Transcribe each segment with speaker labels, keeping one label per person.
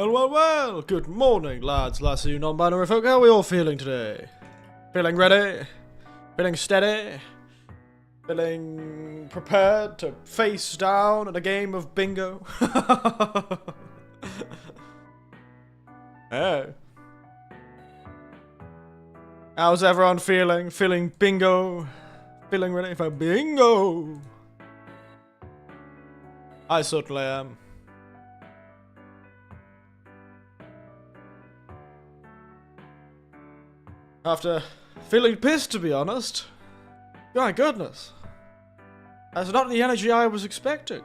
Speaker 1: Well, good morning, lads, lassie, non-binary folk. How are we all feeling today? Feeling ready? Feeling steady? Feeling prepared to face down at a game of bingo? Hey. How's everyone feeling? Feeling bingo? Feeling ready for bingo? I certainly am. After feeling pissed, to be honest. My goodness. That's not the energy I was expecting.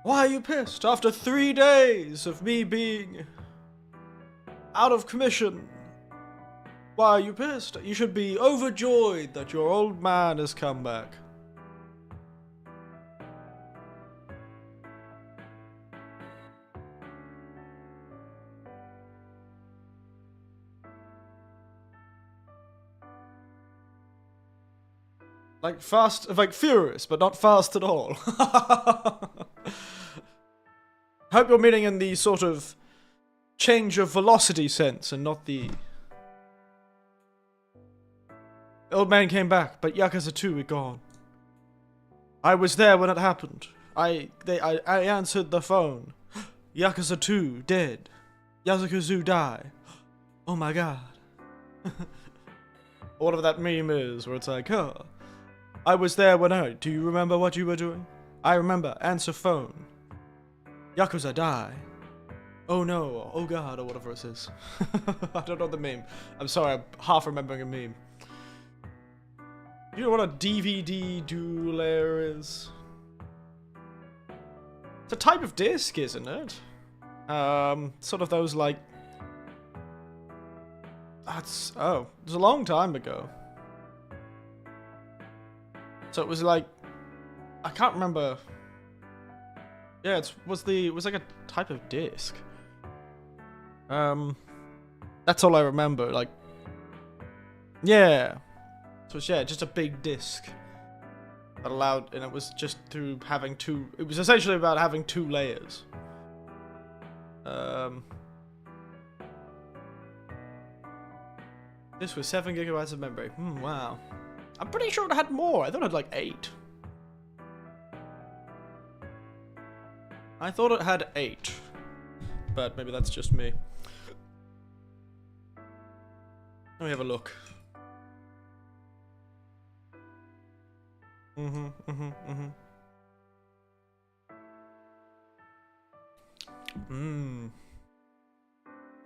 Speaker 1: Why are you pissed? After 3 days of me being out of commission. Why are you pissed? You should be overjoyed that your old man has come back. Like fast, like furious, but not fast at all. Hope you're meaning in the sort of change of velocity sense and not the... Old man came back, but Yakuza 2 is gone. I was there when it happened. I answered the phone. Yakuza 2 dead. Yakuza die. Oh my god. Whatever that meme is, where it's like, oh, I was there when I... Do you remember what you were doing? I remember. Answer phone. Yakuza die. Oh no. Oh god. Or whatever it is. I don't know the meme. I'm sorry. I'm half remembering a meme. You know what a DVD dual-layer is? It's a type of disc, isn't it? Sort of those like... That's... Oh. It was a long time ago. So it was like... I can't remember... Yeah, it was like a type of disc. That's all I remember, like... Yeah. So it's, yeah, just a big disc. That allowed... And it was just through having two... It was essentially about having 2 layers. This was 7 gigabytes of memory. Wow. I'm pretty sure it had more. I thought it had like 8. I thought it had 8. But maybe that's just me. Let me have a look.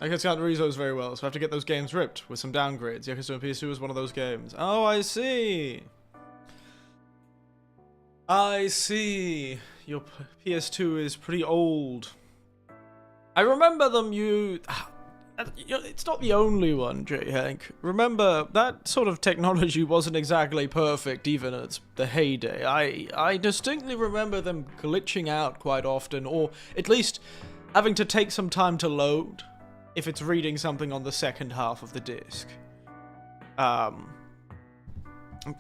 Speaker 1: I guess can't read those very well, so I have to get those games ripped with some downgrades. Yakuza on PS2 is one of those games. Oh, I see. I see. Your PS2 is pretty old. I remember them. It's not the only one, J. Hank. Remember, that sort of technology wasn't exactly perfect even at the heyday. I distinctly remember them glitching out quite often, or at least having to take some time to load if it's reading something on the second half of the disc. It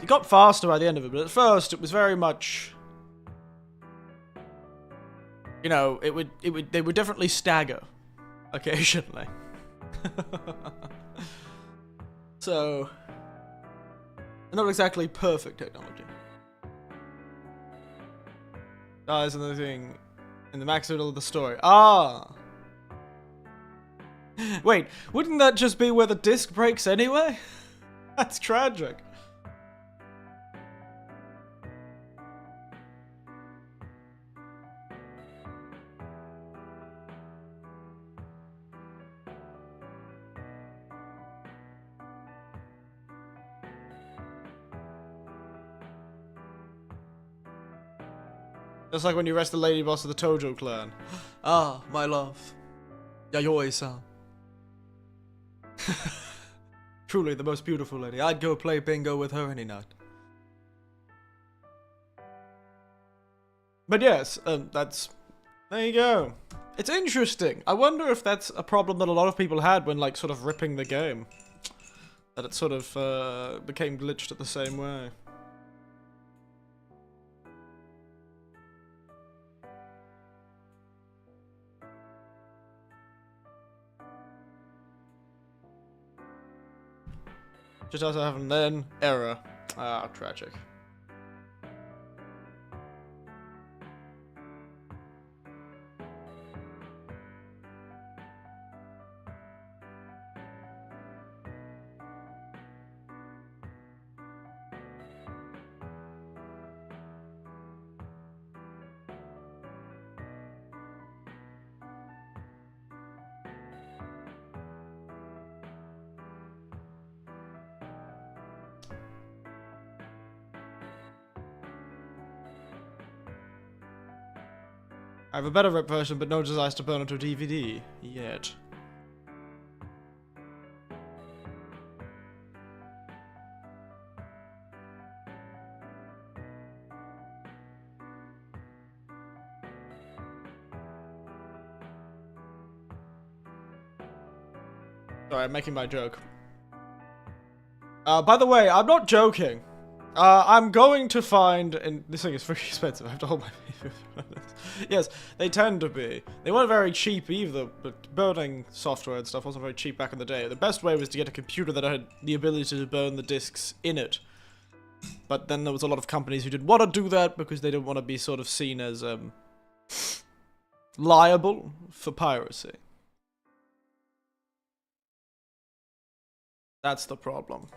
Speaker 1: got faster by the end of it, but at first it was very much... You know, they would definitely stagger occasionally. So, not exactly perfect technology. Dies another thing in the max middle of the story. Ah! Wait, wouldn't that just be where the disc breaks anyway? That's tragic. Just like when you arrest the lady boss of the Tojo clan. Ah, my love. Yayoi-san. Truly the most beautiful lady. I'd go play bingo with her any night. But yes, that's... There you go. It's interesting. I wonder if that's a problem that a lot of people had when, like, sort of ripping the game. That it sort of, became glitched at the same way. Just as I have, and then error. Ah, tragic. I have a better rip version, but no desires to burn it to a DVD yet. Sorry, I'm making my joke. By the way, I'm not joking. I'm going to find, and this thing is very expensive, I have to hold my Yes, they tend to be. They weren't very cheap either, but burning software and stuff wasn't very cheap back in the day. The best way was to get a computer that had the ability to burn the discs in it. But then there was a lot of companies who didn't want to do that because they didn't want to be sort of seen as, liable for piracy. That's the problem.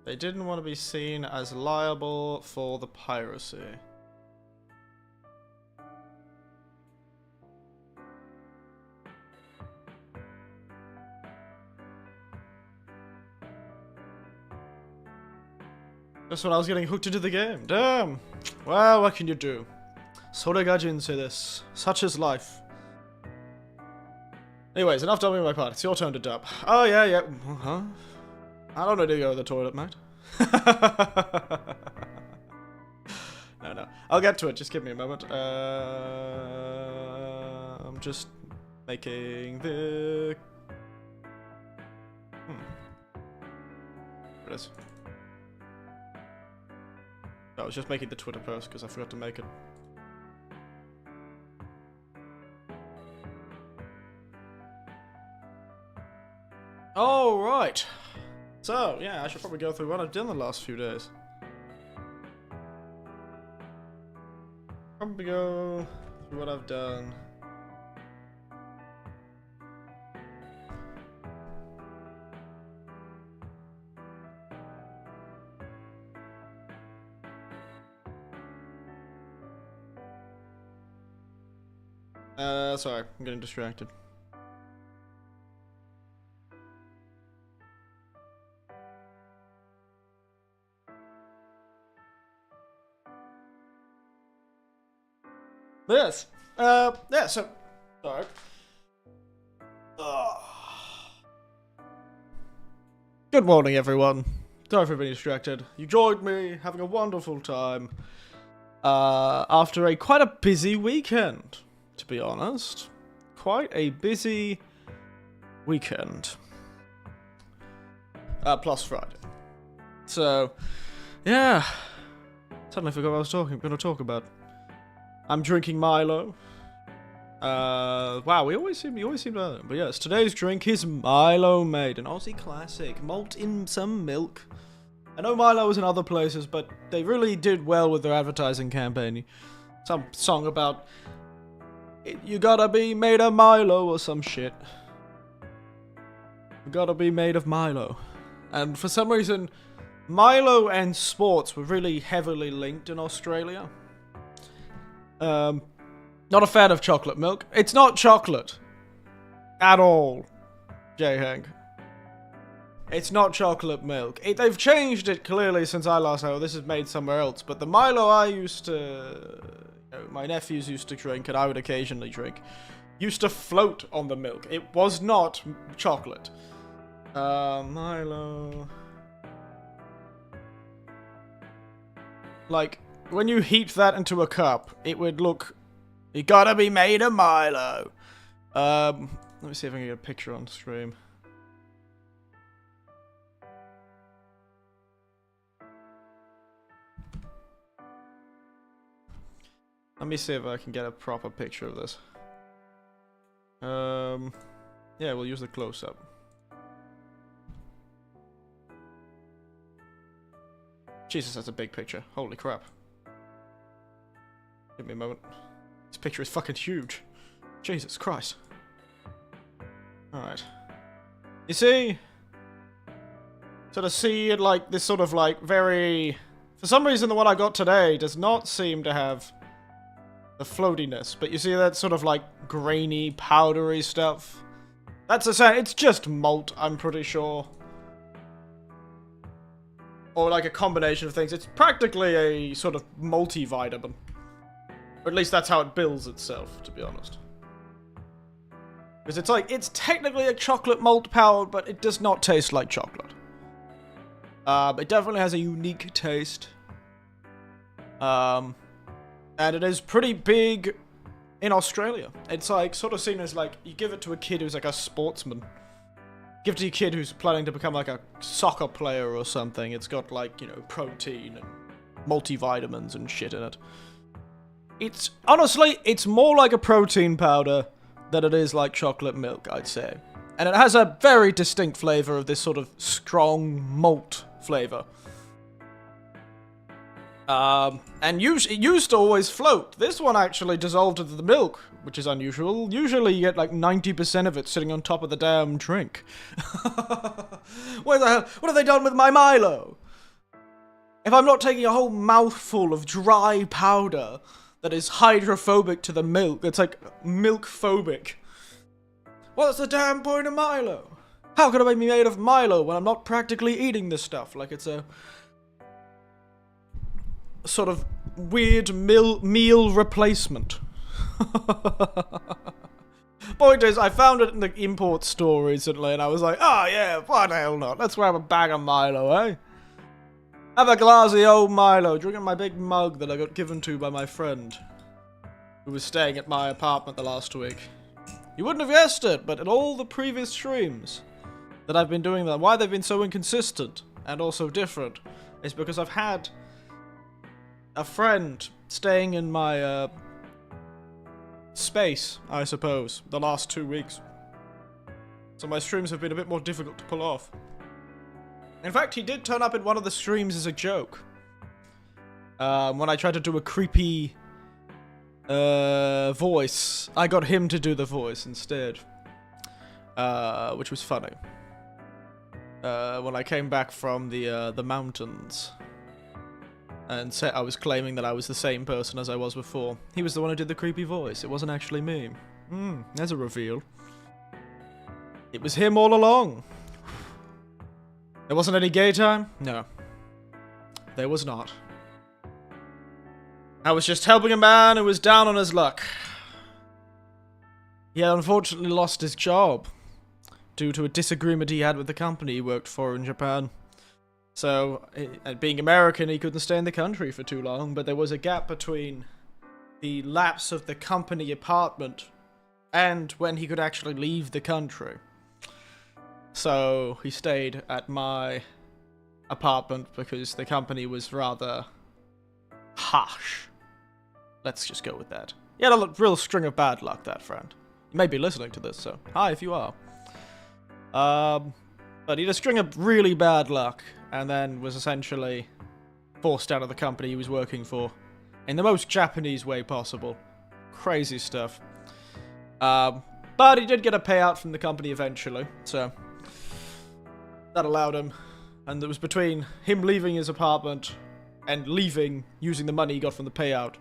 Speaker 1: They didn't want to be seen as liable for the piracy. Just when I was getting hooked into the game. Damn! Well, what can you do? Sorigajin say this. Such is life. Anyways, enough dubbing my part. It's your turn to dub. Oh, yeah, yeah. Huh? I don't need to go to the toilet, mate. No. I'll get to it. Just give me a moment. I'm just making the... There it is. I was just making the Twitter post because I forgot to make it. Oh, right. So, yeah, I should probably go through what I've done the last few days. Probably go through what I've done. Sorry, I'm getting distracted. Yes. Yeah, so... Sorry. Good morning, everyone. Sorry for being distracted. You joined me, having a wonderful time. After quite a busy weekend, to be honest. Quite a busy weekend. Plus Friday. So, yeah. Suddenly forgot what I was going to talk about. I'm drinking Milo. Wow, we always seem to. But yes, today's drink is Milo Made, an Aussie classic, malt in some milk. I know Milo is in other places, but they really did well with their advertising campaign. Some song about you gotta be made of Milo or some shit. You gotta be made of Milo. And for some reason, Milo and sports were really heavily linked in Australia. Not a fan of chocolate milk. It's not chocolate. At all. J-Hank. It's not chocolate milk. They've changed it clearly since I last know this is made somewhere else. But the Milo I used to... my nephews used to drink, and I would occasionally drink, used to float on the milk. It was not chocolate. Milo... Like, when you heat that into a cup, it would look... You gotta be made of Milo. Let me see if I can get a picture on stream. Let me see if I can get a proper picture of this. Yeah, we'll use the close-up. Jesus, that's a big picture. Holy crap. Give me a moment. This picture is fucking huge. Jesus Christ. Alright. You see? Sort of see it like this sort of like very... For some reason the one I got today does not seem to have the floatiness. But you see that sort of like grainy, powdery stuff? That's it's just malt, I'm pretty sure. Or like a combination of things. It's practically a sort of multivitamin. Or at least that's how it bills itself, to be honest. Because it's like, it's technically a chocolate malt powder, but it does not taste like chocolate. It definitely has a unique taste. And it is pretty big in Australia. It's like, sort of seen as like, you give it to a kid who's like a sportsman. Give it to a kid who's planning to become like a soccer player or something. It's got like, you know, protein and multivitamins and shit in it. It's, honestly, it's more like a protein powder than it is like chocolate milk, I'd say. And it has a very distinct flavor of this sort of strong malt flavor. And it used to always float. This one actually dissolved into the milk, which is unusual. Usually you get like 90% of it sitting on top of the damn drink. Where the hell? What have they done with my Milo? If I'm not taking a whole mouthful of dry powder that is hydrophobic to the milk, it's like milk-phobic. What's the damn point of Milo? How could I be made of Milo when I'm not practically eating this stuff? Like it's a sort of weird meal replacement. Point is, I found it in the import store recently and I was like, oh yeah, why the hell not? Let's grab a bag of Milo, eh? Have a glass of the old Milo, drinking my big mug that I got given to by my friend, who was staying at my apartment the last week. You wouldn't have guessed it, but in all the previous streams that I've been doing that, why they've been so inconsistent and also different is because I've had a friend staying in my space, I suppose, the last 2 weeks. So my streams have been a bit more difficult to pull off. In fact, he did turn up in one of the streams as a joke. When I tried to do a creepy voice, I got him to do the voice instead. Which was funny. When I came back from the mountains and said I was claiming that I was the same person as I was before. He was the one who did the creepy voice. It wasn't actually me. There's a reveal. It was him all along. There wasn't any gay time? No. There was not. I was just helping a man who was down on his luck. He had unfortunately lost his job due to a disagreement he had with the company he worked for in Japan. So, being American, he couldn't stay in the country for too long, but there was a gap between the lapse of the company apartment and when he could actually leave the country. So, he stayed at my apartment because the company was rather harsh. Let's just go with that. He had a real string of bad luck, that friend. You may be listening to this, so hi if you are. But he had a string of really bad luck, and then was essentially forced out of the company he was working for. In the most Japanese way possible. Crazy stuff. But he did get a payout from the company eventually, so that allowed him. And it was between him leaving his apartment and leaving using the money he got from the payout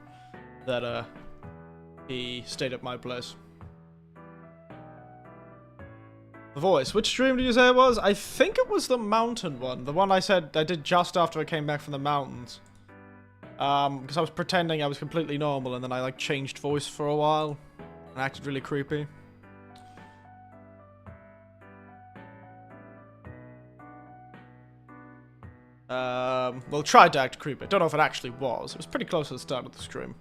Speaker 1: that he stayed at my place. The voice. Which stream did you say it was? I think it was the mountain one. The one I said I did just after I came back from the mountains. Because I was pretending I was completely normal and then I like changed voice for a while and acted really creepy. Well, tried to act creepy. I don't know if it actually was. It was pretty close to the start of the stream.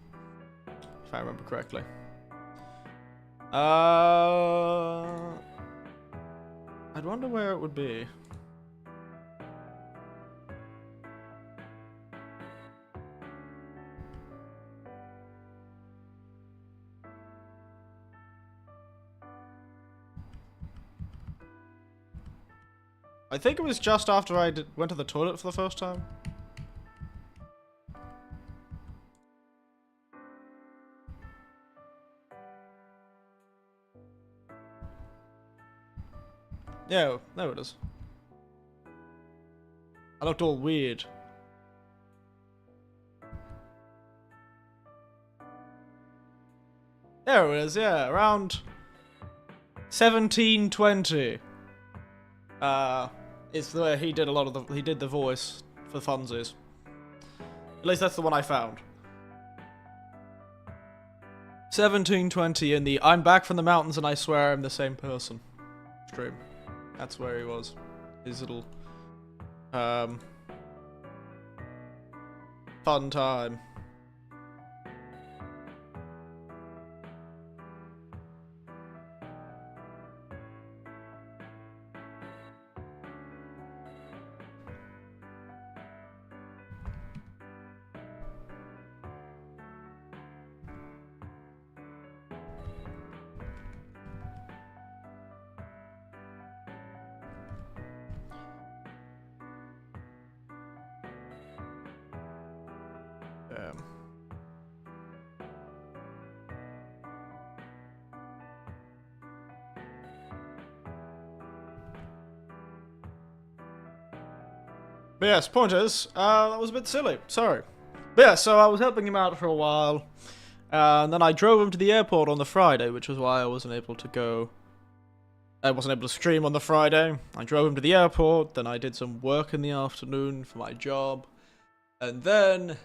Speaker 1: If I remember correctly. I'd wonder where it would be. I think it was just after I went to the toilet for the first time. Yeah, there it is. I looked all weird. There it is, yeah, around 1720. It's where he did a lot of he did the voice for funsies. At least that's the one I found. 1720 in the I'm back from the mountains and I swear I'm the same person stream. That's where he was. His little fun time. But yes, point is, that was a bit silly. Sorry. But yeah, so I was helping him out for a while. And then I drove him to the airport on the Friday, which was why I wasn't able to go. I wasn't able to stream on the Friday. I drove him to the airport, then I did some work in the afternoon for my job. And then,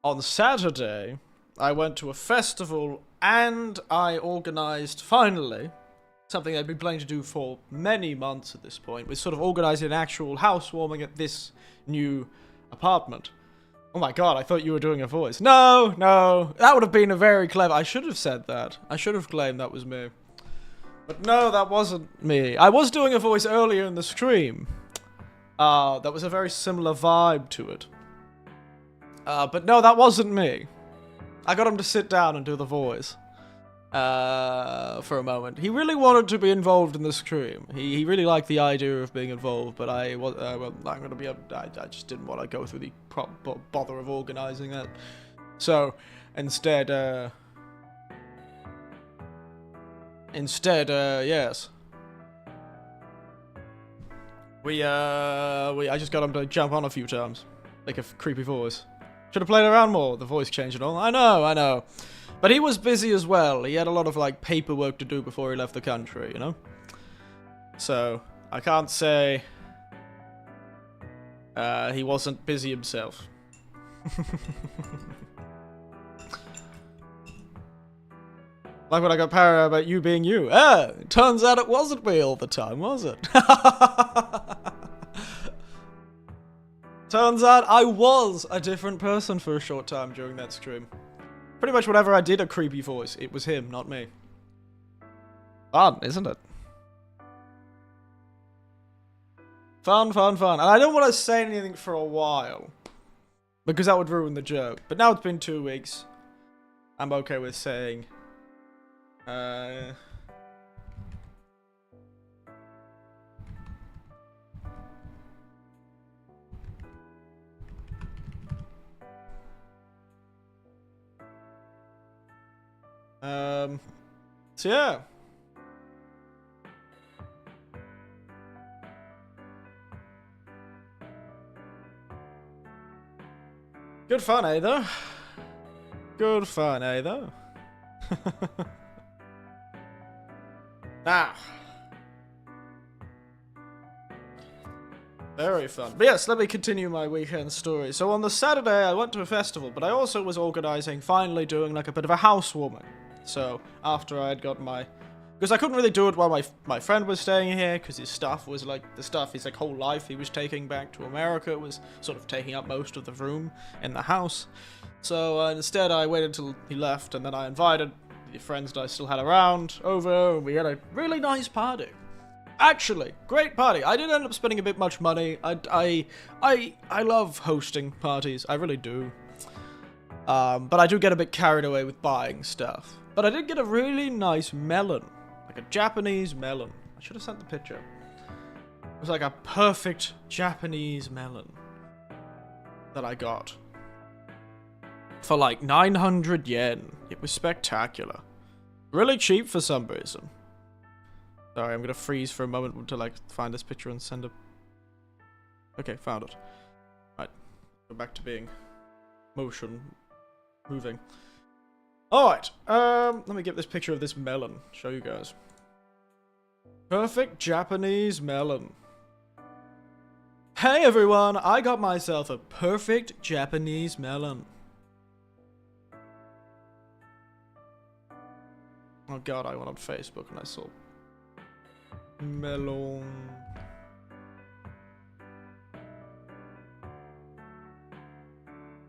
Speaker 1: on Saturday, I went to a festival and I organised, finally, something I'd been planning to do for many months at this point, was sort of organising an actual housewarming at this new apartment. Oh my god, I thought you were doing a voice. No, no, that would have been a very clever... I should have said that. I should have claimed that was me. But no, that wasn't me. I was doing a voice earlier in the stream. That was a very similar vibe to it. But no, that wasn't me. I got him to sit down and do the voice. For a moment. He really wanted to be involved in the stream. He really liked the idea of being involved, but I was, well, I'm gonna be, I just didn't want to go through the bother of organising that. So, instead, yes. I just got him to jump on a few times. Like a creepy voice. Should have played around more, the voice change and all. I know. But he was busy as well. He had a lot of, like, paperwork to do before he left the country, you know? So, I can't say he wasn't busy himself. Like when I got paranoid about you being you. Turns out it wasn't me all the time, was it? Turns out I was a different person for a short time during that stream. Pretty much whenever I did a creepy voice, it was him, not me. Fun, isn't it? Fun. And I don't want to say anything for a while, because that would ruin the joke. But now it's been 2 weeks. I'm okay with saying... So yeah. Good fun, eh, though? Good fun, eh, though? Now. Very fun. But yes, let me continue my weekend story. So on the Saturday, I went to a festival, but I also was organising, finally doing like a bit of a housewarming. So, after I had got my... Because I couldn't really do it while my friend was staying here, because his stuff was like... The stuff his like whole life he was taking back to America was sort of taking up most of the room in the house. So, instead I waited until he left, and then I invited the friends that I still had around over, and we had a really nice party. Actually, great party. I did end up spending a bit much money. I love hosting parties. I really do. But I do get a bit carried away with buying stuff. But I did get a really nice melon. Like a Japanese melon. I should have sent the picture. was like a perfect Japanese melon that I got for like 900 yen. It was spectacular. Really cheap for some reason. Sorry, I'm gonna freeze for a moment to like find this picture and send it. Okay, found it. Right, go back to being moving. Alright, let me get this picture of this melon, show you guys. Perfect Japanese melon. Hey everyone, I got myself a perfect Japanese melon. Oh god, I went on Facebook and I saw melon.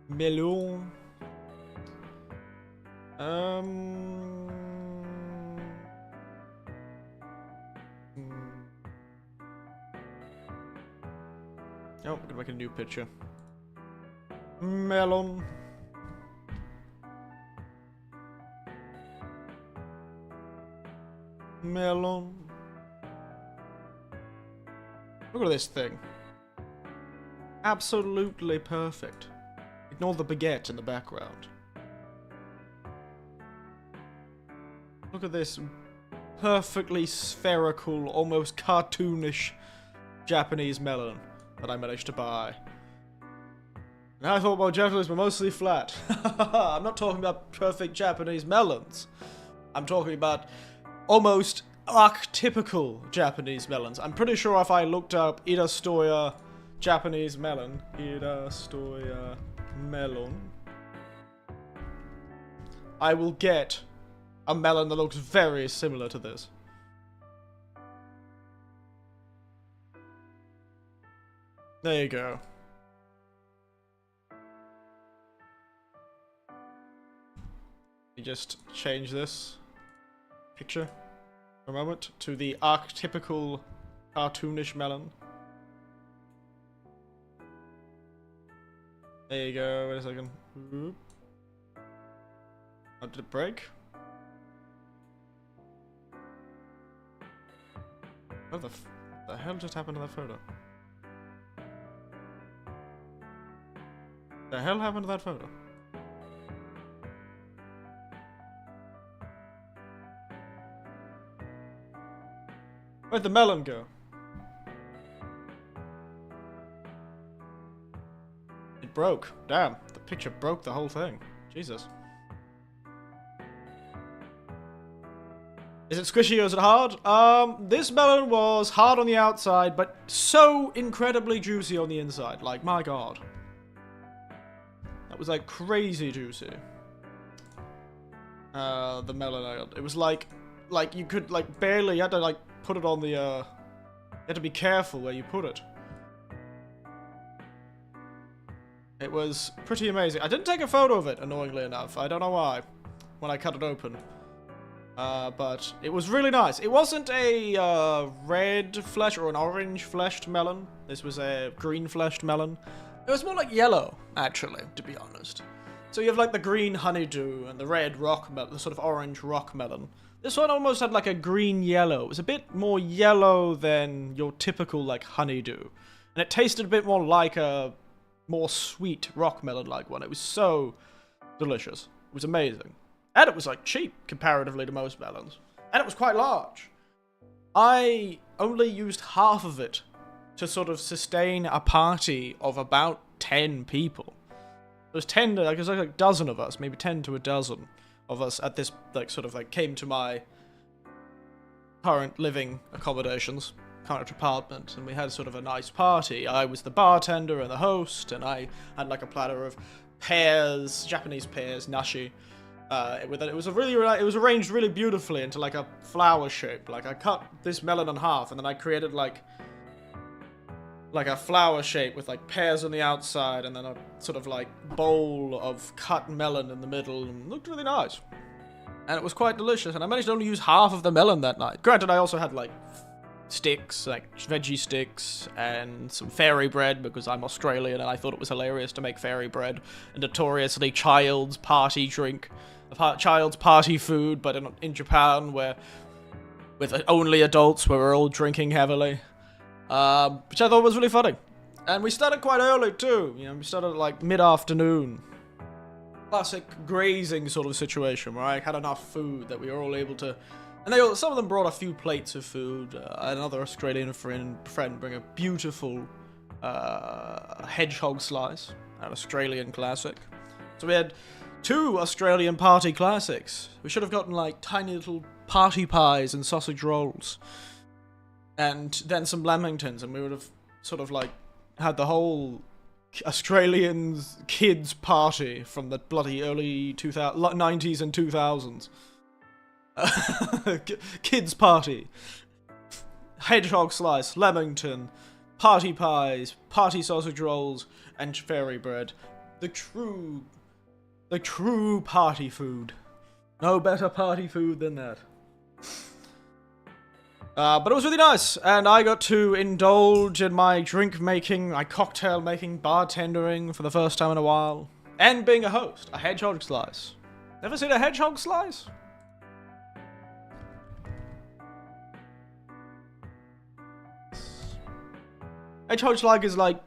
Speaker 1: Melon. Oh, I'm gonna make a new picture. Melon. Melon. Look at this thing. Absolutely perfect. Ignore the baguette in the background. Look at this perfectly spherical, almost cartoonish Japanese melon that I managed to buy. And I thought my Japanese were mostly flat. I'm not talking about perfect Japanese melons. I'm talking about almost archetypical Japanese melons. I'm pretty sure if I looked up Irastoya Japanese melon, Irastoya melon, I will get a melon that looks very similar to this. There you go. You just change this picture for a moment to the archetypical cartoonish melon. There you go. Wait a second. Oh, did it break? What the hell just happened to that photo? The hell happened to that photo? Where'd the melon go? It broke. Damn, the picture broke the whole thing. Jesus. Is it squishy or is it hard? This melon was hard on the outside, but so incredibly juicy on the inside. Like, my god. That was like crazy juicy. The melon, it was like you could like barely, you had to like put it on the, you had to be careful where you put it. It was pretty amazing. I didn't take a photo of it, annoyingly enough. I don't know why, when I cut it open. But it was really nice. It wasn't a red flesh or an orange fleshed melon. This was a green fleshed melon. It was more like yellow, actually, to be honest. So you have like the green honeydew and the red rock melon, the sort of orange rock melon. This one almost had like a green yellow. It was a bit more yellow than your typical like honeydew. And it tasted a bit more like a more sweet rock melon like one. It was so delicious. It was amazing. And it was like cheap comparatively to most melons. And it was quite large. I only used half of it to sort of sustain a party of about 10 people. There was 10, like, there's like a dozen of us, maybe 10 to a dozen of us at this, like, sort of like came to my current living accommodations, current apartment, and we had sort of a nice party. I was the bartender and the host, and I had like a platter of pears, Japanese pears, nashi. It was it was arranged really beautifully into like a flower shape. Like I cut this melon in half, and then I created like a flower shape with like pears on the outside, and then a sort of like bowl of cut melon in the middle, and it looked really nice. And it was quite delicious, and I managed to only use half of the melon that night. Granted, I also had like sticks, like veggie sticks, and some fairy bread, because I'm Australian and I thought it was hilarious to make fairy bread, a notoriously child's party drink, child's party food, but in Japan, where with only adults, where we're all drinking heavily. which I thought was really funny. And we started quite early too, you know, we started at like mid-afternoon. Classic grazing sort of situation where I had enough food that we were all able to... And some of them brought a few plates of food. Another Australian friend bring a beautiful hedgehog slice, an Australian classic. So we had 2 Australian party classics. We should have gotten like tiny little party pies and sausage rolls. And then some lamingtons, and we would have sort of like had the whole Australian kids party from the bloody early 90s and 2000s. Kids party. Hedgehog slice, lamington, party pies, party sausage rolls, and fairy bread. The true party food. No better party food than that. But it was really nice, and I got to indulge in my drink making, my cocktail making, bartendering for the first time in a while, and being a host. A hedgehog slice. Never seen a hedgehog slice? Hedgehog slice is like,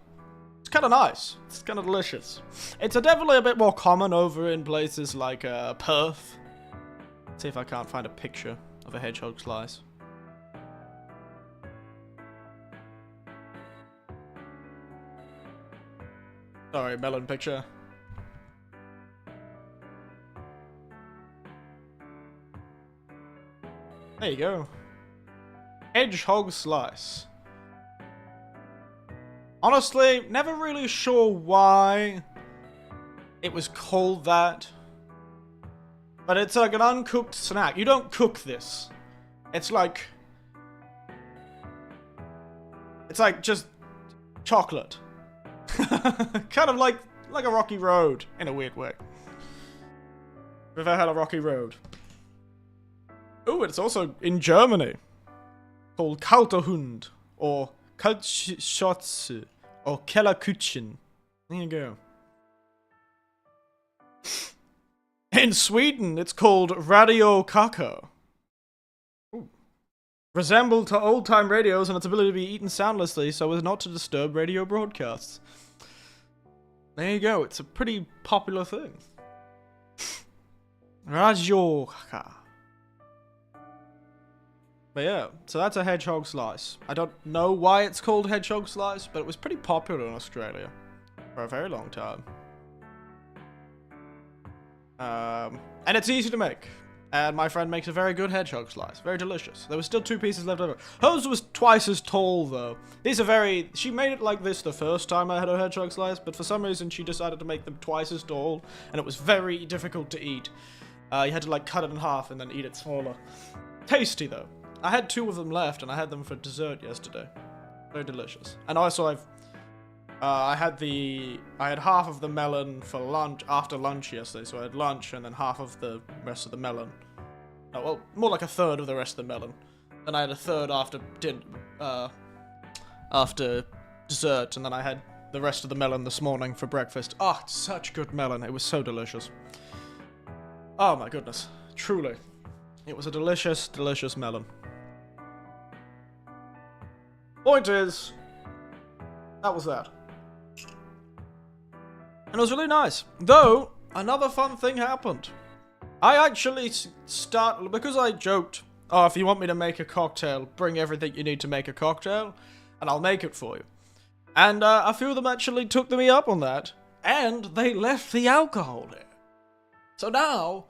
Speaker 1: it's kind of nice. It's kind of delicious. It's definitely a bit more common over in places like Perth. Let's see if I can't find a picture of a hedgehog slice. Sorry, melon picture. There you go. Hedgehog slice. Honestly, never really sure why it was called that. But it's like an uncooked snack. You don't cook this. It's like just chocolate. Kind of like a rocky road, in a weird way. We've ever had a rocky road. Oh, it's also in Germany. Called Kauterhund, or Kaltschotze, or Kellerküchen. There you go. In Sweden, it's called Radio Kakao. Resembled to old-time radios and its ability to be eaten soundlessly so as not to disturb radio broadcasts. There you go, it's a pretty popular thing. Radio Kakao. But yeah, so that's a hedgehog slice. I don't know why it's called hedgehog slice, but it was pretty popular in Australia for a very long time. And it's easy to make. And my friend makes a very good hedgehog slice. Very delicious. There was still 2 pieces left over. Hers was twice as tall, though. These are very... She made it like this the first time I had a hedgehog slice, but for some reason she decided to make them twice as tall, and it was very difficult to eat. You had to, like, cut it in half and then eat it smaller. Tasty, though. I had 2 of them left, and I had them for dessert yesterday. Very delicious. And also, I had half of the melon for lunch, after lunch yesterday, so I had lunch and then half of the rest of the melon. Oh, well, more like a third of the rest of the melon. Then I had a third after dessert, and then I had the rest of the melon this morning for breakfast. Oh, such good melon. It was so delicious. Oh my goodness. Truly. It was a delicious, delicious melon. Point is, that was that. And it was really nice. Though, another fun thing happened. I actually because I joked, oh, if you want me to make a cocktail, bring everything you need to make a cocktail, and I'll make it for you. And a few of them actually took me up on that, and they left the alcohol there. So now,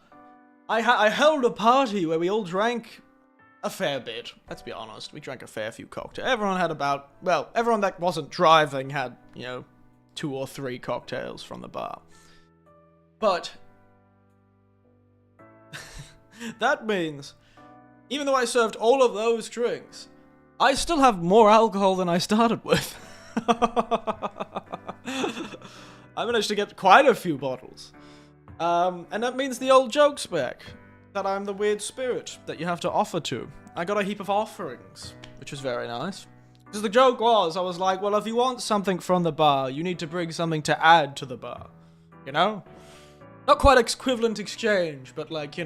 Speaker 1: I held a party where we all drank a fair bit. Let's be honest, we drank a fair few cocktails. Everyone had everyone that wasn't driving had, 2 or 3 cocktails from the bar. But that means, even though I served all of those drinks, I still have more alcohol than I started with. I managed to get quite a few bottles. And that means the old joke's back. That I'm the weird spirit that you have to offer to. I got a heap of offerings, which was very nice. Because the joke was, I was like, well, if you want something from the bar, you need to bring something to add to the bar. You know? Not quite equivalent exchange, but like,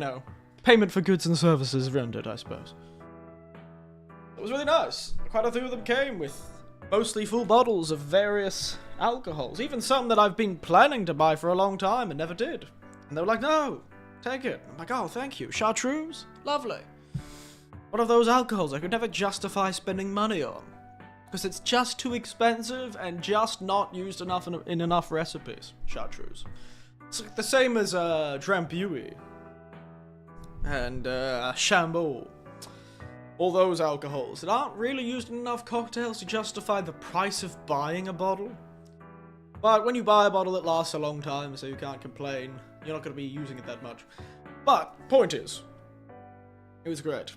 Speaker 1: payment for goods and services rendered, I suppose. It was really nice. Quite a few of them came with mostly full bottles of various alcohols. Even some that I've been planning to buy for a long time and never did. And they were like, no, take it. I'm like, oh, thank you. Chartreuse? Lovely. One of those alcohols I could never justify spending money on. Because it's just too expensive and just not used enough in enough recipes. Chartreuse. It's the same as Drambuie. And Chambord. All those alcohols that aren't really used in enough cocktails to justify the price of buying a bottle. But when you buy a bottle, it lasts a long time, so you can't complain. You're not going to be using it that much. But, point is, it was great.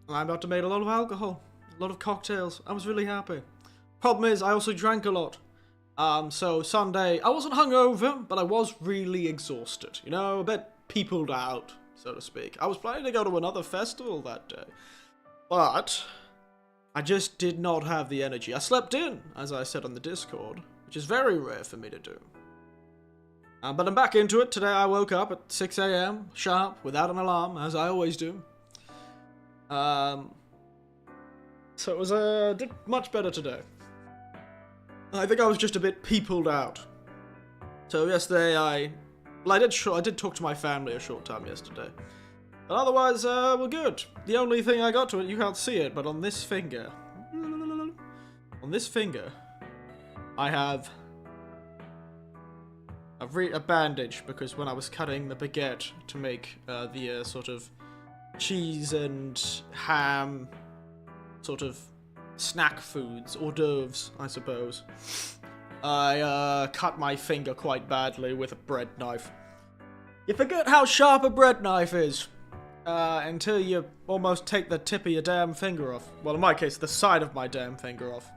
Speaker 1: I got to make a lot of alcohol, a lot of cocktails. I was really happy. Problem is, I also drank a lot. So Sunday, I wasn't hungover, but I was really exhausted. You know, a bit peopled out, so to speak. I was planning to go to another festival that day. But I just did not have the energy. I slept in, as I said on the Discord, which is very rare for me to do. But I'm back into it. Today I woke up at 6 AM, sharp, without an alarm, as I always do. So it was did much better today. I think I was just a bit peopled out. So yesterday I did talk to my family a short time yesterday. But otherwise, we're good. The only thing I got to it, you can't see it, but on this finger, I have a bandage, because when I was cutting the baguette to make the sort of cheese and ham sort of snack foods, hors d'oeuvres, I suppose, I cut my finger quite badly with a bread knife. You forget how sharp a bread knife is. Until you almost take the tip of your damn finger off. Well, in my case, the side of my damn finger off.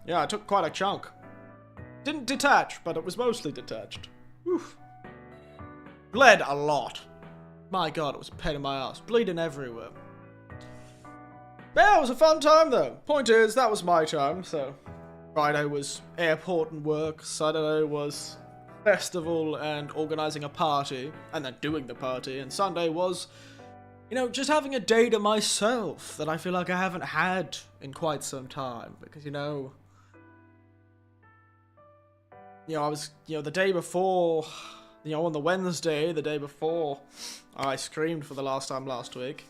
Speaker 1: Yeah, I took quite a chunk. Didn't detach, but it was mostly detached. Oof. Bled a lot. My god, it was a pain in my ass. Bleeding everywhere. Yeah, it was a fun time, though. Point is, that was my time, so... Friday was airport and work. Saturday was... festival and organising a party, and then doing the party, and Sunday was, you know, just having a day to myself that I feel like I haven't had in quite some time, because, you know, I was, the day before, on the Wednesday, the day before I screamed for the last time last week,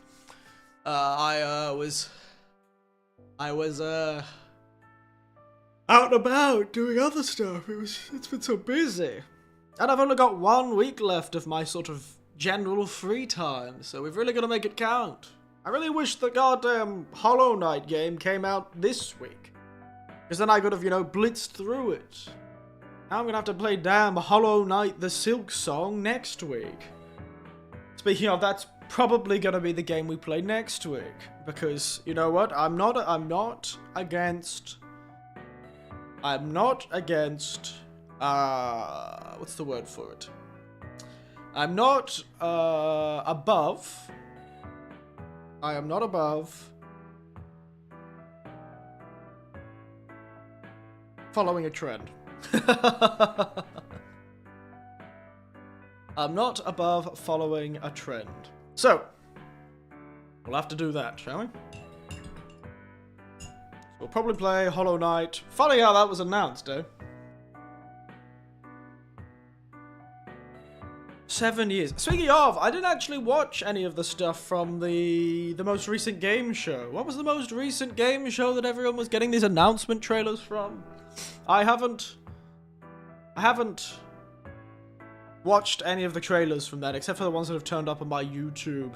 Speaker 1: I was out and about doing other stuff. It's been so busy. And I've only got 1 week left of my sort of general free time, so we've really got to make it count. I really wish the goddamn Hollow Knight game came out this week, because then I could have, blitzed through it. Now I'm gonna have to play damn Hollow Knight the Silk Song next week. Speaking of, that's probably gonna be the game we play next week, because, you know what, I'm not against, what's the word for it? I am not above following a trend. I'm not above following a trend. So, we'll have to do that, shall we? We'll probably play Hollow Knight. Funny how that was announced, eh? 7 years. Speaking of, I didn't actually watch any of the stuff from the most recent game show. What was the most recent game show that everyone was getting these announcement trailers from? I haven't watched any of the trailers from that, except for the ones that have turned up on my YouTube.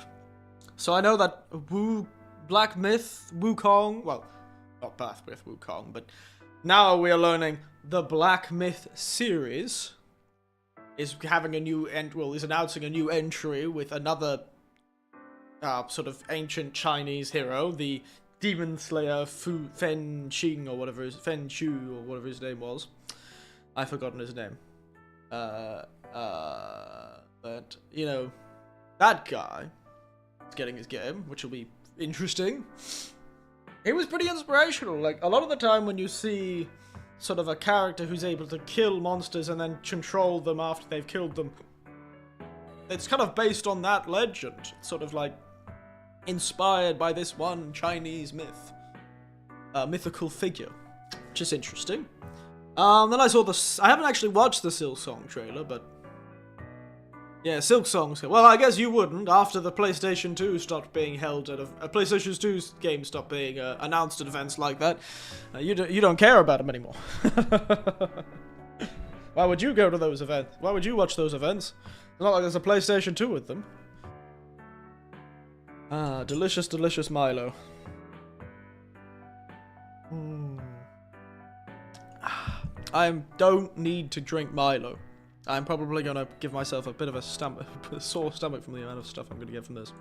Speaker 1: So I know that Black Myth, Wukong, well, not Black Myth Wukong, but now we are learning the Black Myth series is having a new is announcing a new entry with another sort of ancient Chinese hero, the Demon Slayer Fen Qing or whatever Fen Chu or whatever his name was. I've forgotten his name. But that guy is getting his game, which will be interesting. It was pretty inspirational. Like, a lot of the time when you see sort of a character who's able to kill monsters and then control them after they've killed them, it's kind of based on that legend. It's sort of like inspired by this one Chinese myth, mythical figure, which is interesting. Then I saw I haven't actually watched the Silksong trailer, but yeah, Silksong's. Well, I guess you wouldn't after the PlayStation 2 stopped being held at PlayStation 2's games stopped being announced at events like that. You don't care about them anymore. Why would you go to those events? Why would you watch those events? It's not like there's a PlayStation 2 with them. Ah, delicious, delicious Milo. I don't need to drink Milo. I'm probably gonna give myself a bit of a sore stomach from the amount of stuff I'm gonna get from this.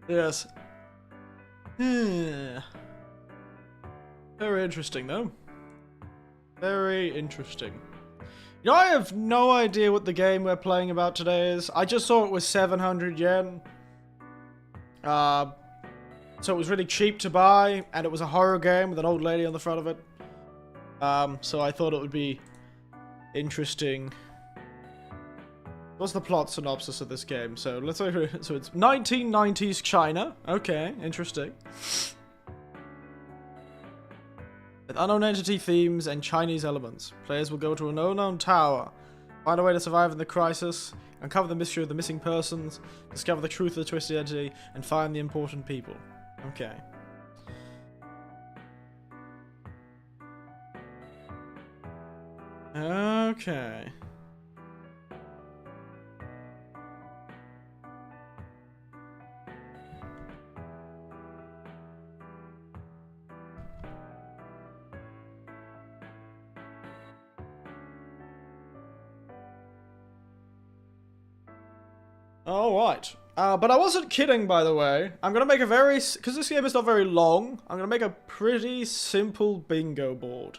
Speaker 1: Yes. Very interesting, though. Very interesting. You know, I have no idea what the game we're playing about today is. I just saw it was 700 yen. So it was really cheap to buy, and it was a horror game with an old lady on the front of it. So I thought it would be interesting. What's the plot synopsis of this game? So let's so it's 1990s China. Okay, interesting. With unknown entity themes and Chinese elements, players will go to an unknown tower, find a way to survive in the crisis, uncover the mystery of the missing persons, discover the truth of the twisted entity, and find the important people. Okay. Okay. Alright. But I wasn't kidding, by the way. I'm gonna make a because this game is not very long, I'm gonna make a pretty simple bingo board.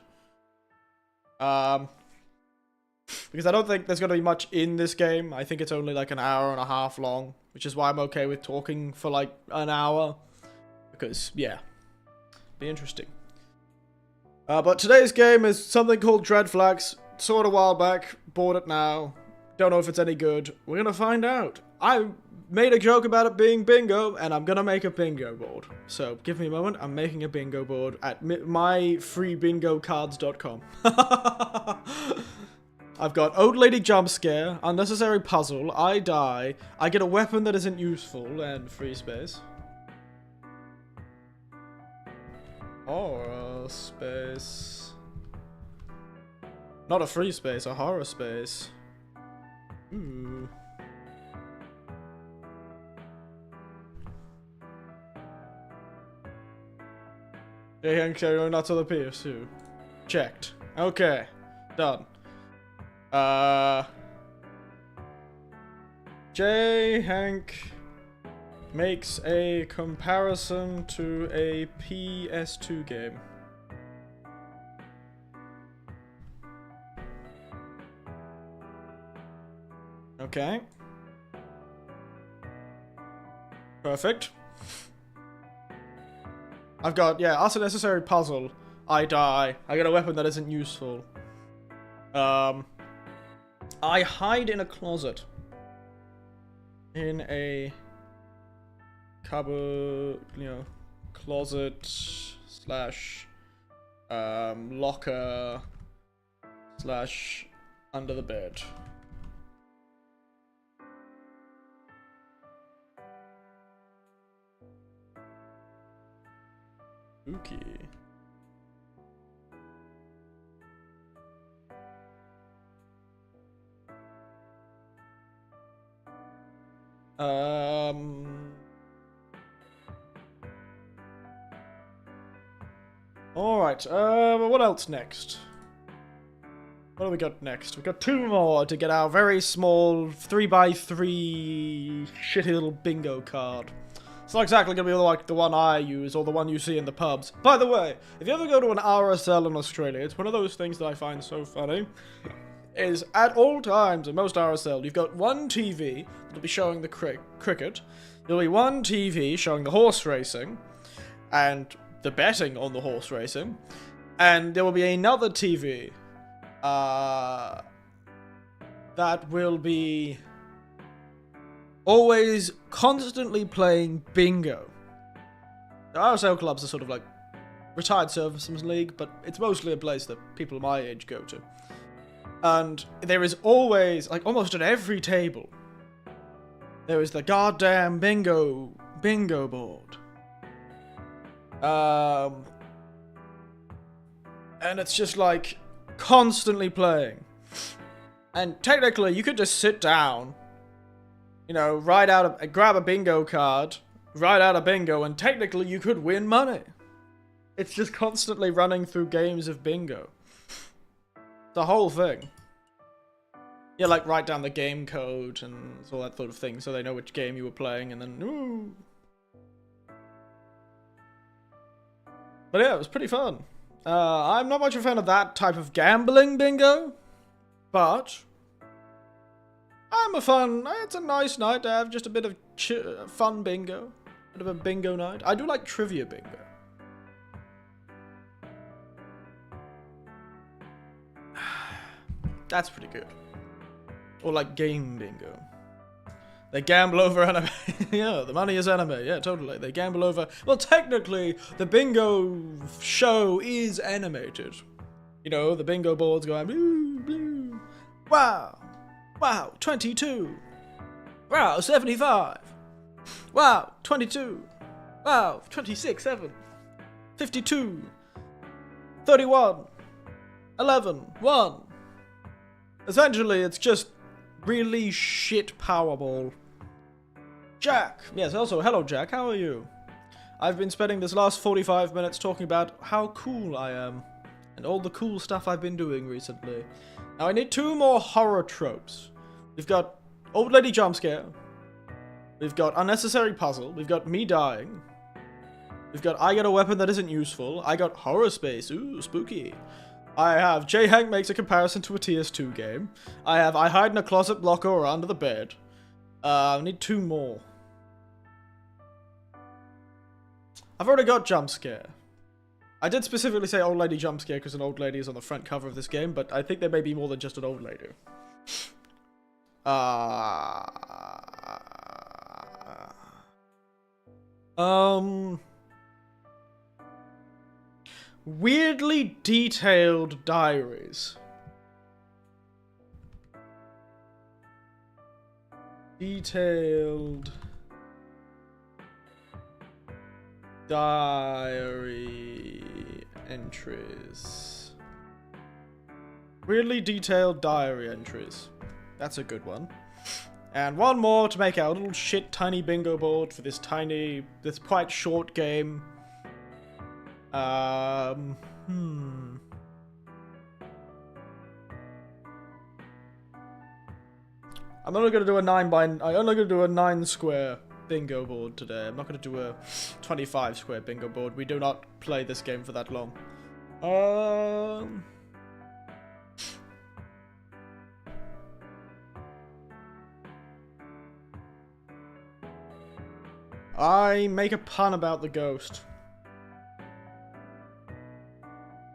Speaker 1: Because I don't think there's gonna be much in this game. I think it's only like an hour and a half long, which is why I'm okay with talking for like an hour. Because, yeah. Be interesting. But today's game is something called Dread Flags. Saw it a while back, bought it now. Don't know if it's any good. We're gonna find out. I made a joke about it being bingo, and I'm gonna make a bingo board. So, give me a moment. I'm making a bingo board at myfreebingocards.com. I've got Old Lady Jump Scare, Unnecessary Puzzle, I Die, I get a weapon that isn't useful, and free space. Horror space. Not a free space, a horror space. Ooh. J-Hank carry not to the PS2. Checked. Okay. Done. J-Hank makes a comparison to a PS2 game. Okay. Perfect. I've got, yeah, unnecessary puzzle. I die. I get a weapon that isn't useful. I hide in a closet. In a cupboard, closet slash locker slash under the bed. Spooky. Alright, what else next? What do we got next? We've got 2 more to get our very small 3x3 shitty little bingo card. It's not exactly gonna be like the one I use or the one you see in the pubs. By the way, if you ever go to an RSL in Australia, it's one of those things that I find so funny. Is at all times in most RSL, you've got one TV that'll be showing the cricket. There'll be one TV showing the horse racing and the betting on the horse racing, and there will be another TV that will be always constantly playing bingo. The RSL clubs are sort of like retired servicemen's league, but it's mostly a place that people my age go to. And there is always, like almost at every table, there is the goddamn bingo board. And it's just like constantly playing. And technically, you could just sit down, you know, grab a bingo card, write out a bingo, and technically you could win money. It's just constantly running through games of bingo. The whole thing. Yeah, like write down the game code and all that sort of thing, so they know which game you were playing, and then ooh. But yeah, it was pretty fun. I'm not much of a fan of that type of gambling bingo, but it's a nice night to have just a bit of fun bingo. Bit of a bingo night. I do like trivia bingo. That's pretty good. Or like game bingo. They gamble over anime. Yeah, the money is anime. Yeah, totally. They gamble over... Well, technically, the bingo show is animated. You know, the bingo boards going... Blue, blue. Wow. Wow, 22. Wow, 75. Wow, 22. Wow, 26, 7. 52. 31. 11. 1. Essentially, it's just really shit Powerball. Jack! Yes, also, hello Jack, how are you? I've been spending this last 45 minutes talking about how cool I am, and all the cool stuff I've been doing recently. Now I need 2 more horror tropes. We've got Old Lady Jump Scare. We've got Unnecessary Puzzle. We've got Me Dying. We've got I Get a Weapon That Isn't Useful. I got Horror Space. Ooh, spooky. I have J. Hank makes a comparison to a TS2 game. I have I hide in a closet blocker or under the bed. I need 2 more. I've already got Jump Scare. I did specifically say Old Lady Jump Scare because an old lady is on the front cover of this game, but I think there may be more than just an old lady. Weirdly detailed diaries. Detailed diary entries. Weirdly detailed diary entries. That's a good one. And 1 more to make our little shit tiny bingo board for this quite short game. I'm only gonna do a 9 square bingo board today. I'm not gonna do a 25 square bingo board. We do not play this game for that long. I make a pun about the ghost.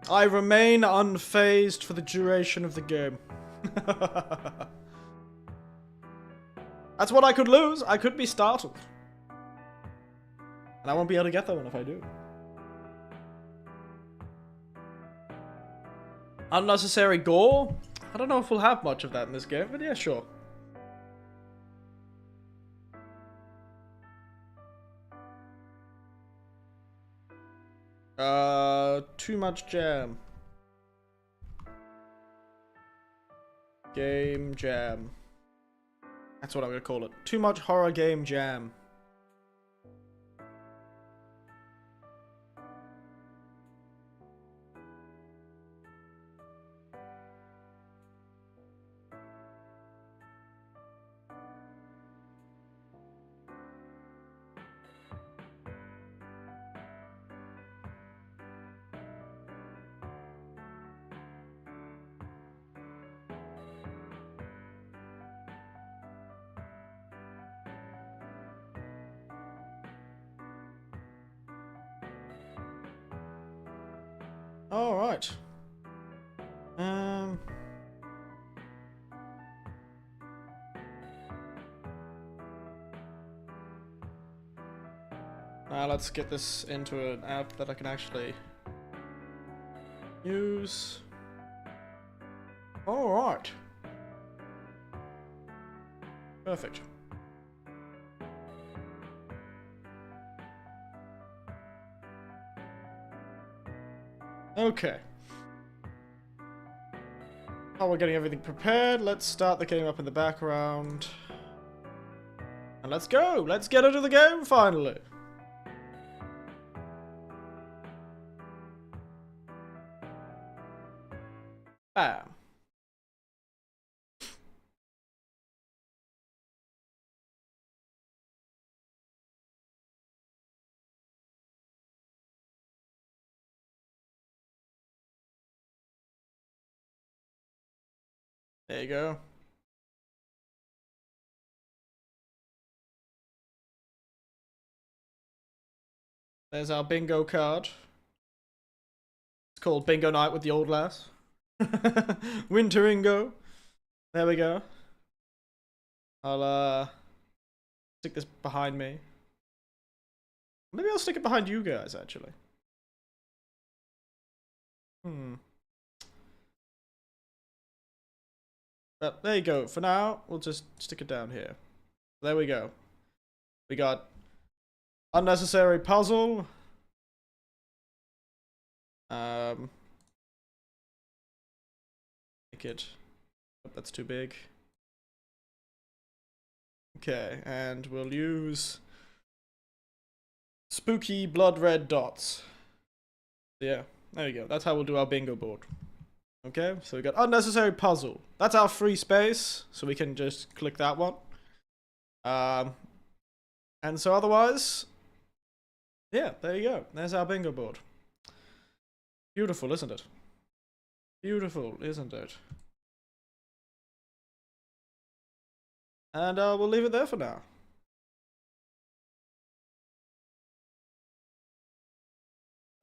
Speaker 1: I remain unfazed for the duration of the game. That's what I could lose. I could be startled. And I won't be able to get that one if I do. Unnecessary gore? I don't know if we'll have much of that in this game, but yeah, sure. Too much jam. Game jam. That's what I'm gonna call it. Too much horror game jam. All right. Now let's get this into an app that I can actually use. All right. Perfect. Okay. While we're getting everything prepared, let's start the game up in the background. And let's go! Let's get into the game, finally! Bam. There you go. There's our bingo card. It's called Bingo Night with the Old Lass. Winteringo. There we go. I'll stick this behind me. Maybe I'll stick it behind you guys, actually. But there you go. For now, we'll just stick it down here. There we go. We got unnecessary puzzle. Make it. Oh, that's too big. Okay, and we'll use spooky blood red dots. Yeah, there you go. That's how we'll do our bingo board. Okay, so we got unnecessary puzzle. That's our free space, so we can just click that one. And so otherwise, yeah, there you go. There's our bingo board. Beautiful, isn't it? Beautiful, isn't it? And we'll leave it there for now.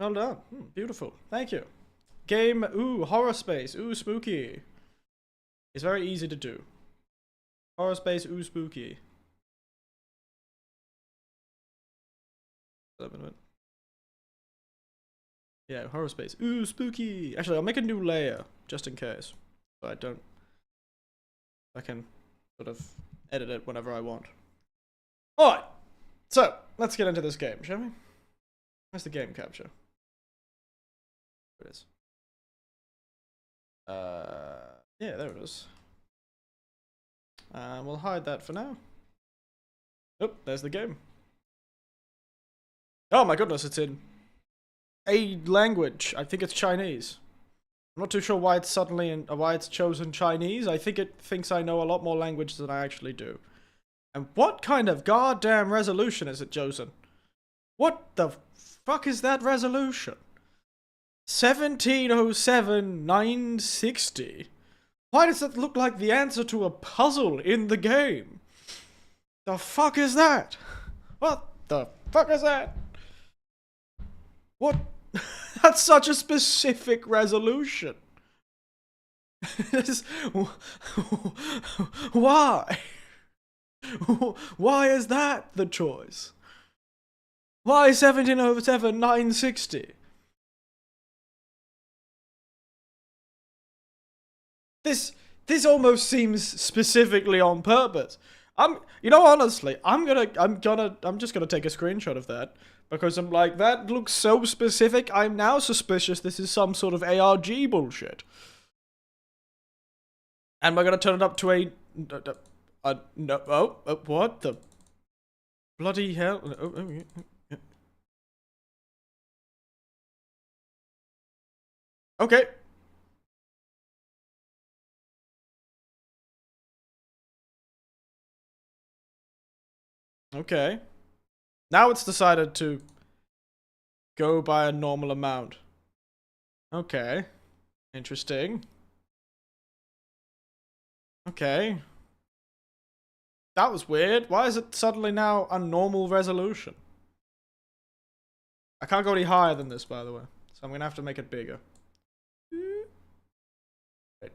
Speaker 1: Well done. Beautiful. Thank you. Game, ooh, horror space, ooh, spooky. It's very easy to do. Horror space, ooh, spooky. Yeah, horror space, ooh, spooky. Actually, I'll make a new layer, just in case. So I can sort of edit it whenever I want. Alright, so, let's get into this game, shall we? Where's the game capture? There it is. Yeah, there it is. We'll hide that for now. Oh, there's the game. Oh my goodness, it's in a language. I think it's Chinese. I'm not too sure why it's suddenly why it's chosen Chinese. I think it thinks I know a lot more language than I actually do. And what kind of goddamn resolution is it chosen? What the fuck is that resolution? 1707-960? Why does it look like the answer to a puzzle in the game? The fuck is that? What the fuck is that? What? That's such a specific resolution. Why? Why is that the choice? Why 1707-960? This almost seems specifically on purpose. You know, honestly, I'm just gonna take a screenshot of that because I'm like, that looks so specific. I'm now suspicious this is some sort of ARG bullshit. And we're gonna turn it up to a No. Oh, what the bloody hell? Yeah. Okay. Okay. Now it's decided to go by a normal amount. Okay. Interesting. Okay. That was weird. Why is it suddenly now a normal resolution? I can't go any higher than this, by the way. So I'm gonna have to make it bigger. Wait.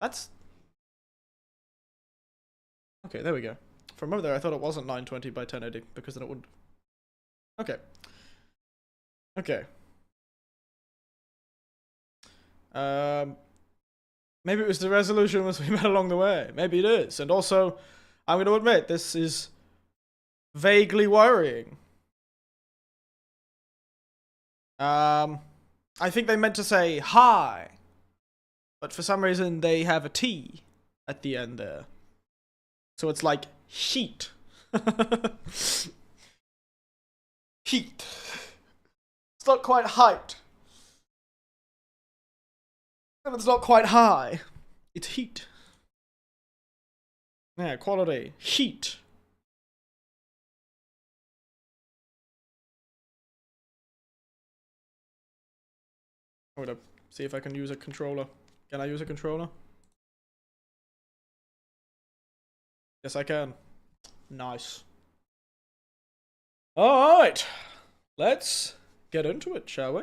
Speaker 1: That's... Okay, there we go. From over there, I thought it wasn't 920 by 1080, because then it wouldn't... Okay. Okay. Maybe it was the resolution as we met along the way. Maybe it is. And also, I'm going to admit, this is vaguely worrying. I think they meant to say hi, but for some reason they have a T at the end there. So it's like heat. Heat. It's not quite height. And it's not quite high. It's heat. Yeah, quality. Heat. I'm gonna see if I can use a controller. Can I use a controller? Yes, I can. Nice. Alright. Let's get into it, shall we?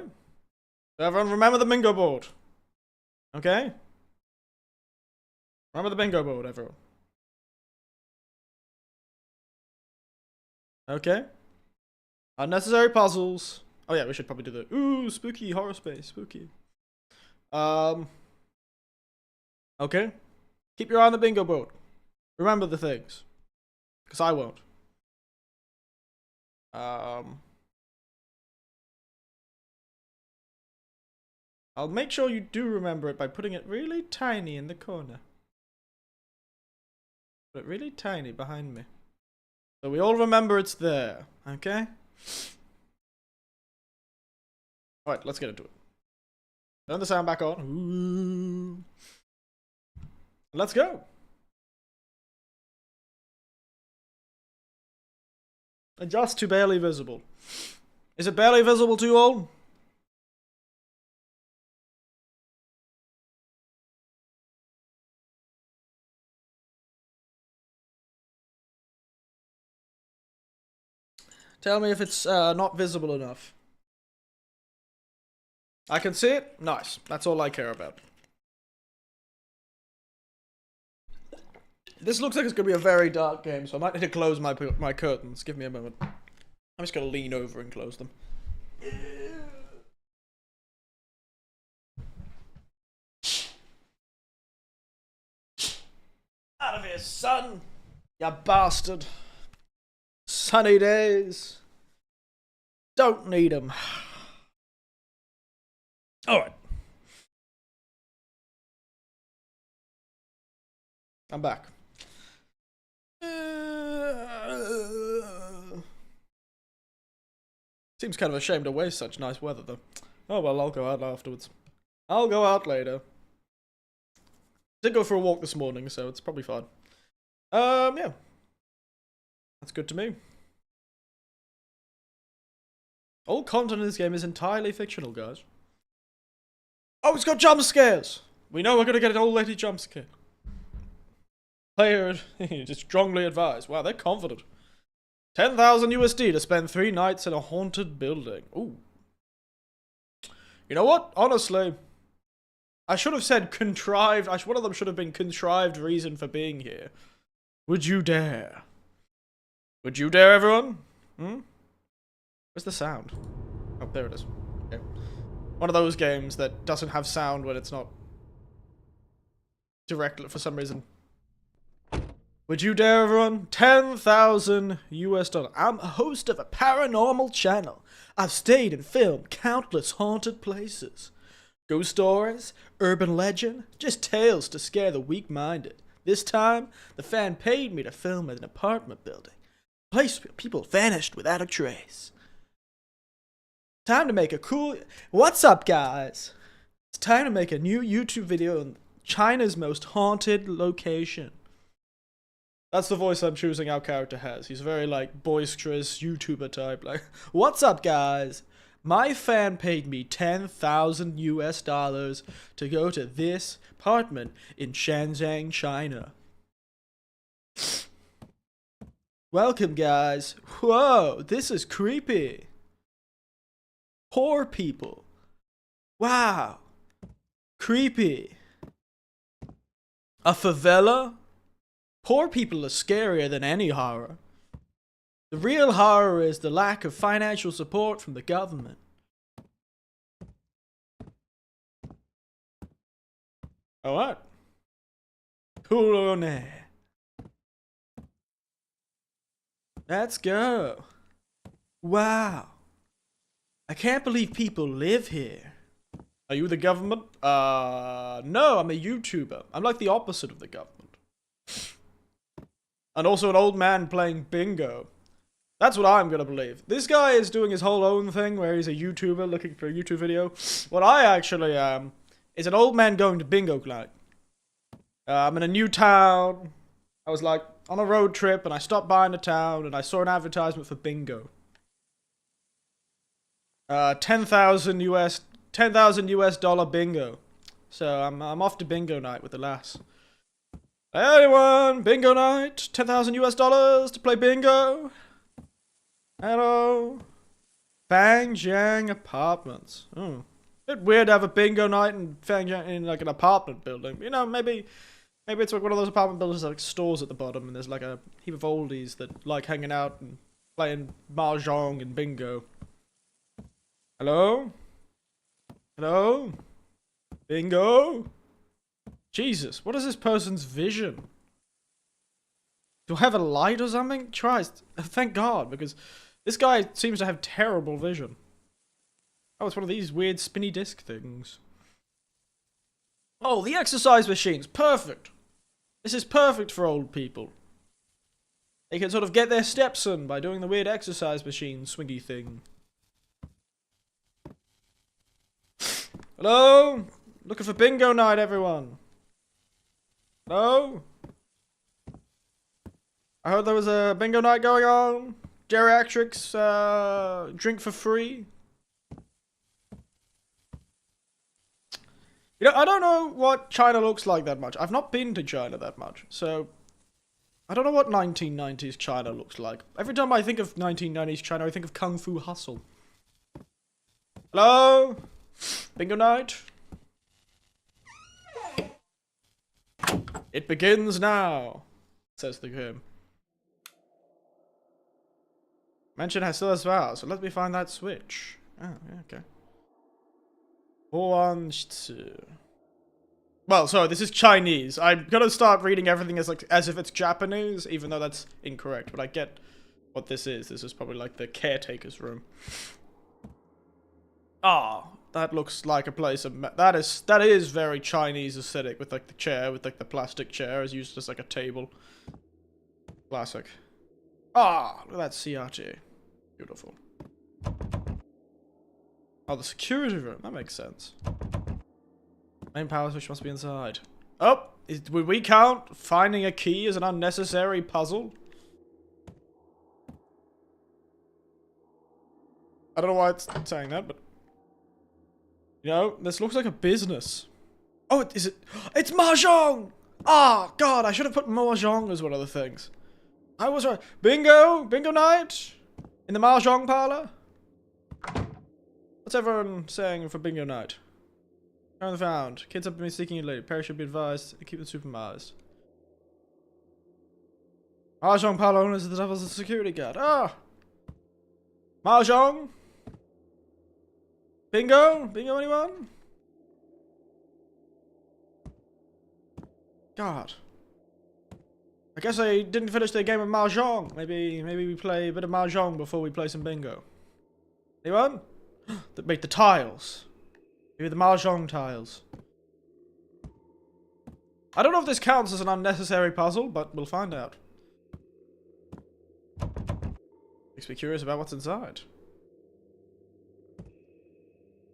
Speaker 1: Everyone remember the bingo board. Okay? Remember the bingo board, everyone. Okay? Unnecessary puzzles. Oh yeah, we should probably do the... Ooh, spooky horror space. Spooky. Okay? Keep your eye on the bingo board. Remember the things. Because I won't. I'll make sure you do remember it by putting it really tiny in the corner. Put it really tiny behind me. So we all remember it's there. Okay? Alright, let's get into it. Turn the sound back on. Ooh. Let's go. Adjust to barely visible. Is it barely visible to you all? Tell me if it's not visible enough. I can see it? Nice. That's all I care about. This looks like it's going to be a very dark game, so I might need to close my curtains. Give me a moment. I'm just going to lean over and close them. Out of here, son! You bastard. Sunny days. Don't need them. Alright. I'm back. Seems kind of a shame to waste such nice weather, though. Oh well, I'll go out afterwards. I'll go out later. Did go for a walk this morning, so it's probably fine. Yeah. That's good to me. All content in this game is entirely fictional, guys. Oh, it's got jump scares! We know we're gonna get an old lady jump scare. Player just strongly advised. Wow, they're confident. 10,000 USD to spend 3 nights in a haunted building. Ooh. You know what? Honestly, I should have said contrived. One of them should have been contrived reason for being here. Would you dare? Would you dare, everyone? Hmm? Where's the sound? Oh, there it is. Okay. One of those games that doesn't have sound when it's not direct for some reason. Would you dare, everyone? 10,000 US dollars. I'm a host of a paranormal channel. I've stayed and filmed countless haunted places. Ghost stories, urban legend, just tales to scare the weak-minded. This time, the fan paid me to film at an apartment building. A place where people vanished without a trace. Time to make a cool... What's up, guys? It's time to make a new YouTube video on China's most haunted location. That's the voice I'm choosing our character has. He's very, like, boisterous YouTuber type. Like, what's up, guys? My fan paid me $10,000 to go to this apartment in Shenzhen, China. Welcome, guys. Whoa, this is creepy. Poor people. Wow. Creepy. A favela? Poor people are scarier than any horror. The real horror is the lack of financial support from the government. Oh, what? Cool on there. Let's go. Wow. I can't believe people live here. Are you the government? No, I'm a YouTuber. I'm like the opposite of the government. And also an old man playing bingo. That's what I'm gonna believe. This guy is doing his whole own thing where he's a YouTuber looking for a YouTube video. What I actually am is an old man going to bingo night. I'm in a new town. I was like on a road trip and I stopped by in the town and I saw an advertisement for bingo. 10,000 US dollar bingo. So I'm off to bingo night with the lass. Hey anyone, bingo night, 10,000 US dollars to play bingo. Hello. Fangjiang Apartments. Oh. Bit weird to have a bingo night in Fangjiang in like an apartment building. You know, maybe it's like one of those apartment buildings with like stores at the bottom and there's like a heap of oldies that like hanging out and playing mahjong and bingo. Hello? Hello? Bingo? Jesus, what is this person's vision? Do I have a light or something? Christ, thank God, because this guy seems to have terrible vision. Oh, it's one of these weird spinny disc things. Oh, the exercise machines, perfect. This is perfect for old people. They can sort of get their steps in by doing the weird exercise machine swingy thing. Hello? Looking for bingo night, everyone. Hello? I heard there was a bingo night going on. Geriatrics, drink for free. You know, I don't know what China looks like that much. I've not been to China that much, so I don't know what 1990s China looks like. Every time I think of 1990s China, I think of Kung Fu Hustle. Hello? Bingo night? It begins now, says the game. Mention has still as well, so let me find that switch. Oh, yeah, okay. 1, 2. Well, sorry, this is Chinese. I'm gonna start reading everything as if it's Japanese, even though that's incorrect. But I get what this is. This is probably like the caretaker's room. Ah, that looks like a place of that is very Chinese aesthetic with like the chair, with like the plastic chair is used as like a table. Classic. Ah, look at that CRT. Beautiful. Oh, the security room. That makes sense. Main power switch must be inside. Oh, would we count finding a key as an unnecessary puzzle? I don't know why it's saying that, but you know, this looks like a business. Oh, is it? It's mahjong! Ah, God, I should have put mahjong as one of the things. I was right. Bingo! Bingo night! In the mahjong parlor? What's everyone saying for bingo night? Found the found. Kids have been seeking you late. Parents should be advised to keep them supervised. Mahjong parlor owners of the devil's a security guard. Ah! Mahjong? Bingo? Bingo anyone? God. I guess I didn't finish the game of Mahjong. Maybe we play a bit of Mahjong before we play some bingo. Anyone? That make the tiles. Maybe the Mahjong tiles. I don't know if this counts as an unnecessary puzzle, but we'll find out. Makes me curious about what's inside.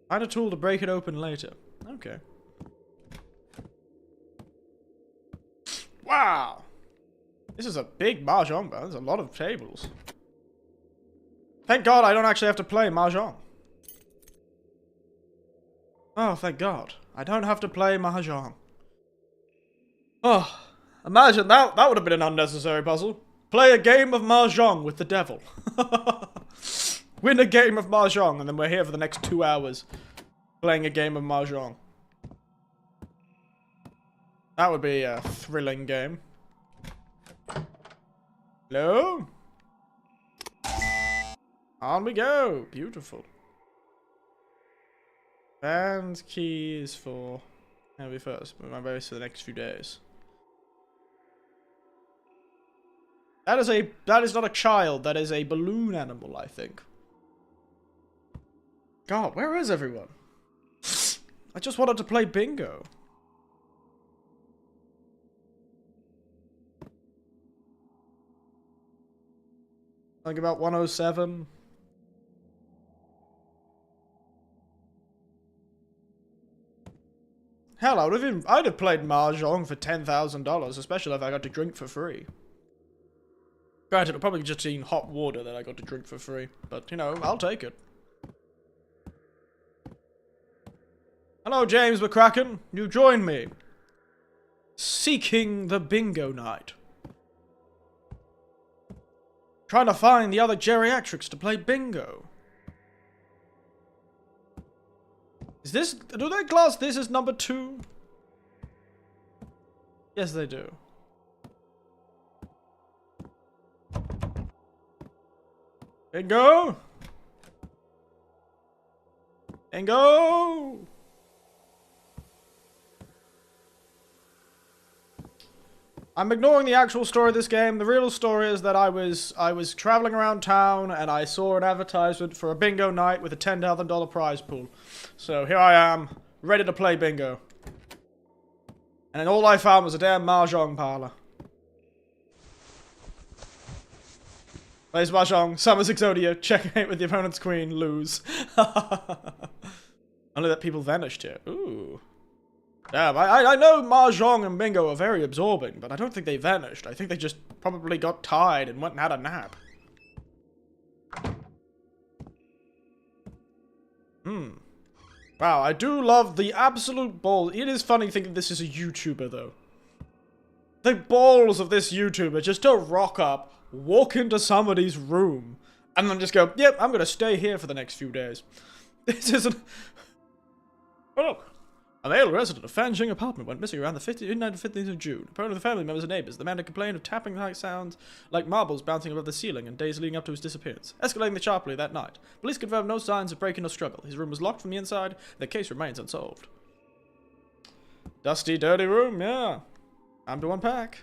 Speaker 1: Find a tool to break it open later. Okay. Wow! This is a big mahjong, man. There's a lot of tables. Thank God I don't actually have to play mahjong. Oh, thank God. I don't have to play mahjong. Oh, imagine that would have been an unnecessary puzzle. Play a game of mahjong with the devil. Win a game of mahjong, and then we're here for the next 2 hours playing a game of mahjong. That would be a thrilling game. Hello? On we go. Beautiful. And keys for... That'll be first, but my base for the next few days. That is not a child, that is a balloon animal, I think. God, where is everyone? I just wanted to play bingo. Like about 107. Hell, I'd have played mahjong for $10,000, especially if I got to drink for free. Granted, it'll probably just be hot water that I got to drink for free, but you know, I'll take it. Hello, James McCracken. You join me. Seeking the bingo night. Trying to find the other geriatrics to play bingo. Is this... Do they class this as number 2? Yes, they do. Bingo! Bingo! I'm ignoring the actual story of this game. The real story is that I was traveling around town and I saw an advertisement for a bingo night with a $10,000 prize pool. So here I am, ready to play bingo. And then all I found was a damn mahjong parlor. Plays mahjong, summons Exodia, checkmate with the opponent's queen, lose. Only that people vanished here. Ooh. Damn, I know mahjong and bingo are very absorbing, but I don't think they vanished. I think they just probably got tired and went and had a nap. Wow, I do love the absolute balls. It is funny thinking this is a YouTuber, though. The balls of this YouTuber just to rock up, walk into somebody's room, and then just go, yep, I'm gonna stay here for the next few days. This isn't... Oh, look. A male resident of Fanjing apartment went missing around the 15th of June. Apparently the family members and neighbors. The man had complained of tapping like sounds like marbles bouncing above the ceiling in days leading up to his disappearance, escalating sharply that night. Police confirmed no signs of break-in or struggle. His room was locked from the inside. The case remains unsolved. Dusty, dirty room, yeah. Time to unpack.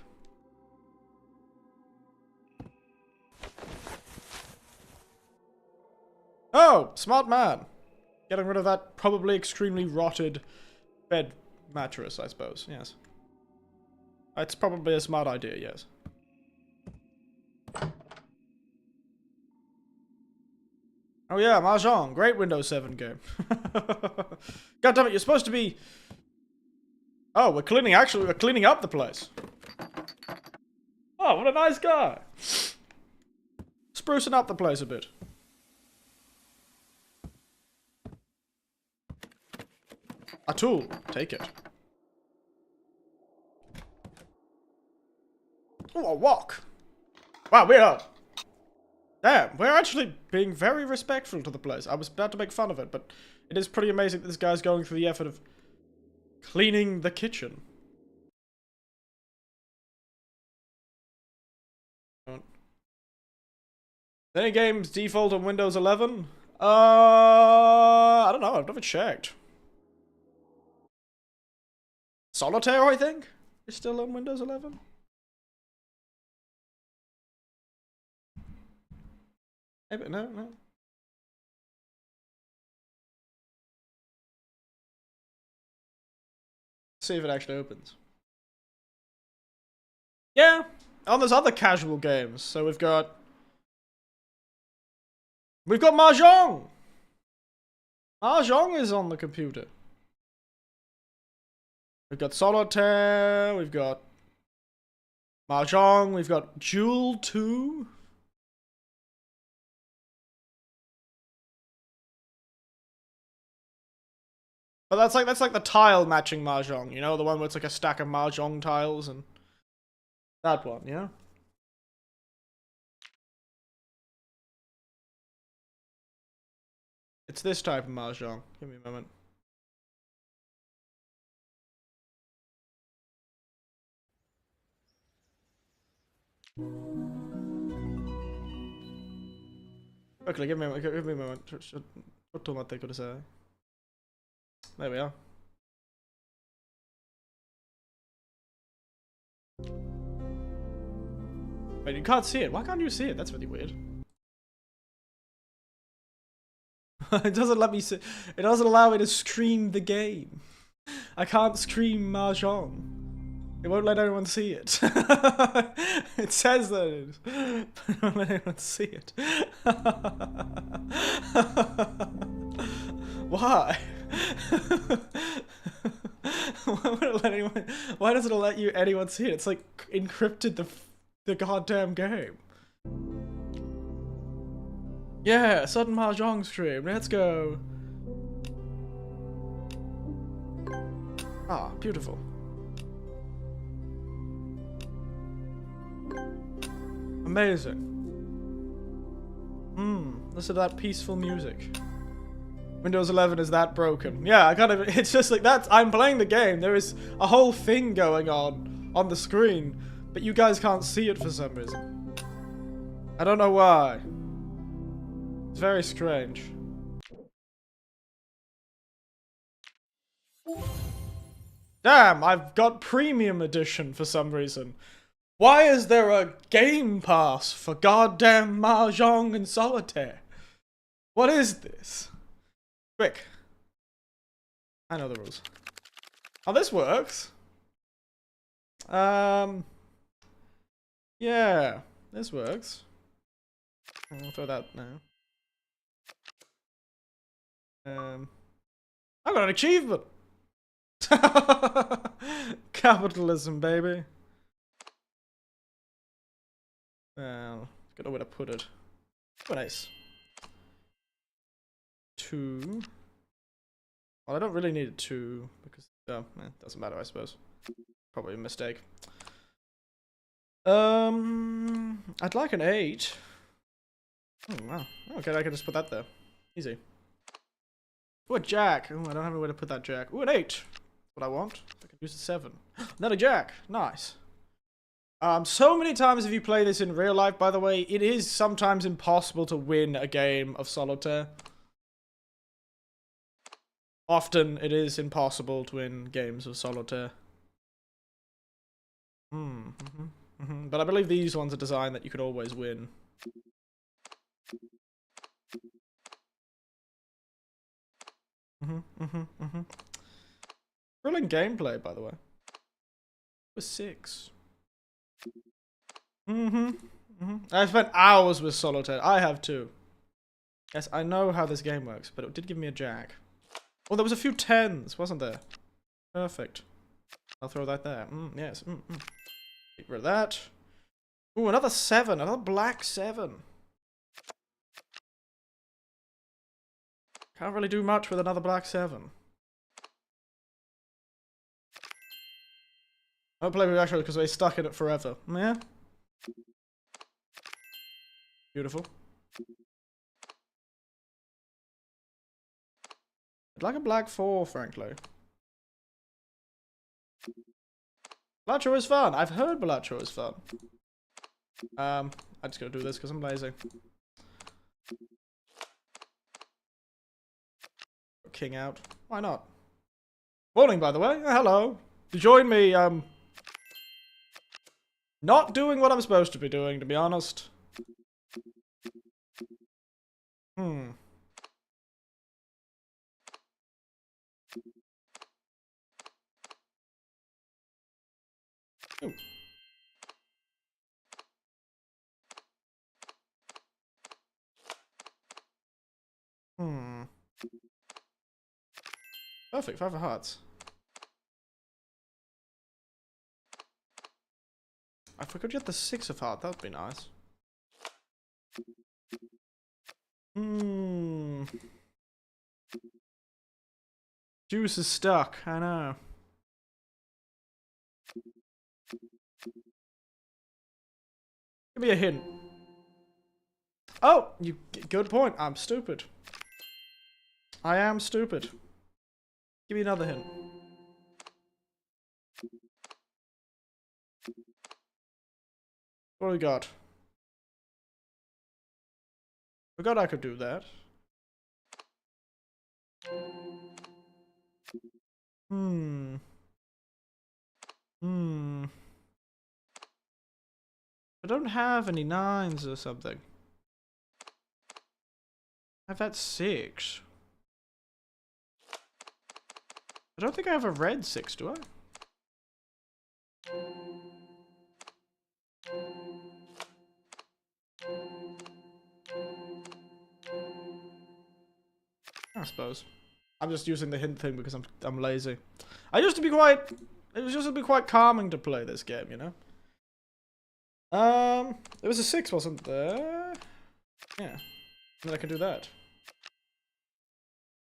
Speaker 1: Oh, smart man. Getting rid of that probably extremely rotted bed mattress, I suppose, yes. It's probably a smart idea, yes. Oh yeah, Mahjong. Great Windows 7 game. God damn it, you're supposed to be... Oh, we're cleaning up the place. Oh, what a nice guy. Sprucing up the place a bit. A tool. Take it. Oh, a walk. Wow, we are... Damn, we're actually being very respectful to the place. I was about to make fun of it, but it is pretty amazing that this guy's going through the effort of cleaning the kitchen. Any games default on Windows 11? I don't know, I've never checked. Solitaire, I think, is still on Windows 11. Maybe, no. See if it actually opens. Yeah, on those other casual games. So we've got Mahjong. Mahjong is on the computer. We've got Solitaire, we've got Mahjong, we've got Duel 2. But that's like the tile matching Mahjong, you know, the one where it's like a stack of Mahjong tiles and that one, yeah? It's this type of Mahjong. Give me a moment. Quickly, give me a moment. What do I could say? There we are. Wait, you can't see it. Why can't you see it? That's really weird. It doesn't let me see. It doesn't allow me to stream the game. I can't stream Mahjong. It won't let anyone see it. It says that it is, but it won't let anyone see it. Why? Why would it let anyone? Why doesn't it let anyone see it? It's like encrypted the goddamn game. Yeah, sudden Mahjong stream. Let's go. Ah, beautiful. Amazing. Listen to that peaceful music. Windows 11 is that broken. Yeah, it's just like that. I'm playing the game. There is a whole thing going on the screen, but you guys can't see it for some reason. I don't know why. It's very strange. Damn, I've got premium edition for some reason. Why is there a game pass for goddamn Mahjong and Solitaire? What is this? Quick. I know the rules. Oh, this works. Yeah, this works. I'll throw that now. I got an achievement! Capitalism, baby. Well, got a way to put it. Oh, nice. 2. Well, I don't really need 2 because it doesn't matter, I suppose. Probably a mistake. I'd like an 8. Oh wow. Okay, I can just put that there. Easy. Ooh, a jack. Ooh, I don't have a way to put that jack. Ooh, an 8. That's what I want. I can use a 7. Another jack. Nice. So many times if you play this in real life, by the way, it is sometimes impossible to win a game of Solitaire. Often it is impossible to win games of Solitaire. But I believe these ones are designed that you could always win. Thrilling gameplay, by the way. It was 6. I spent hours with Solitaire. I have too. Yes, I know how this game works, but it did give me a jack. Oh, there was a few 10s, wasn't there? Perfect. I'll throw that there. Yes. Get rid of that. Ooh, another 7. Another black 7. Can't really do much with another black 7. I won't play with actually because they stuck in it forever. Yeah. Beautiful. I'd like a black 4, frankly. Blatcher is fun. I've heard Blatcher is fun. I just gotta do this because I'm lazy. King out. Why not? Morning, by the way. Hello. You join me, not doing what I'm supposed to be doing, to be honest. Ooh. Perfect, 5 of hearts. If we could get the 6 of hearts, that'd be nice. Hmm. Juice is stuck, I know. Give me a hint. Oh, good point. I'm stupid. I am stupid. Give me another hint. What do we got? Forgot I could do that. Hmm. I don't have any 9s or something. I've had 6. I don't think I have a red 6, do I? I suppose. I'm just using the hint thing because I'm lazy. It used to be quite calming to play this game, you know? There was a 6, wasn't there? Yeah. And then I can do that.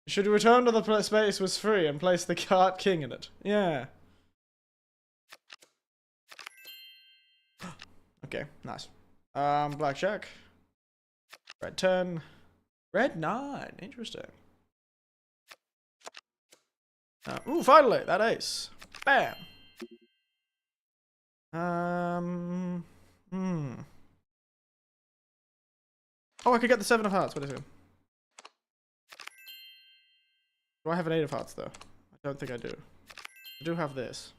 Speaker 1: Should you return to the space was free and place the card king in it? Yeah. Okay, nice. Blackjack. Red 10. Red 9. Interesting. Ooh, finally, that ace. Bam. Oh, I could get the 7 of hearts. What is it? Do I have an 8 of hearts, though? I don't think I do. I do have this.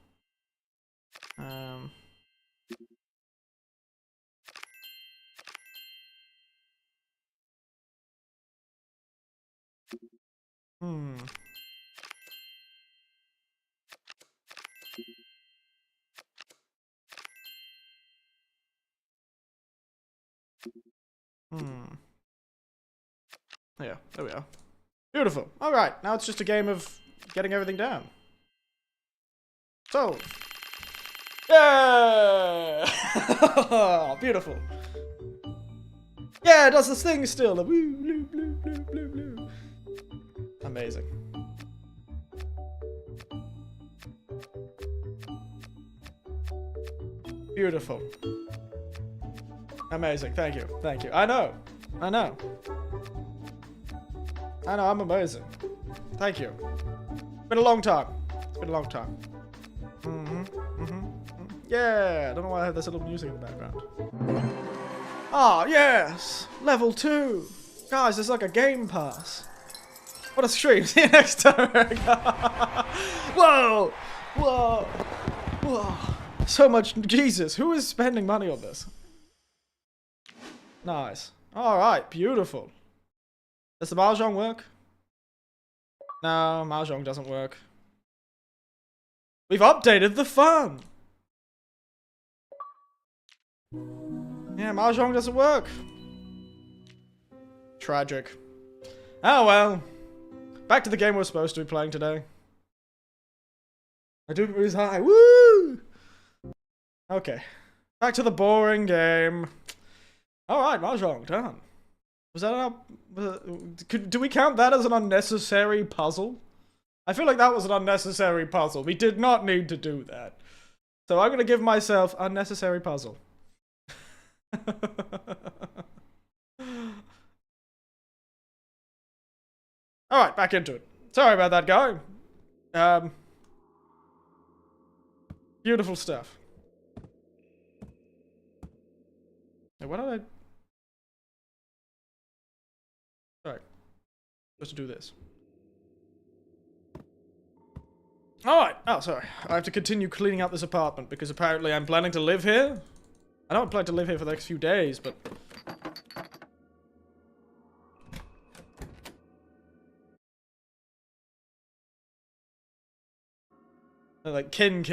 Speaker 1: Yeah, there we are. Beautiful. Alright, now it's just a game of getting everything down. So. Yeah! Beautiful. Yeah, it does this thing still. The woo, blue, blue, blue, blue, blue. Amazing. Beautiful. Amazing. Thank you. Thank you. I know. I know. I know. I'm amazing. Thank you. It's been a long time. It's been a long time. Yeah. I don't know why I have this little music in the background. Ah, yes. Level 2. Guys, it's like a game pass. What a stream. See you next time. Whoa. Whoa. Whoa. So much. Jesus. Who is spending money on this? Nice. Alright, beautiful. Does the Mahjong work? No, Mahjong doesn't work. We've updated the fun! Yeah, Mahjong doesn't work. Tragic. Oh well. Back to the game we're supposed to be playing today. I didn't lose high. Woo! Okay. Back to the boring game. Alright, Mahjong, done. Was that do we count that as an unnecessary puzzle? I feel like that was an unnecessary puzzle. We did not need to do that. So I'm gonna give myself unnecessary puzzle. Alright, back into it. Sorry about that, guy. Beautiful stuff. Hey, what did I... Sorry. Supposed to do this. Alright. Oh, sorry. I have to continue cleaning out this apartment because apparently I'm planning to live here. I don't plan to live here for the next few days, but... They're like kin.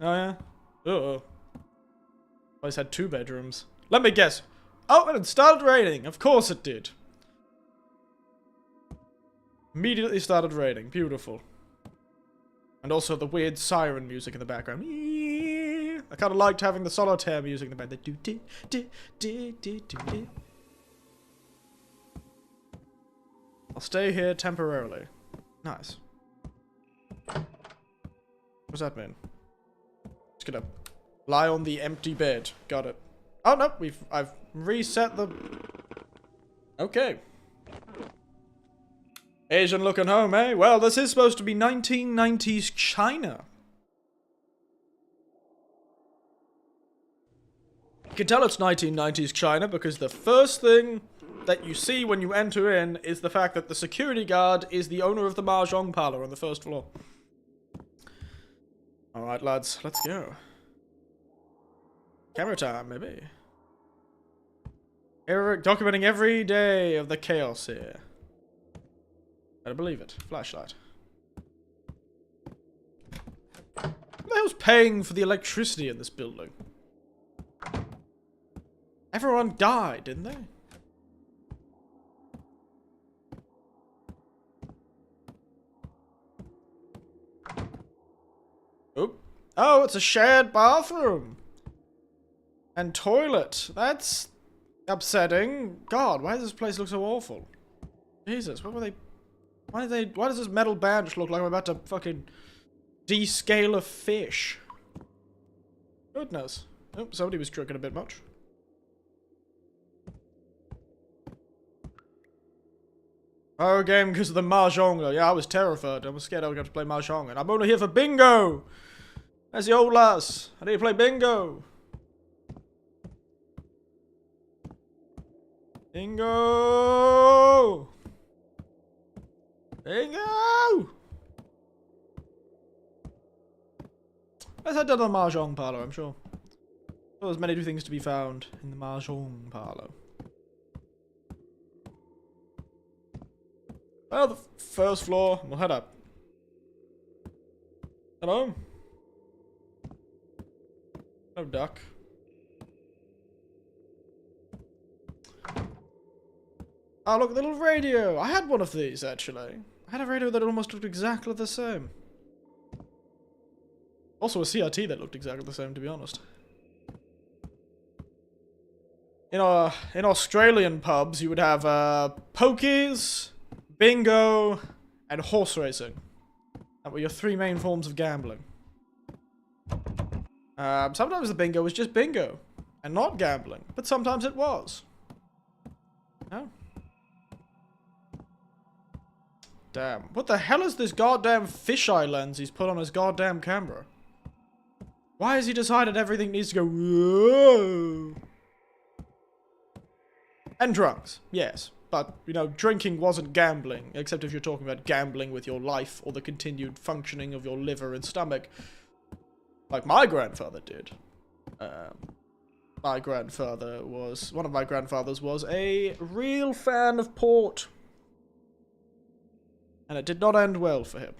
Speaker 1: Oh, yeah? Uh-oh. Always had 2 bedrooms. Let me guess. Oh, it started raining. Of course it did. Immediately started raining. Beautiful. And also the weird siren music in the background. I kind of liked having the solitaire music in the background. I'll stay here temporarily. Nice. What does that mean? Just gonna lie on the empty bed. Got it. Oh no, I've reset the... Okay. Asian looking home, eh? Well, this is supposed to be 1990s China. You can tell it's 1990s China because the first thing that you see when you enter in is the fact that the security guard is the owner of the mahjong parlor on the first floor. Alright, lads, let's go. Camera time, maybe. Documenting every day of the chaos here. Better believe it. Flashlight. Who the hell's paying for the electricity in this building? Everyone died, didn't they? Oop. Oh, it's a shared bathroom. And toilet. That's upsetting. God, why does this place look so awful? Jesus, what were they... Why does this metal bench look like I'm about to fucking descale a fish? Goodness. Oh, somebody was drinking a bit much. Oh, game because of the mahjong. Yeah, I was terrified. I was scared I was going to play mahjong. And I'm only here for bingo! That's the old lass. I need to play bingo. Bingo! Bingo! Let's head down to the mahjong parlor, I'm sure. There's many things to be found in the mahjong parlor. Well, the first floor. We'll head up. Hello? No duck. Oh, look, the little radio. I had one of these, actually. I had a radio that almost looked exactly the same. Also a CRT that looked exactly the same, to be honest. In Australian pubs, you would have pokies, bingo, and horse racing. That were your three main forms of gambling. Sometimes the bingo was just bingo, and not gambling, but sometimes it was. No? Damn. What the hell is this goddamn fisheye lens he's put on his goddamn camera? Why has he decided everything needs to go whoa? And drunks, yes. But, you know, drinking wasn't gambling, except if you're talking about gambling with your life or the continued functioning of your liver and stomach. Like my grandfather did. One of my grandfathers was a real fan of port. And it did not end well for him.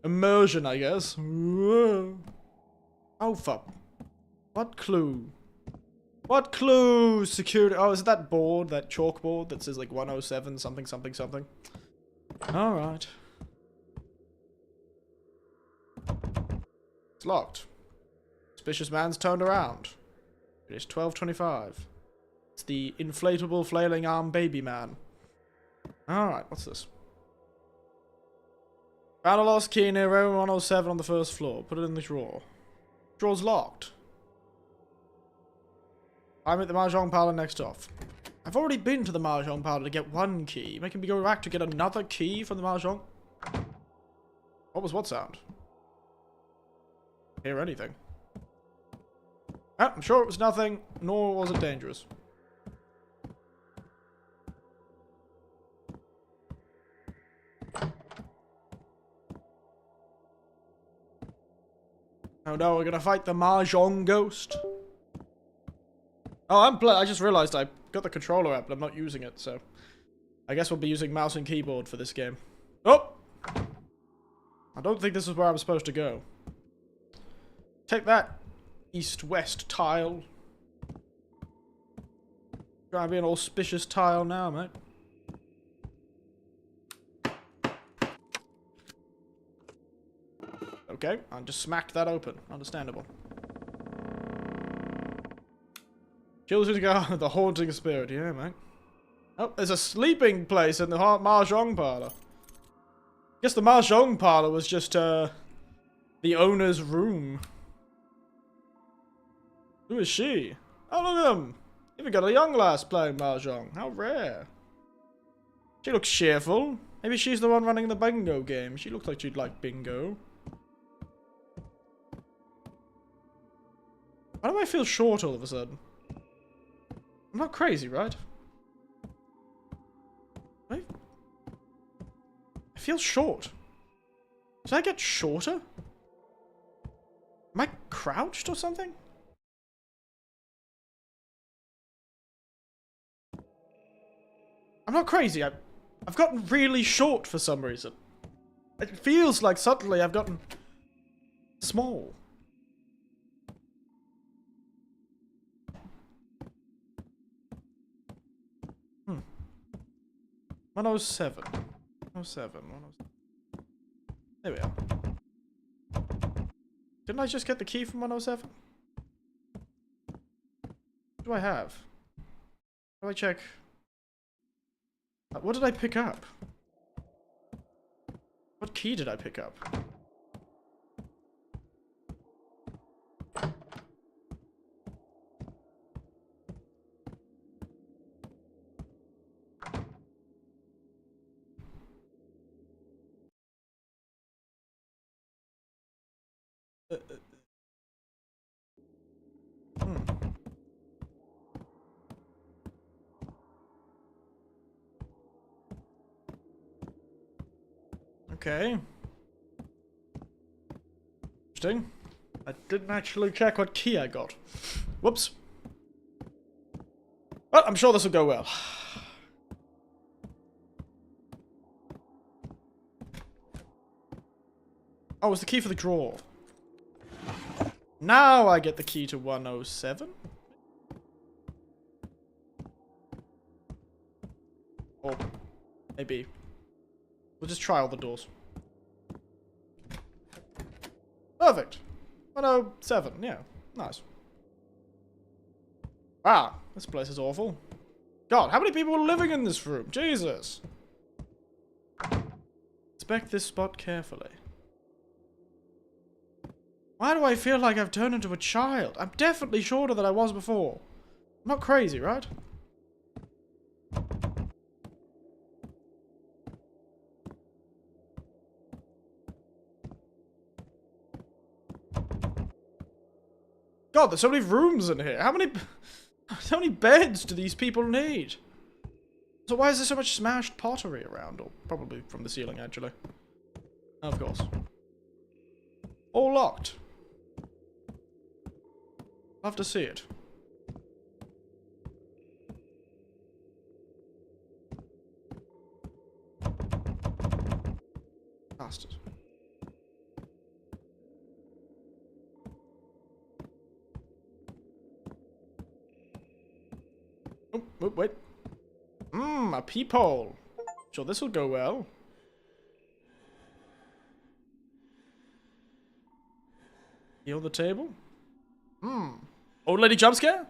Speaker 1: Immersion, I guess. Whoa. Oh, fuck. What clue? What clue? Security. Oh, is it that board, that chalkboard that says like 107 something something something? Alright. It's locked. Suspicious man's turned around. It is 12:25. It's the inflatable flailing arm baby man. Alright, what's this? Found a lost key near room 107 on the first floor. Put it in the drawer. Drawer's locked. I'm at the mahjong parlor next off. I've already been to the mahjong parlor to get one key. Making me go back to get another key from the mahjong? What was what sound? Hear anything? I'm sure it was nothing, nor was it dangerous. Oh no, we're gonna fight the mahjong ghost. Oh, I just realized I got the controller app, but I'm not using it, so I guess we'll be using mouse and keyboard for this game. Oh! I don't think this is where I'm supposed to go. Take that, east-west tile. Trying to be an auspicious tile now, mate. Okay, I just smacked that open. Understandable. Kills you to go the haunting spirit. Yeah, mate. Oh, there's a sleeping place in the mahjong parlor. Guess the mahjong parlor was just, the owner's room. Who is she? Oh, look at them. Even got a young lass playing mahjong. How rare. She looks cheerful. Maybe she's the one running the bingo game. She looks like she'd like bingo. Why do I feel short all of a sudden? I'm not crazy, right? I feel short. Did I get shorter? Am I crouched or something? I'm not crazy. I've gotten really short for some reason. It feels like suddenly I've gotten small. Hmm. 107. 107. 107. There we are. Didn't I just get the key from 107? What do I have? How do I check? What did I pick up? What key did I pick up? Hmm. Okay. Interesting. I didn't actually check what key I got. Whoops. Well, I'm sure this will go well. Oh, it's the key for the drawer. Now I get the key to 107? Or maybe. We'll just try all the doors. Perfect. 107, yeah. Nice. Wow, this place is awful. God, how many people are living in this room? Jesus. Inspect this spot carefully. Why do I feel like I've turned into a child? I'm definitely shorter than I was before. I'm not crazy, right? God, there's so many rooms in here. How many beds do these people need? So why is there so much smashed pottery around? Or probably from the ceiling, actually. Of course. All locked. Love to see it. Bastard. Oh, wait. A peephole. Sure, this will go well. Heal the table. Old lady jump scare?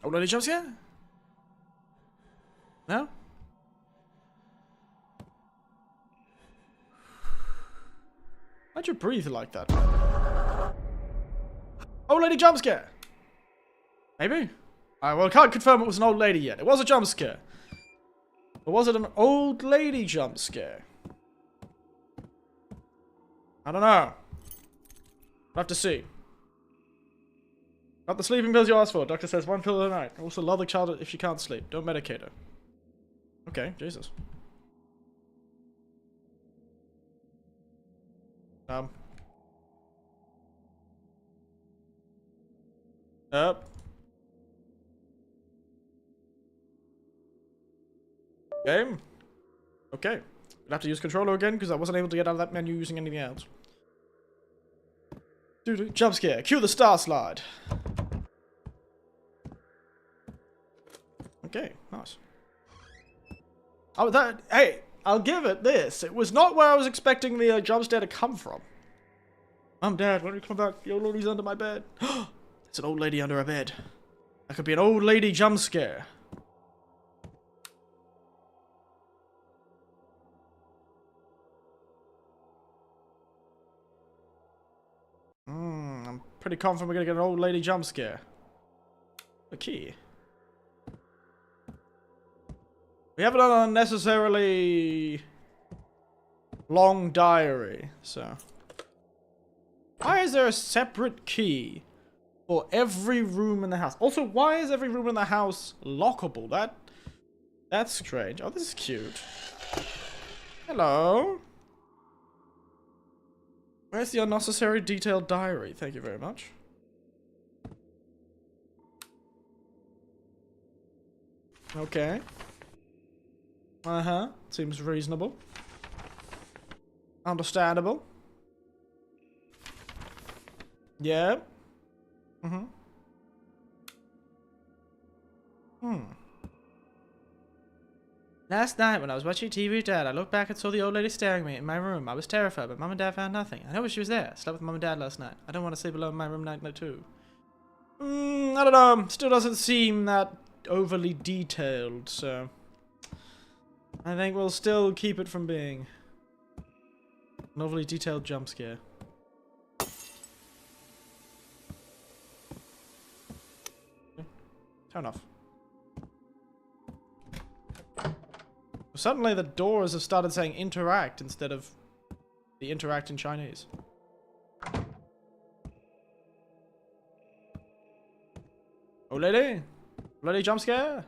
Speaker 1: Old lady jump scare? No? Why'd you breathe like that? Old lady jump scare! Maybe? Alright, well, I can't confirm it was an old lady yet. It was a jump scare. Or was it an old lady jump scare? I don't know. We'll have to see. Got the sleeping pills you asked for. Doctor says 1 pill a night. Also, love the child if she can't sleep. Don't medicate her. Okay, Jesus. Game. Okay. We'll have to use controller again because I wasn't able to get out of that menu using anything else. Jump scare. Cue the star slide. Okay, nice. Oh, hey, I'll give it this. It was not where I was expecting the jump scare to come from. Mom, Dad, when we come back, the old lady's under my bed. It's an old lady under a bed. That could be an old lady jump scare. I'm pretty confident we're gonna get an old lady jump scare. The key. We haven't done an unnecessarily long diary, so. Why is there a separate key for every room in the house? Also, why is every room in the house lockable? That's strange. Oh, this is cute. Hello. Where's the unnecessary detailed diary? Thank you very much. Okay. Uh-huh. Seems reasonable. Understandable. Yeah. Mm-hmm. Last night when I was watching TV with Dad, I looked back and saw the old lady staring at me in my room. I was terrified, but Mom and Dad found nothing. I know she was there. I slept with Mom and Dad last night. I don't want to sleep alone in my room night too. I don't know. Still doesn't seem that overly detailed, so I think we'll still keep it from being an overly detailed jump scare. Turn off. Suddenly the doors have started saying interact instead of the interact in Chinese. Oh lady! Lady jump scare!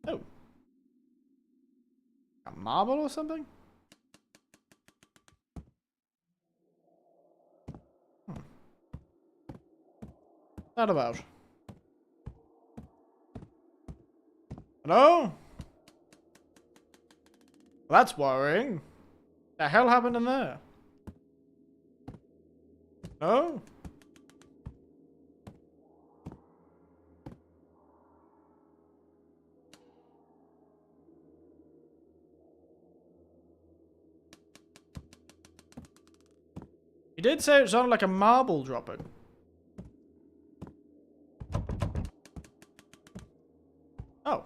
Speaker 1: Oh. A marble or something? What's that about? Hello? Well, that's worrying. The hell happened in there? No? You did say it sounded like a marble dropping. Oh.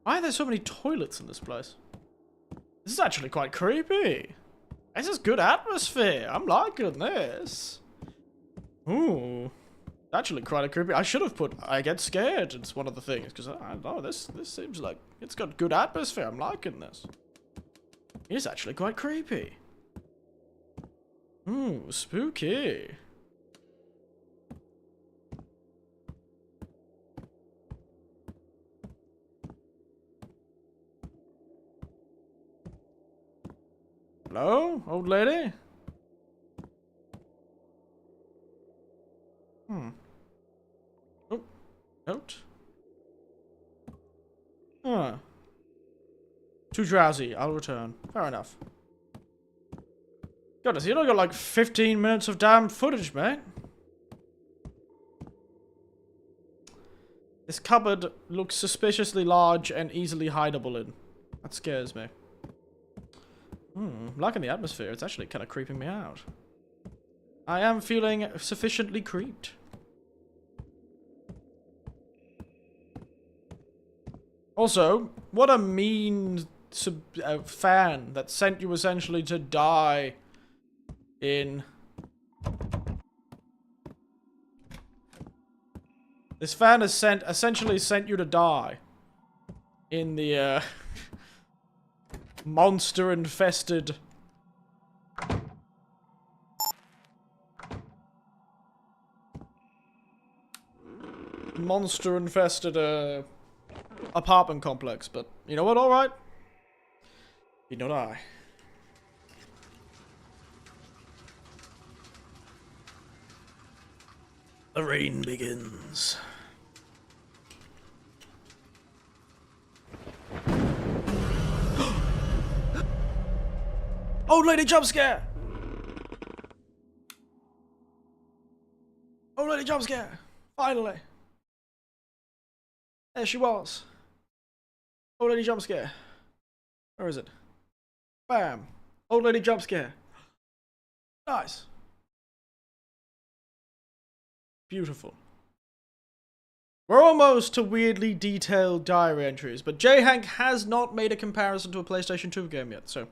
Speaker 1: Why are there so many toilets in this place? This is actually quite creepy. This is good atmosphere. I'm liking this. Ooh. Actually quite creepy. I should have put I get scared. It's one of the things. Because I don't know, this seems like it's got good atmosphere. I'm liking this. It's actually quite creepy. Ooh, spooky. Hello, old lady? Oh, note. Huh. Too drowsy. I'll return. Fair enough. Goodness, you only got like 15 minutes of damn footage, mate. This cupboard looks suspiciously large and easily hideable in. That scares me. Liking the atmosphere. It's actually kind of creeping me out. I am feeling sufficiently creeped. Also, what a mean fan that sent you essentially to die in... This fan has essentially sent you to die in the monster-infested apartment complex, but you know what? All right. Did not I. The rain begins. Old lady jump scare! Old lady jump scare! Finally! There she was. Old lady jump scare. Where is it? Bam! Old lady jump scare. Nice. Beautiful. We're almost to weirdly detailed diary entries, but J. Hank has not made a comparison to a PlayStation 2 game yet, so...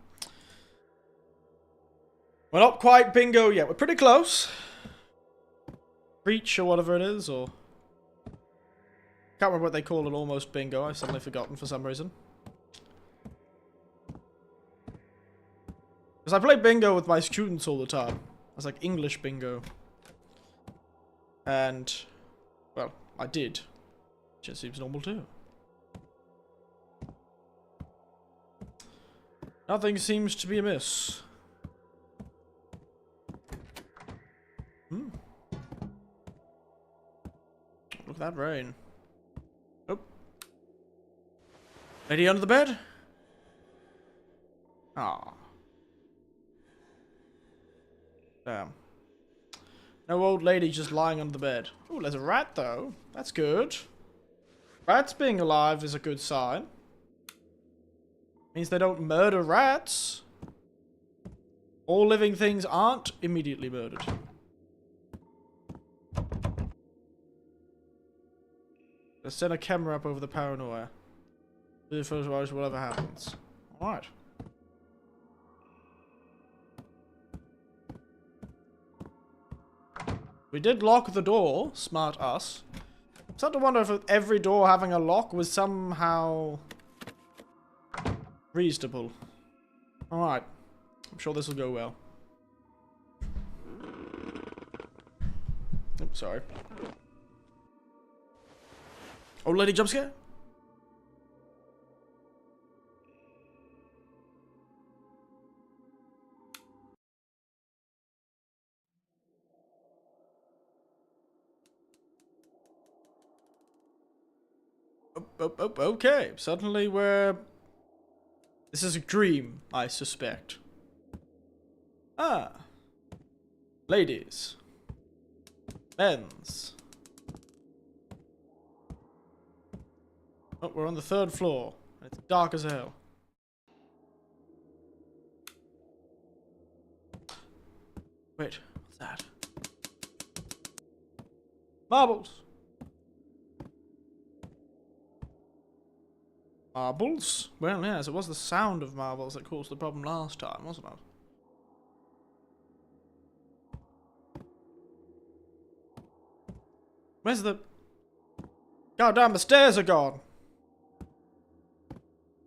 Speaker 1: We're not quite bingo yet. We're pretty close. Reach or whatever it is, or... Can't remember what they call it, almost bingo. I've suddenly forgotten for some reason. Because I play bingo with my students all the time. It's like English bingo. And... well, I did. Just seems normal too. Nothing seems to be amiss. Look at that rain. Oh. Lady under the bed? Ah. Damn. No old lady just lying under the bed. Oh, there's a rat though. That's good. Rats being alive is a good sign. Means they don't murder rats. All living things aren't immediately murdered. Let's send a camera up over the paranoia. Do the first watch whatever happens. Alright. We did lock the door. Smart us. I'm starting to wonder if every door having a lock was somehow reasonable. Alright. I'm sure this will go well. Oops, sorry. Old lady jump scare? Okay, suddenly we're... This is a dream, I suspect. Ah. Ladies. Men's. Oh, we're on the 3rd floor. It's dark as hell. Wait, what's that? Marbles. Marbles? Well, yes, it was the sound of marbles that caused the problem last time, wasn't it? Where's the... Goddamn, the stairs are gone!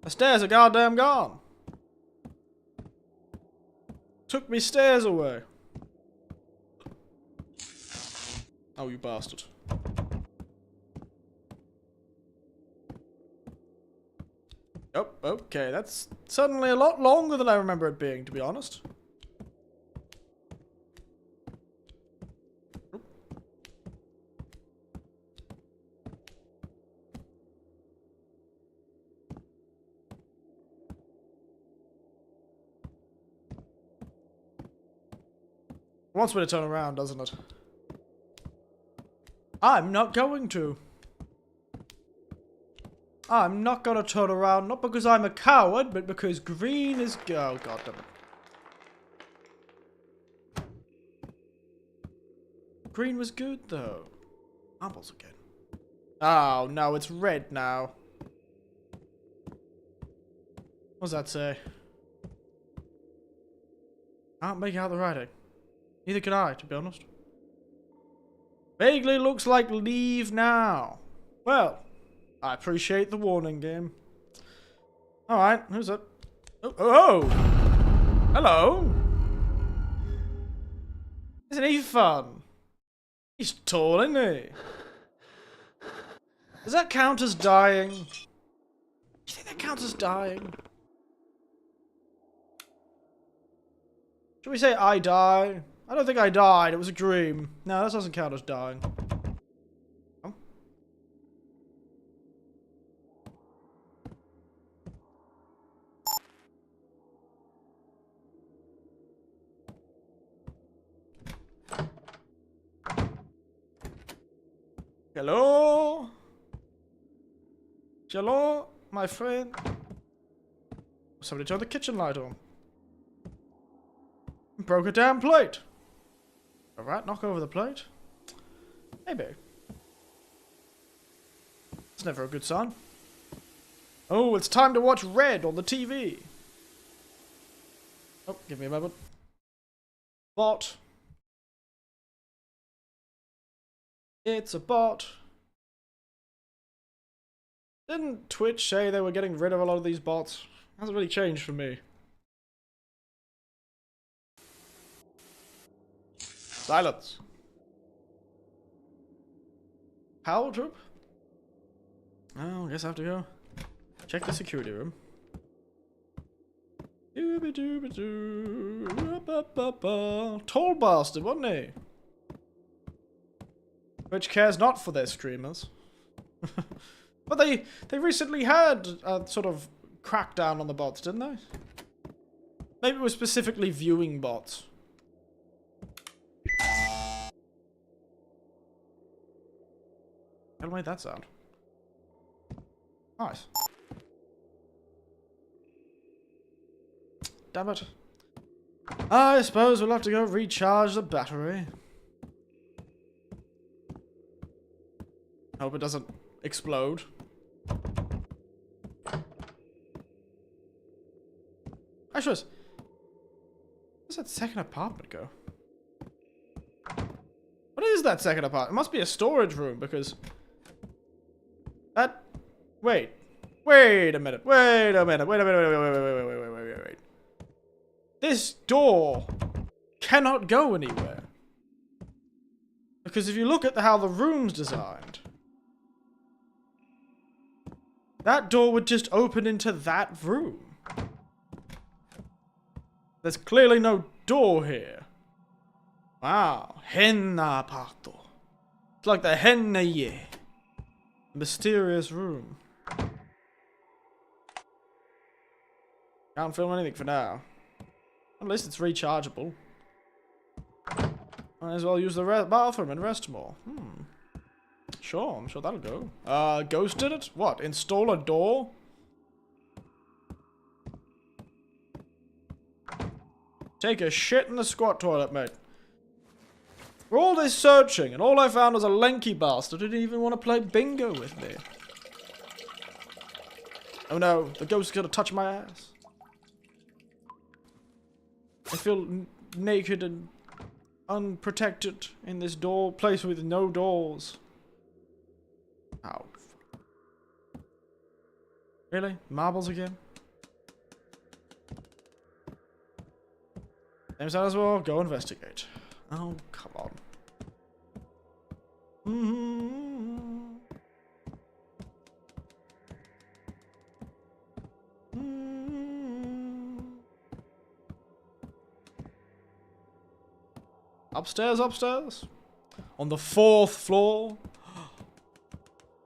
Speaker 1: The stairs are goddamn gone! Took me stairs away. Oh, you bastard. Oh, okay, that's suddenly a lot longer than I remember it being, to be honest. Wants me to turn around, doesn't it? I'm not going to. I'm not gonna turn around, not because I'm a coward, but because green is... Oh, god damn it. Green was good, though. Marbles again. Oh, no, it's red now. What does that say? Can't make out the writing. Neither can I, to be honest. Vaguely looks like leave now. Well, I appreciate the warning, game. Alright, who's it? Oh, oh, oh! Hello! Isn't he fun? He's tall, isn't he? Does that count as dying? think that counts as dying. Should we say I die? I don't think I died. It was a dream. No, that doesn't count as dying. Oh. Hello? Hello, my friend? Somebody turned the kitchen light on. Broke a damn plate. Alright, knock over the plate. Maybe. It's never a good sign. Oh, it's time to watch Red on the TV. Oh, give me a moment. Bot. It's a bot. Didn't Twitch say they were getting rid of a lot of these bots? Hasn't really changed for me. Silence. Power troop? Oh, I guess I have to go check the security room. Tall bastard, wasn't he? Which cares not for their streamers. But they recently had a sort of crackdown on the bots, didn't they? Maybe it was specifically viewing bots. How made that sound? Nice. Damn it. I suppose we'll have to go recharge the battery. Hope it doesn't explode. Actually, where's that second apartment go? What is that second apartment? It must be a storage room because that. Wait a minute. Wait a minute. Wait. This door cannot go anywhere because if you look at how the room's designed, that door would just open into that room. There's clearly no door here. Wow. Henna parto. It's like the henna ye. Mysterious room. Can't film anything for now. At least it's rechargeable. Might as well use the bathroom and rest more. Sure, I'm sure that'll go. Ghosted it? What? Install a door? Take a shit in the squat toilet, mate. For all this searching, and all I found was a lanky bastard who didn't even want to play bingo with me. Oh no, the ghost's gonna touch my ass. I feel naked and unprotected in this place with no doors. Ow. Really? Marbles again? Might as well go investigate. Oh, come on. Upstairs. On the 4th floor.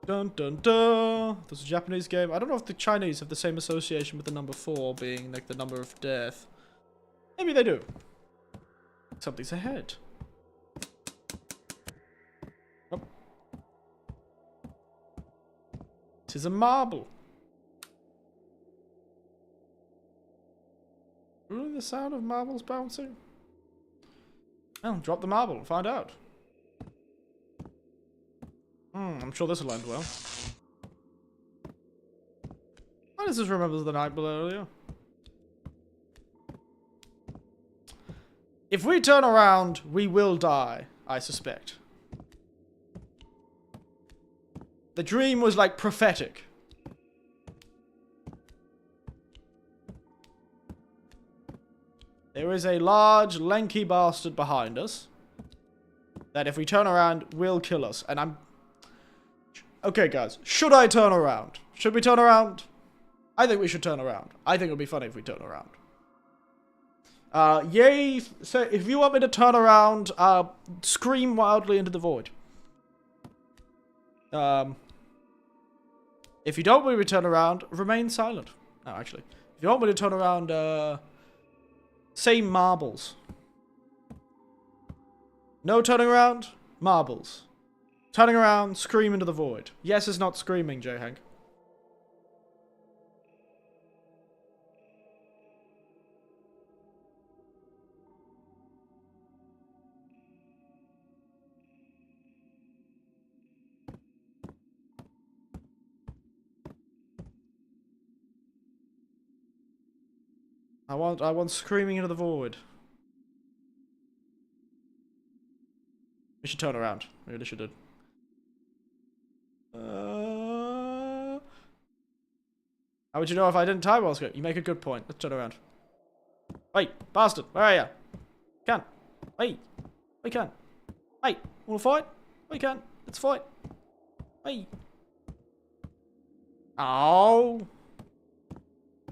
Speaker 1: Dun dun dun. There's a Japanese game. I don't know if the Chinese have the same association with the number 4 being like the number of death. Maybe they do. Something's ahead. Oh. 'Tis a marble. Really the sound of marbles bouncing? Well, drop the marble and find out. I'm sure this will end well. Why does this remember the night below earlier? If we turn around, we will die, I suspect. The dream was like prophetic. There is a large, lanky bastard behind us that if we turn around, will kill us. And I'm... Okay, guys. Should I turn around? Should we turn around? I think we should turn around. I think it would be funny if we turn around. Yay, so if you want me to turn around, scream wildly into the void. If you don't want me to turn around, remain silent. No, actually. If you want me to turn around, say marbles. No turning around, marbles. Turning around, scream into the void. Yes is not screaming, J-Hank. I want screaming into the void. We should turn around. We really should do. How would you know if I didn't time well? You make a good point. Let's turn around. Wait, bastard, where are you? Can't. Wait. We can't. Wait, wanna fight? We can. Let's fight. Wait. Oh.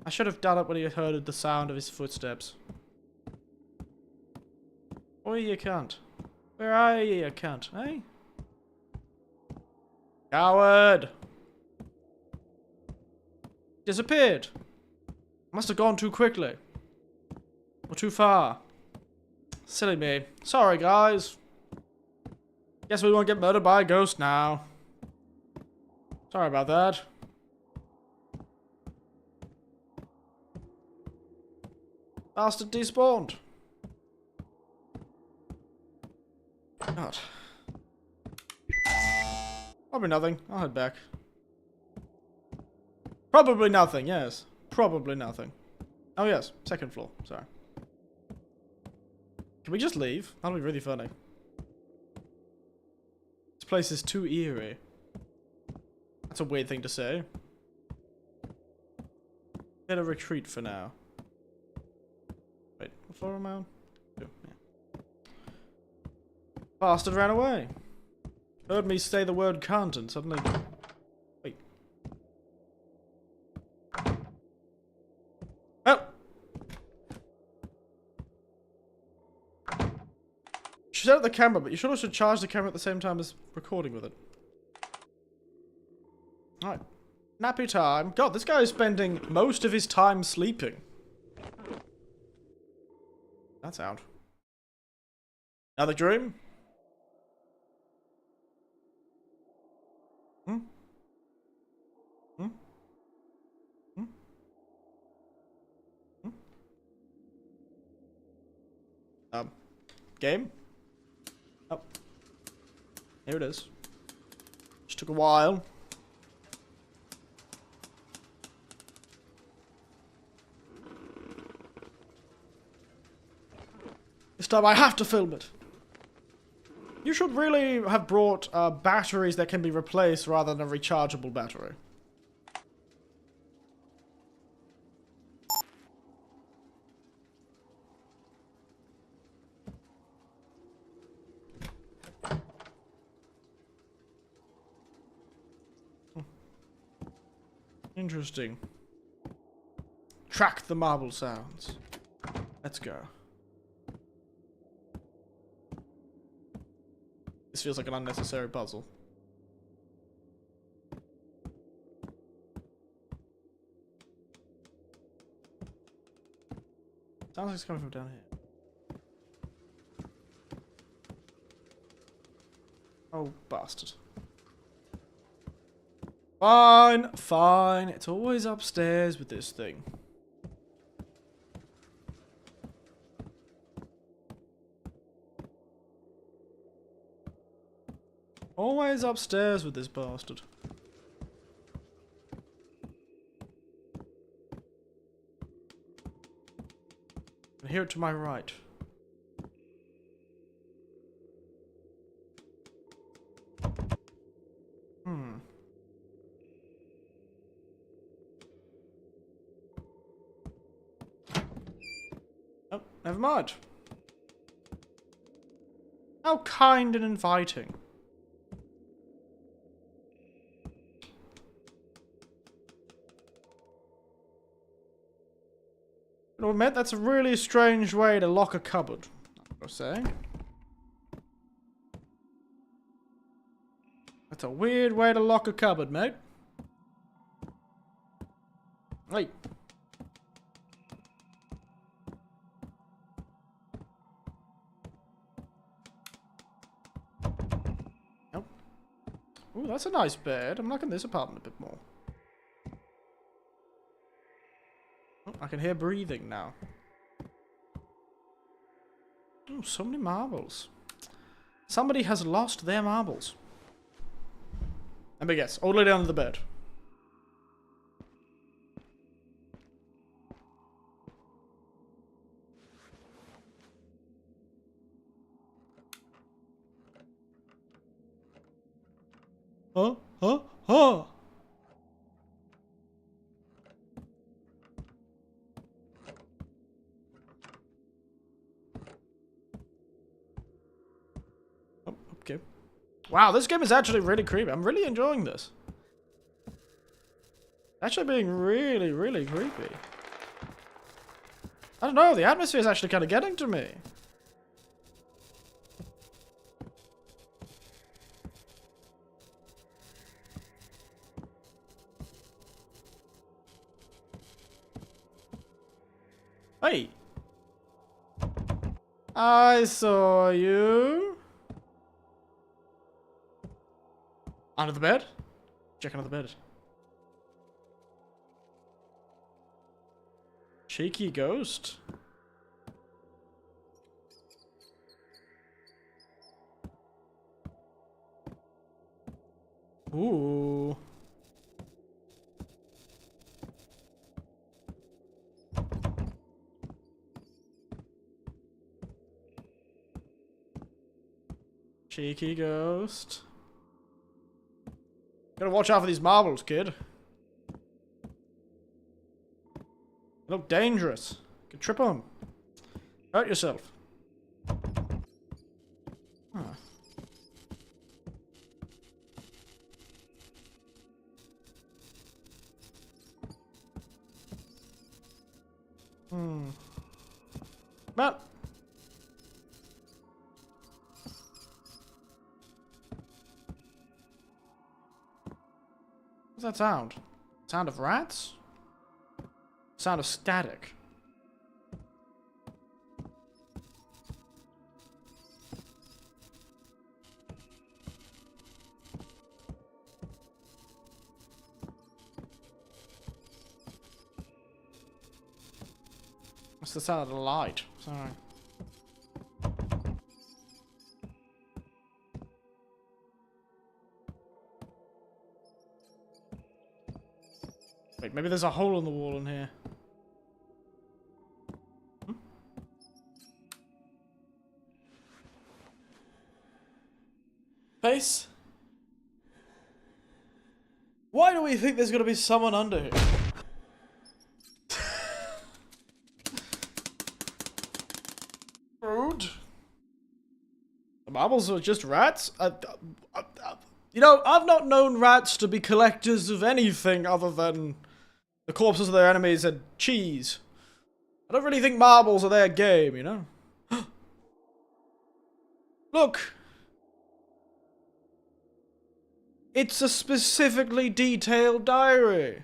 Speaker 1: I should have done it when he heard the sound of his footsteps. Oh, you can't. Where are you, you cunt, eh? Coward! Disappeared. Must have gone too quickly. Or too far. Silly me. Sorry, guys. Guess we won't get murdered by a ghost now. Sorry about that. Bastard despawned. God. Probably nothing. I'll head back. Probably nothing, yes. Probably nothing. Oh yes, second floor. Sorry. Can we just leave? That'll be really funny. This place is too eerie. That's a weird thing to say. Better retreat for now. Wait, what floor am I on? Two, yeah. Bastard ran away. Heard me say the word can't and suddenly... Wait. Oh! She set up the camera, but you should also charge the camera at the same time as recording with it. Alright. Nappy time. God, this guy is spending most of his time sleeping. That sound. Another dream? Hmm? Hmm? Hmm? Hmm? Game? Oh. Here it is. Just took a while. This time I have to film it. You should really have brought batteries that can be replaced rather than a rechargeable battery. Interesting. Track the marble sounds. Let's go. This feels like an unnecessary puzzle. Sounds like it's coming from down here. Oh, bastard. Fine, fine. It's always upstairs with this thing. Always upstairs with this bastard. And here to my right. Oh, never mind. How kind and inviting. I'll admit, that's a really strange way to lock a cupboard. I'll say. That's a weird way to lock a cupboard, mate. Hey. Nope. Ooh, that's a nice bed. I'm liking this apartment a bit more. Oh, I can hear breathing now. Oh, so many marbles. Somebody has lost their marbles. Let me guess. All the way down to the bed. Huh? Huh? Huh? Oh, okay. Wow, this game is actually really creepy. I'm really enjoying this. Actually being really, really creepy. I don't know, the atmosphere is actually kind of getting to me. Hey! I saw you. Under the bed? Check under the bed. Cheeky ghost. Ooh. Cheeky ghost. Gotta watch out for these marbles, kid. They look dangerous. You can trip on them. Hurt yourself. Huh. Matt. What's that sound? Sound of rats? Sound of static. What's the sound of the light? Sorry. Wait, maybe there's a hole in the wall in here. Face? Why do we think there's gonna be someone under here? Rude. The marbles are just rats? You know, I've not known rats to be collectors of anything other than the corpses of their enemies and cheese. I don't really think marbles are their game, you know? Look! It's a specifically detailed diary.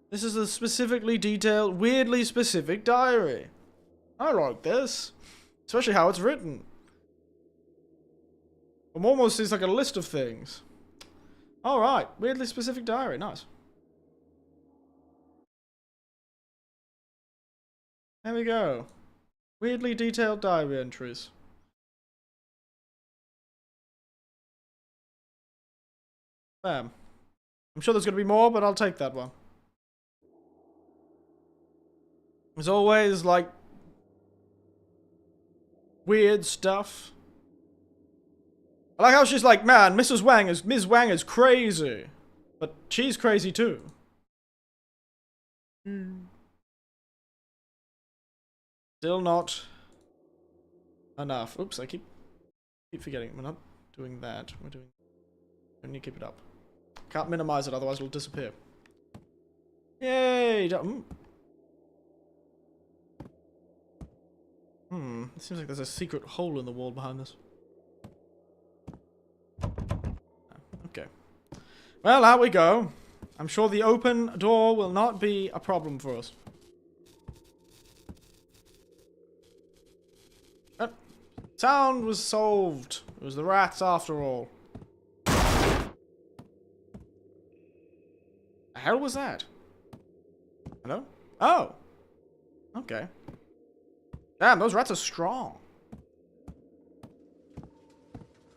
Speaker 1: This is a specifically detailed, weirdly specific diary. I like this. Especially how it's written. Almost seems like a list of things. Alright, weirdly specific diary, nice. There we go. Weirdly detailed diary entries. Bam. I'm sure there's gonna be more, but I'll take that one. There's always, like, weird stuff. I like how she's like, man, Ms. Wang is crazy. But she's crazy too. Still not enough. Oops, I keep forgetting. We're not doing that. We're doing Don't need to keep it up. Can't minimize it, otherwise it'll disappear. Yay! It seems like there's a secret hole in the wall behind this. Okay. Well, out we go. I'm sure the open door will not be a problem for us. Sound was solved. It was the rats after all. The hell was that? Hello? Oh! Okay. Damn, those rats are strong.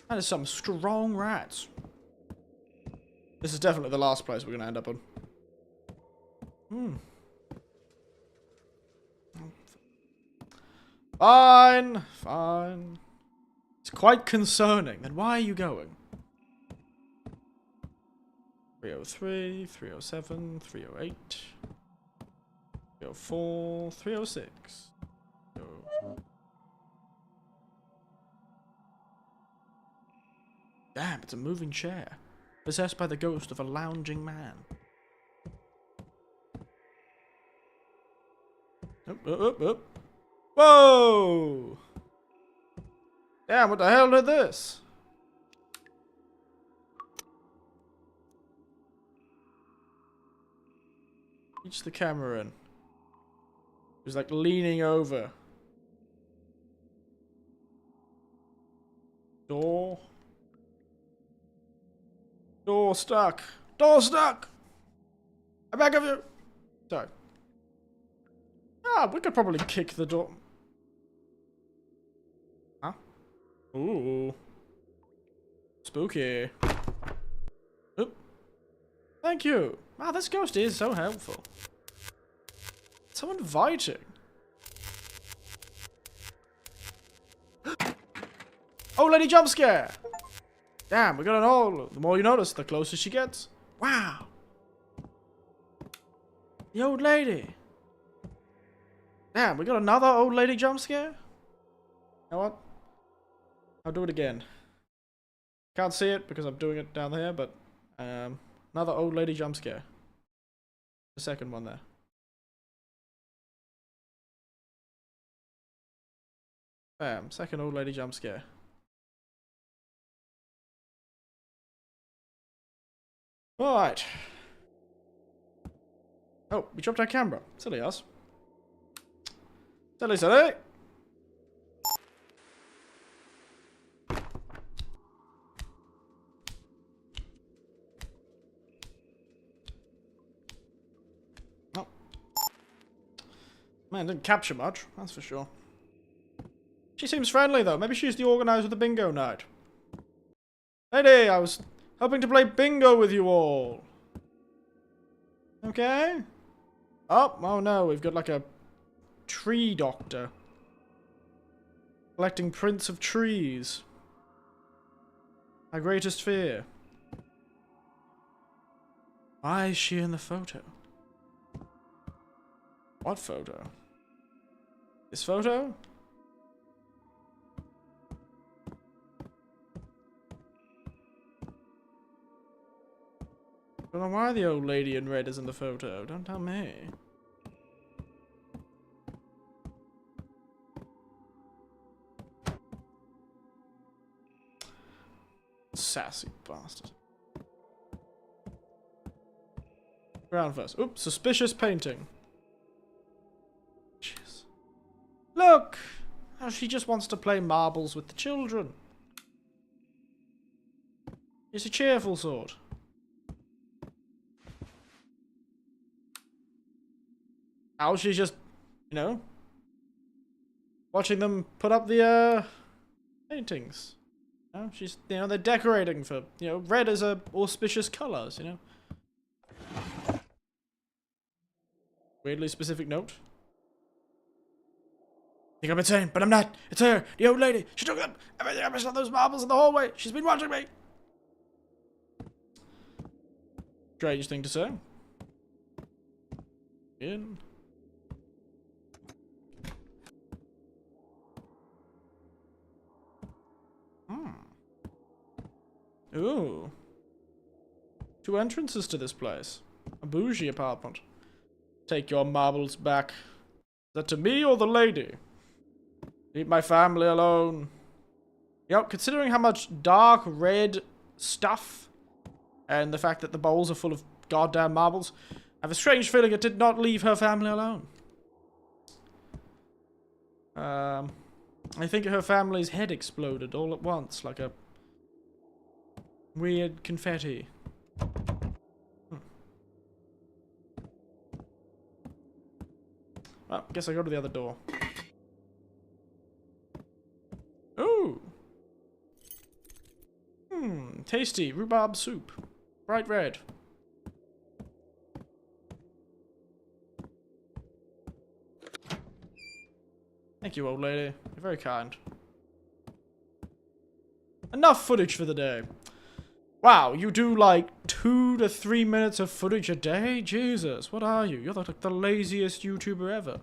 Speaker 1: That is some strong rats. This is definitely the last place we're gonna end up on. Fine, fine. It's quite concerning. Then why are you going? 303, 307, 308, 304, 306. Damn, it's a moving chair. Possessed by the ghost of a lounging man. Up. Whoa! Damn, what the hell did this? Reach the camera in. He was like leaning over. Door. Door stuck. Door stuck! I'm back of you! Sorry. Ah, we could probably kick the door. Huh? Ooh. Spooky. Oop. Thank you. Wow, this ghost is so helpful. So inviting. Oh, lady jump scare! Damn, we got an all. The more you notice, the closer she gets. Wow. The old lady. Damn, we got another old lady jump scare? You know what? I'll do it again. Can't see it because I'm doing it down here, but another old lady jump scare. The second one there. Bam, second old lady jump scare. Alright. Oh, we dropped our camera. Silly us. Silly. Oh. Man, didn't capture much, that's for sure. She seems friendly though. Maybe she's the organizer of the bingo night. Lady, I was hoping to play bingo with you all. Okay. Oh no, we've got like a tree doctor. Collecting prints of trees. My greatest fear. Why is she in the photo? What photo? This photo? I don't know why the old lady in red is in the photo. Don't tell me. Sassy bastard. Ground first. Oops, suspicious painting. Jeez. Look! How she just wants to play marbles with the children. She's a cheerful sort. How she's just, you know, watching them put up the paintings. You know, she's, you know, they're decorating for, you know, red is a auspicious colours, you know. Weirdly specific note. I think I'm insane, but I'm not. It's her, the old lady. She took up everything I missed on those marbles in the hallway. She's been watching me. Strange thing to say. In. Ooh. 2 entrances to this place. A bougie apartment. Take your marbles back. Is that to me or the lady? Leave my family alone. Yep, considering how much dark red stuff and the fact that the bowls are full of goddamn marbles, I have a strange feeling it did not leave her family alone. I think her family's head exploded all at once, like a weird confetti. Well, guess I go to the other door. Ooh! Tasty rhubarb soup. Bright red. Thank you, old lady. You're very kind. Enough footage for the day. Wow, you do like 2 to 3 minutes of footage a day? Jesus, what are you? You're like the laziest YouTuber ever.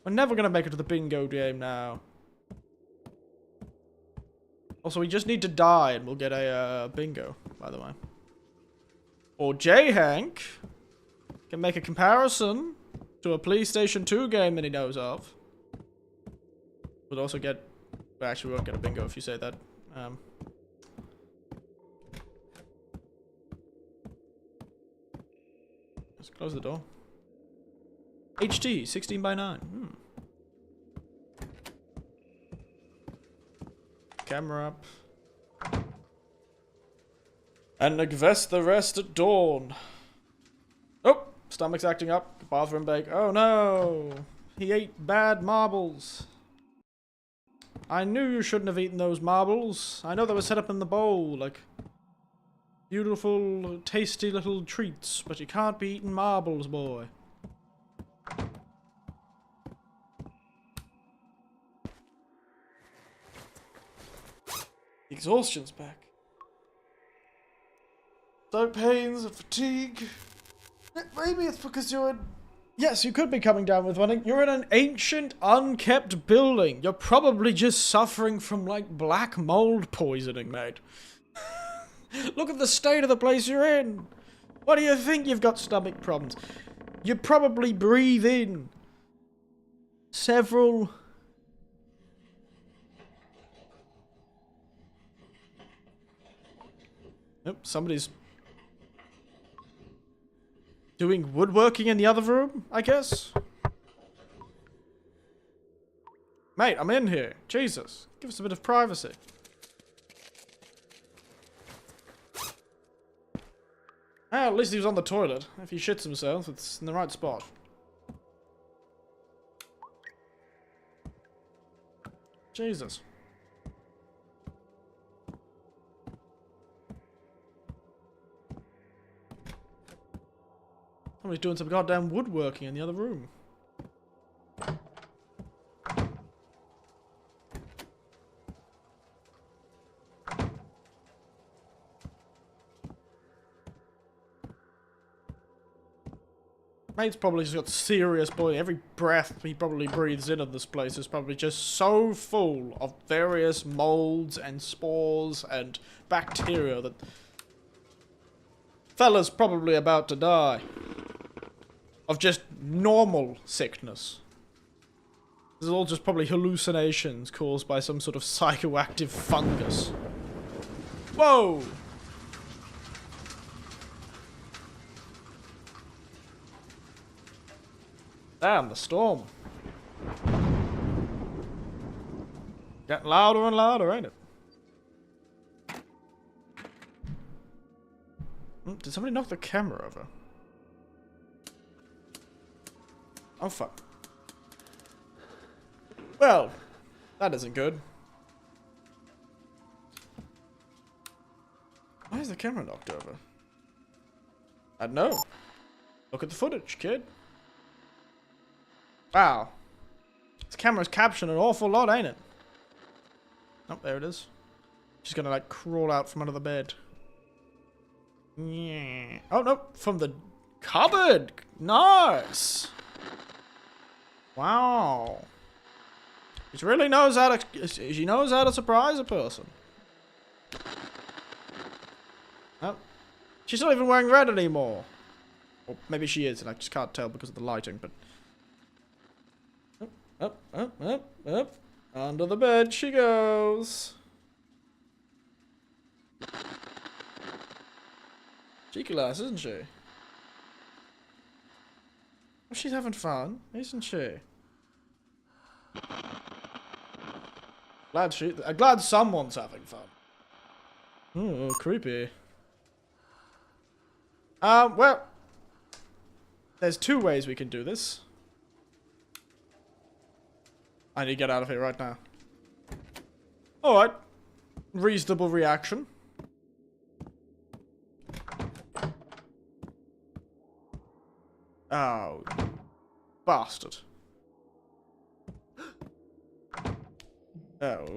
Speaker 1: We're never gonna make it to the bingo game now. Also, we just need to die and we'll get a bingo, by the way. Or J-Hank can make a comparison to a PlayStation 2 game that he knows of. We'll also get... Well, actually, we won't get a bingo if you say that. Let's close the door. HT, 16 by 9. Camera up. And invest the rest at dawn. Oh, stomach's acting up. Bathroom break. Oh no! He ate bad marbles. I knew you shouldn't have eaten those marbles. I know they were set up in the bowl, like beautiful, tasty little treats, but you can't be eating marbles, boy. Exhaustion's back. Stomach pains and fatigue. Maybe it's because you're in... Yes, you could be coming down with one. You're in an ancient, unkept building. You're probably just suffering from, like, black mold poisoning, mate. Look at the state of the place you're in. What do you think you've got stomach problems? You probably breathe in several... Nope, somebody's doing woodworking in the other room, I guess? Mate, I'm in here. Jesus, give us a bit of privacy. Ah, at least he was on the toilet. If he shits himself, it's in the right spot. Jesus. Somebody's doing some goddamn woodworking in the other room. Mate's probably just got serious boy. Every breath he probably breathes in of this place is probably just so full of various molds and spores and bacteria that fella's probably about to die. Of just normal sickness. This is all just probably hallucinations caused by some sort of psychoactive fungus. Whoa! Damn, the storm. Getting louder and louder, ain't it? Did somebody knock the camera over? Oh, fuck. Well, that isn't good. Why is the camera knocked over? I don't know. Look at the footage, kid. Wow. This camera's capturing an awful lot, ain't it? Oh, there it is. She's gonna, like, crawl out from under the bed. Yeah. Oh, no. From the cupboard. Nice. Wow. She really knows how to... She knows how to surprise a person. Oh. She's not even wearing red anymore. Or maybe she is, and I just can't tell because of the lighting, but... Up. Under the bed she goes. Cheeky lass, isn't she? Oh, she's having fun, isn't she? Glad someone's having fun. Oh, creepy. Well, there's two ways we can do this. I need to get out of here right now. Alright. Reasonable reaction. Oh. Bastard. Oh.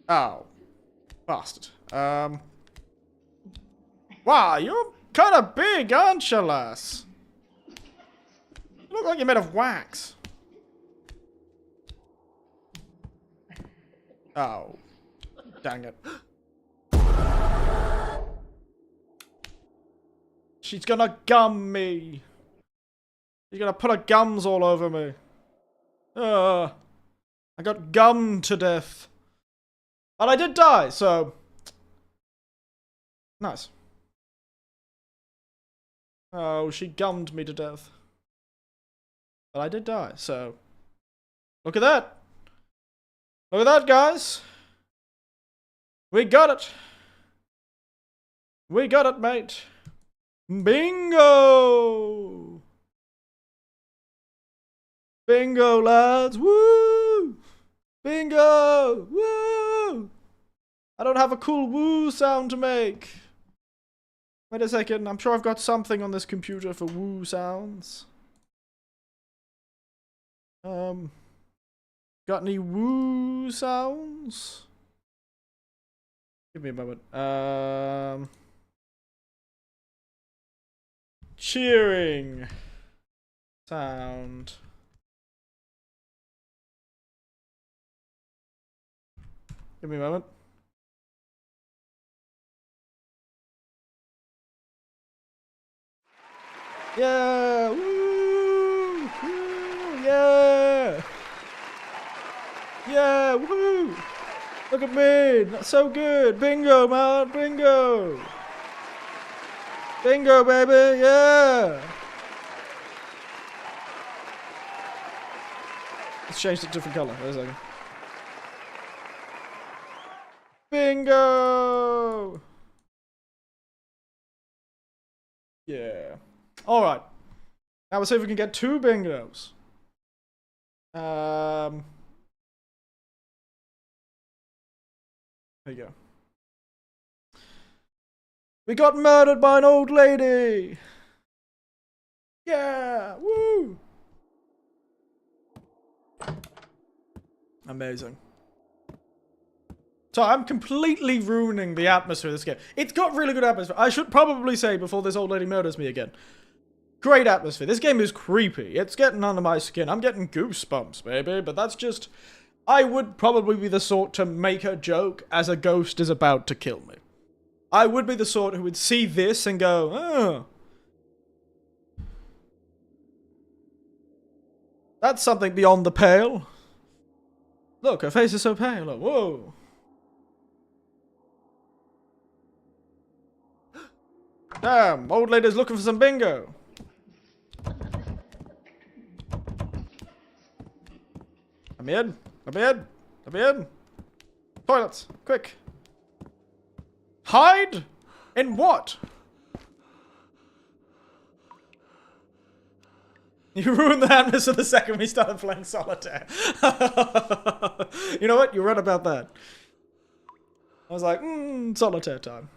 Speaker 1: Oh. Bastard. Wow, you're kind of big, aren't you, lass? You look like you're made of wax. Oh. Dang it. She's gonna gum me. She's gonna put her gums all over me. I got gummed to death. And I did die, so... Nice. Oh, she gummed me to death. But I did die, so... Look at that! Look at that, guys! We got it! We got it, mate! Bingo! Bingo, lads! Woo! Bingo! Woo! I don't have a cool woo sound to make. Wait a second, I'm sure I've got something on this computer for woo sounds. Got any woo sounds? Give me a moment. Cheering sound. Give me a moment. Yeah! Woo! Woo! Yeah! Yeah! Woo! Look at me! That's so good! Bingo, man! Bingo! Bingo, baby! Yeah! Let's change it to a different color. Wait a second. Bingo! Yeah. Alright. Now we'll see if we can get 2 bingos. There you go. We got murdered by an old lady! Yeah! Woo! Amazing. So I'm completely ruining the atmosphere of this game. It's got really good atmosphere. I should probably say before this old lady murders me again. Great atmosphere. This game is creepy. It's getting under my skin. I'm getting goosebumps, baby. But that's just... I would probably be the sort to make a joke as a ghost is about to kill me. I would be the sort who would see this and go, oh. That's something beyond the pale. Look, her face is so pale. Like, whoa. Damn, old lady's looking for some bingo. I'm in. I'm in. I'm in. Toilets, quick. Hide? In what? You ruined the atmosphere the second we started playing solitaire. You know what? You're right about that. I was like, solitaire time.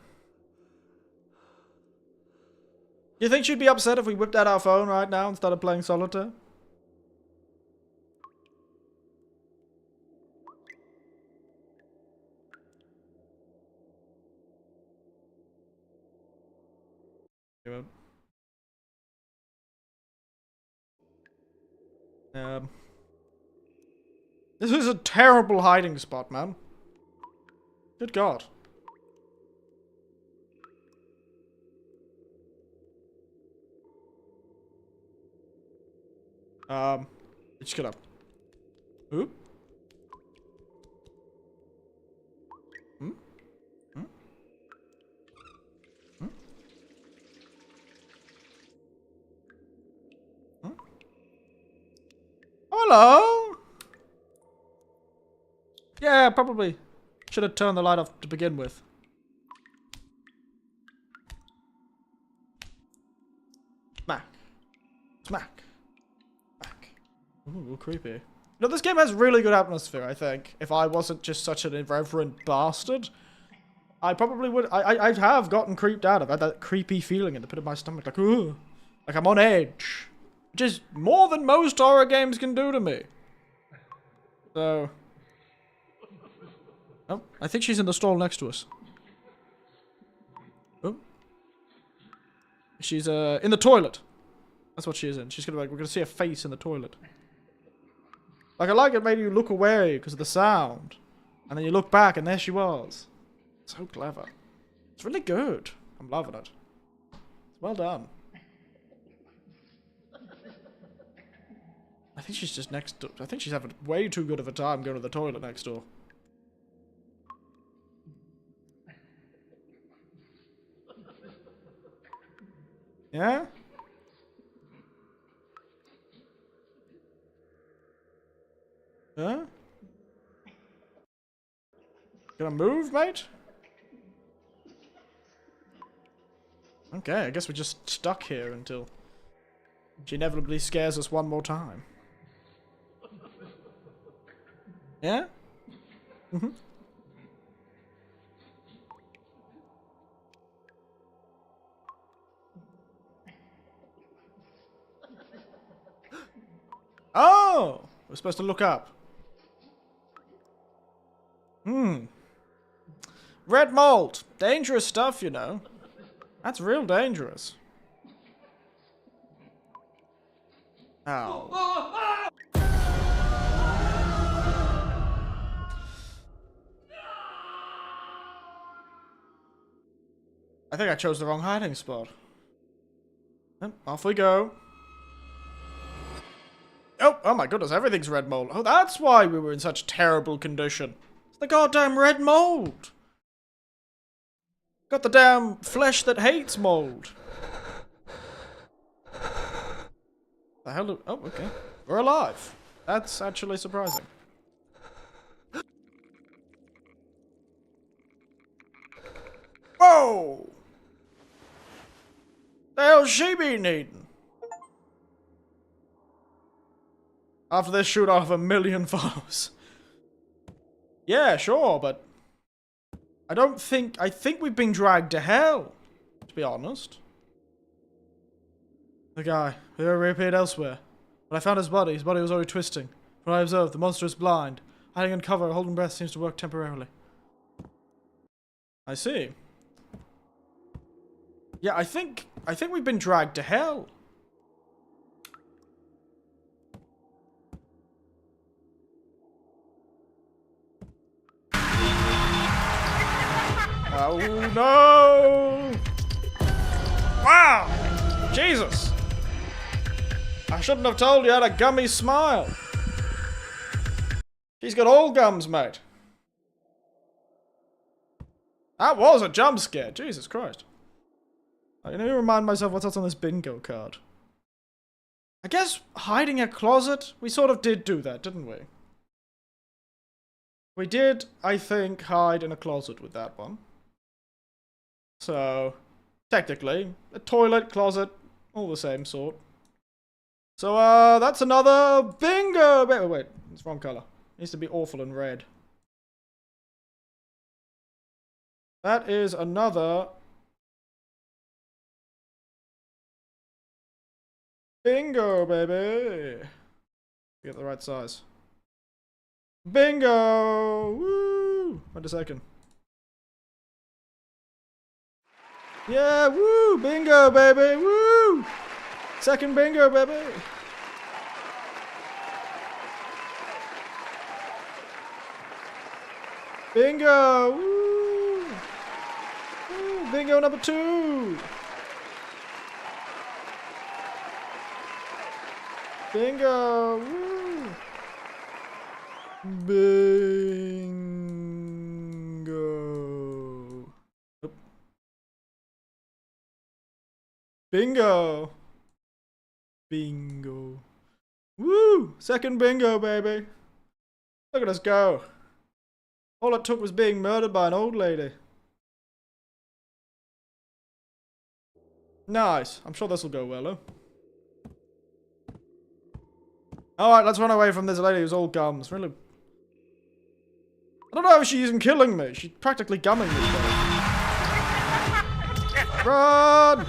Speaker 1: You think she'd be upset if we whipped out our phone right now and started playing solitaire? This is a terrible hiding spot, man. Good God. Just gonna... Oop. Hmm? Hmm? Hmm? Hmm? Hello? Yeah, probably. Should have turned the light off to begin with. Smack. Smack. Smack. Ooh, creepy. You know, this game has really good atmosphere, I think. If I wasn't just such an irreverent bastard, I probably would... I have gotten creeped out. I've had that creepy feeling in the pit of my stomach. Like, ooh. Like I'm on edge. Which is more than most horror games can do to me. So... Oh, I think she's in the stall next to us. Oh. She's, in the toilet. That's what she is in. She's gonna, like, we're gonna see a face in the toilet. Like, I like it made you look away because of the sound. And then you look back and there she was. So clever. It's really good. I'm loving it. Well done. I think she's just next door. I think she's having way too good of a time going to the toilet next door. Yeah? Huh? Gonna move, mate? Okay, I guess we're just stuck here until she inevitably scares us one more time. Yeah? Mm-hmm. Oh! We're supposed to look up. Hmm. Red mold. Dangerous stuff, you know. That's real dangerous. Ow. I think I chose the wrong hiding spot. Off we go. Oh my goodness, everything's red mold. Oh, that's why we were in such terrible condition. It's the goddamn red mold. Got the damn flesh that hates mold. The hell do... Oh, okay. We're alive. That's actually surprising. Whoa! The hell's she been eating? After this shoot off 1,000,000 followers. Yeah, sure, but... I think we've been dragged to hell, to be honest. The guy, who reappeared elsewhere. But I found his body was already twisting. From what I observed, the monster is blind. Hiding in cover, holding breath seems to work temporarily. I see. Yeah, I think we've been dragged to hell. Oh no! Wow! Jesus! I shouldn't have told you I had a gummy smile. She's got all gums, mate. That was a jump scare. Jesus Christ. I need to remind myself what's else on this bingo card. I guess hiding a closet? We sort of did do that, didn't we? We did, I think, hide in a closet with that one. So, technically, a toilet, closet, all the same sort. So, that's another bingo! Wait, it's wrong color. It needs to be awful and red. That is another... bingo, baby! Get the right size. Bingo! Woo! Wait a second. Yeah, woo! Bingo, baby! Woo! Second bingo, baby! Bingo! Woo! Woo! Bingo number 2! Bingo! Woo! Bingo! Oop. Bingo! Bingo! Woo! Second bingo, baby! Look at us go! All it took was being murdered by an old lady. Nice. I'm sure this will go well, though. Alright, let's run away from this lady who's all gums. Really. I don't know if she's even killing me. She's practically gumming me. Run!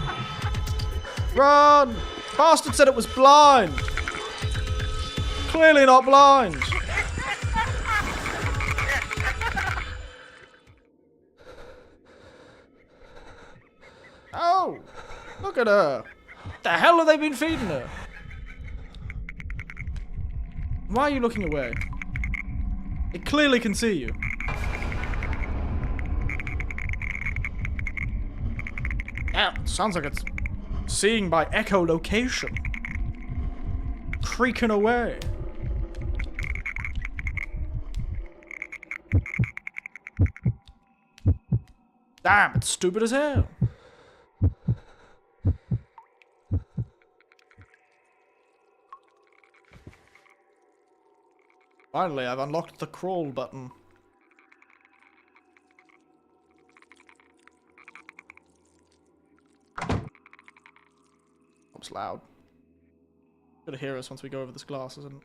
Speaker 1: Run! Bastard said it was blind. Clearly not blind. Oh! Look at her. What the hell have they been feeding her? Why are you looking away? It clearly can see you. Yeah, sounds like it's seeing by echolocation. Creaking away. Damn, it's stupid as hell. Finally, I've unlocked the crawl button. It's loud. Gonna hear us once we go over this glass, isn't it?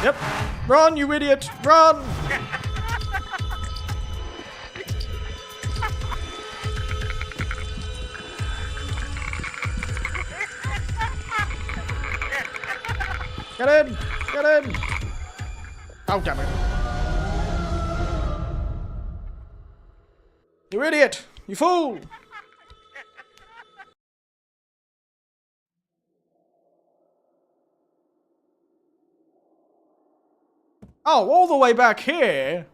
Speaker 1: Yep. Run, you idiot! Run! Get in! Get in! Oh, damn it. You idiot! You fool! Oh, all the way back here?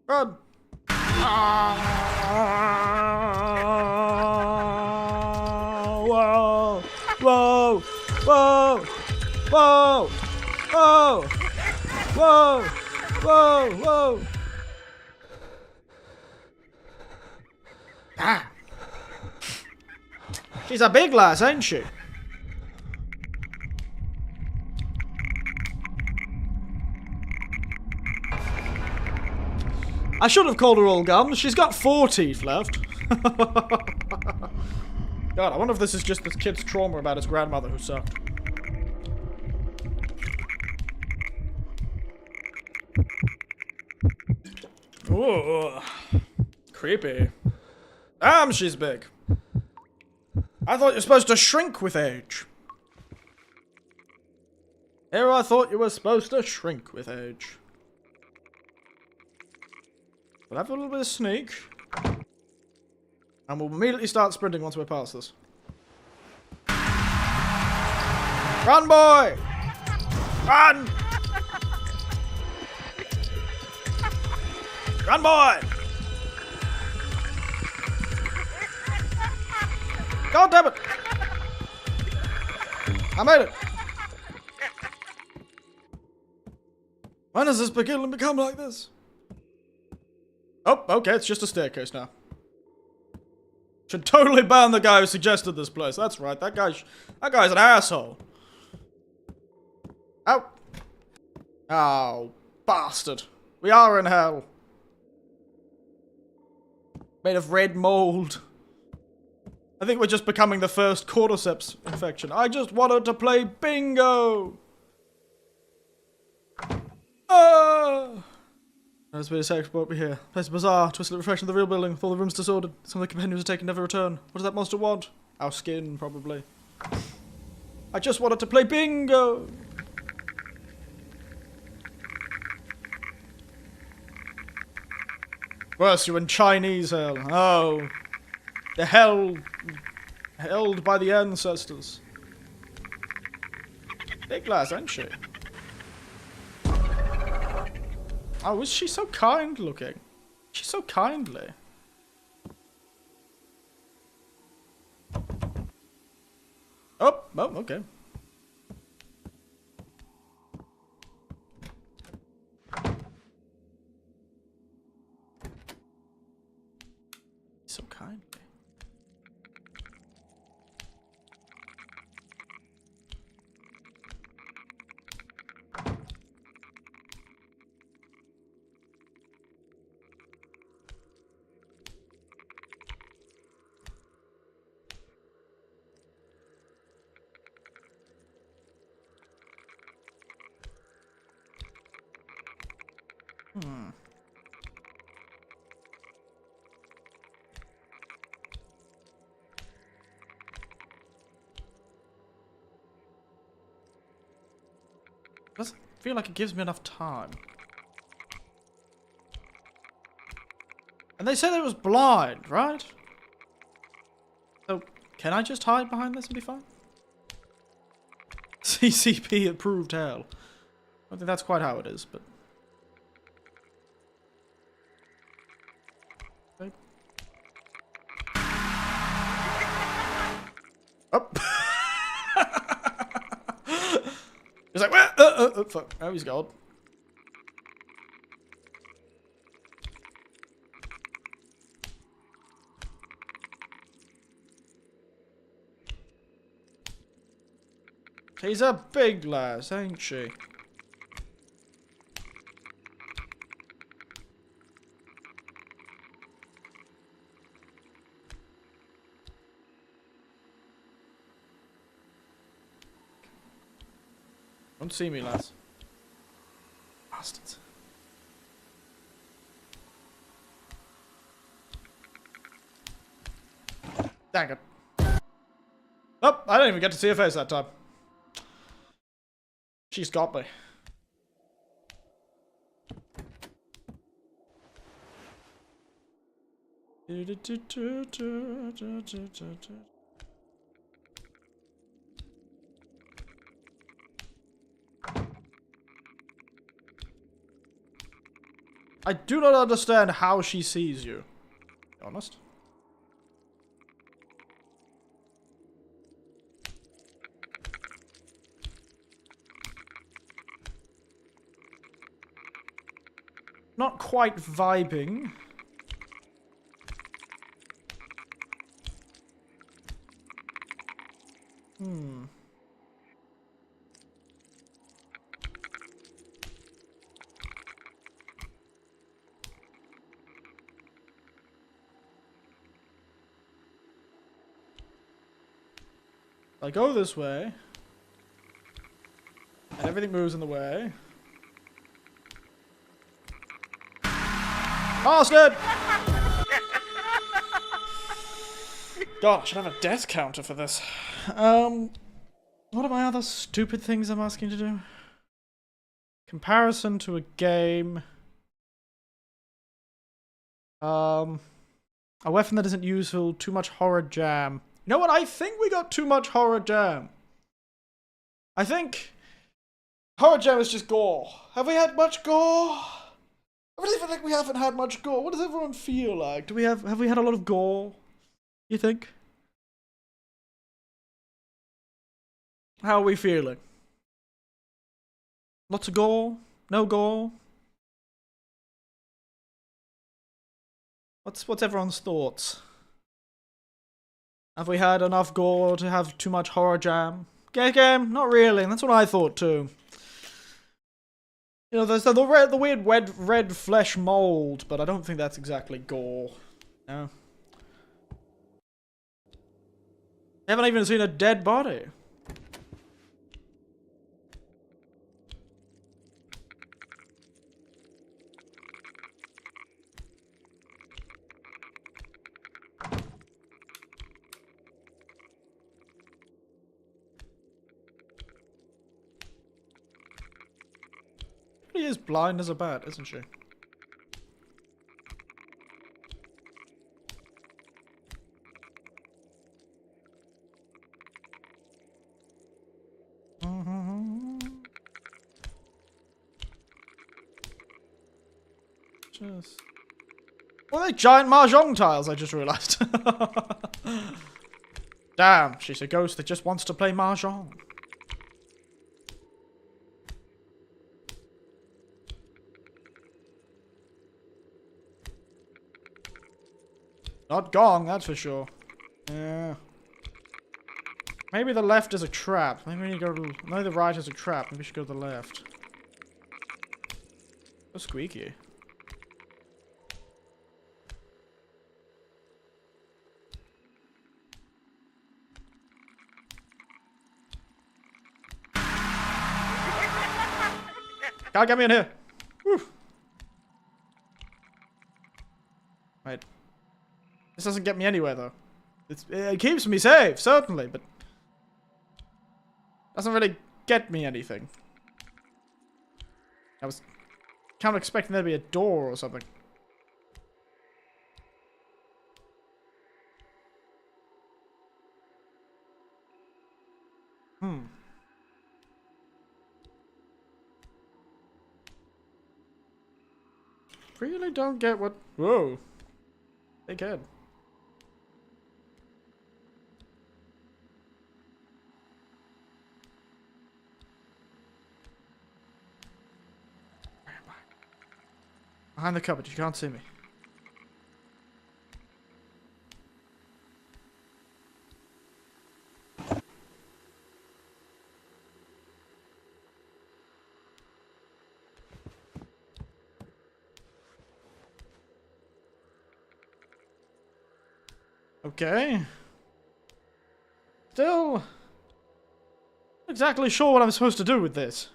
Speaker 1: Run! Whoa! Whoa! Whoa! Whoa! Whoa! Whoa! Whoa! Whoa! Ah! She's a big lass, ain't she? I should have called her all gums. She's got 4 teeth left. God, I wonder if this is just this kid's trauma about his grandmother who sucked. Ooh. Creepy. Damn, she's big. I thought you're supposed to shrink with age. Here I thought you were supposed to shrink with age. We'll have a little bit of sneak. And we'll immediately start sprinting once we're past this. Run, boy! Run! Run, boy! God damn it! I made it! When does this begin to become like this? Oh, okay, it's just a staircase now. Should totally ban the guy who suggested this place. That's right, that guy's an asshole. Oh. Oh, bastard. We are in hell. Made of red mold. I think we're just becoming the first cordyceps infection. I just wanted to play bingo! Ah! There's been a sex brought me here. Place bizarre, twisted reflection of the real building, with all the rooms disordered. Some of the companions are taken, never return. What does that monster want? Our skin, probably. I just wanted to play bingo! Worse, you're in Chinese hell. Oh. The hell Held by the ancestors. Big lass, ain't she? Oh, is she so kind looking? She's so kindly. Oh, okay. So kindly. Doesn't feel like it gives me enough time. And they said it was blind, right? So, can I just hide behind this and be fine? CCP approved hell. I don't think that's quite how it is, but... Okay. Oh! He's like, fuck. Oh, he's gone. She's a big lass, ain't she? Don't see me, lass. Bastards. Dang it. Oh, I didn't even get to see her face that time. She's got me. I do not understand how she sees you. Be honest. Not quite vibing. I go this way. And everything moves in the way. Bastard! God, I should have a death counter for this. What are my other stupid things I'm asking to do? Comparison to a game. A weapon that isn't useful. Too much horror jam. You know what? I think we got too much horror jam. I think horror jam is just gore. Have we had much gore? I really feel like we haven't had much gore. What does everyone feel like? Have we had a lot of gore? You think? How are we feeling? Lots of gore? No gore? What's everyone's thoughts? Have we had enough gore to have too much horror jam? Game? Not really. That's what I thought too. You know, there's the weird red flesh mold, but I don't think that's exactly gore. No. I haven't even seen a dead body. She is blind as a bat, isn't she? Just... Well, they're giant mahjong tiles, I just realized. Damn, she's a ghost that just wants to play mahjong. Not gong, that's for sure. Yeah. Maybe the left is a trap. Maybe we need to go to... No, the right is a trap. Maybe we should go to the left. So squeaky. Can't get me in here. Whew. Wait. This doesn't get me anywhere, though. It keeps me safe, certainly, but... doesn't really get me anything. I was kind of expecting there to be a door or something. Really don't get what... Whoa. Big head. Where am I? Behind the cupboard, you can't see me. Okay. Still... not exactly sure what I'm supposed to do with this.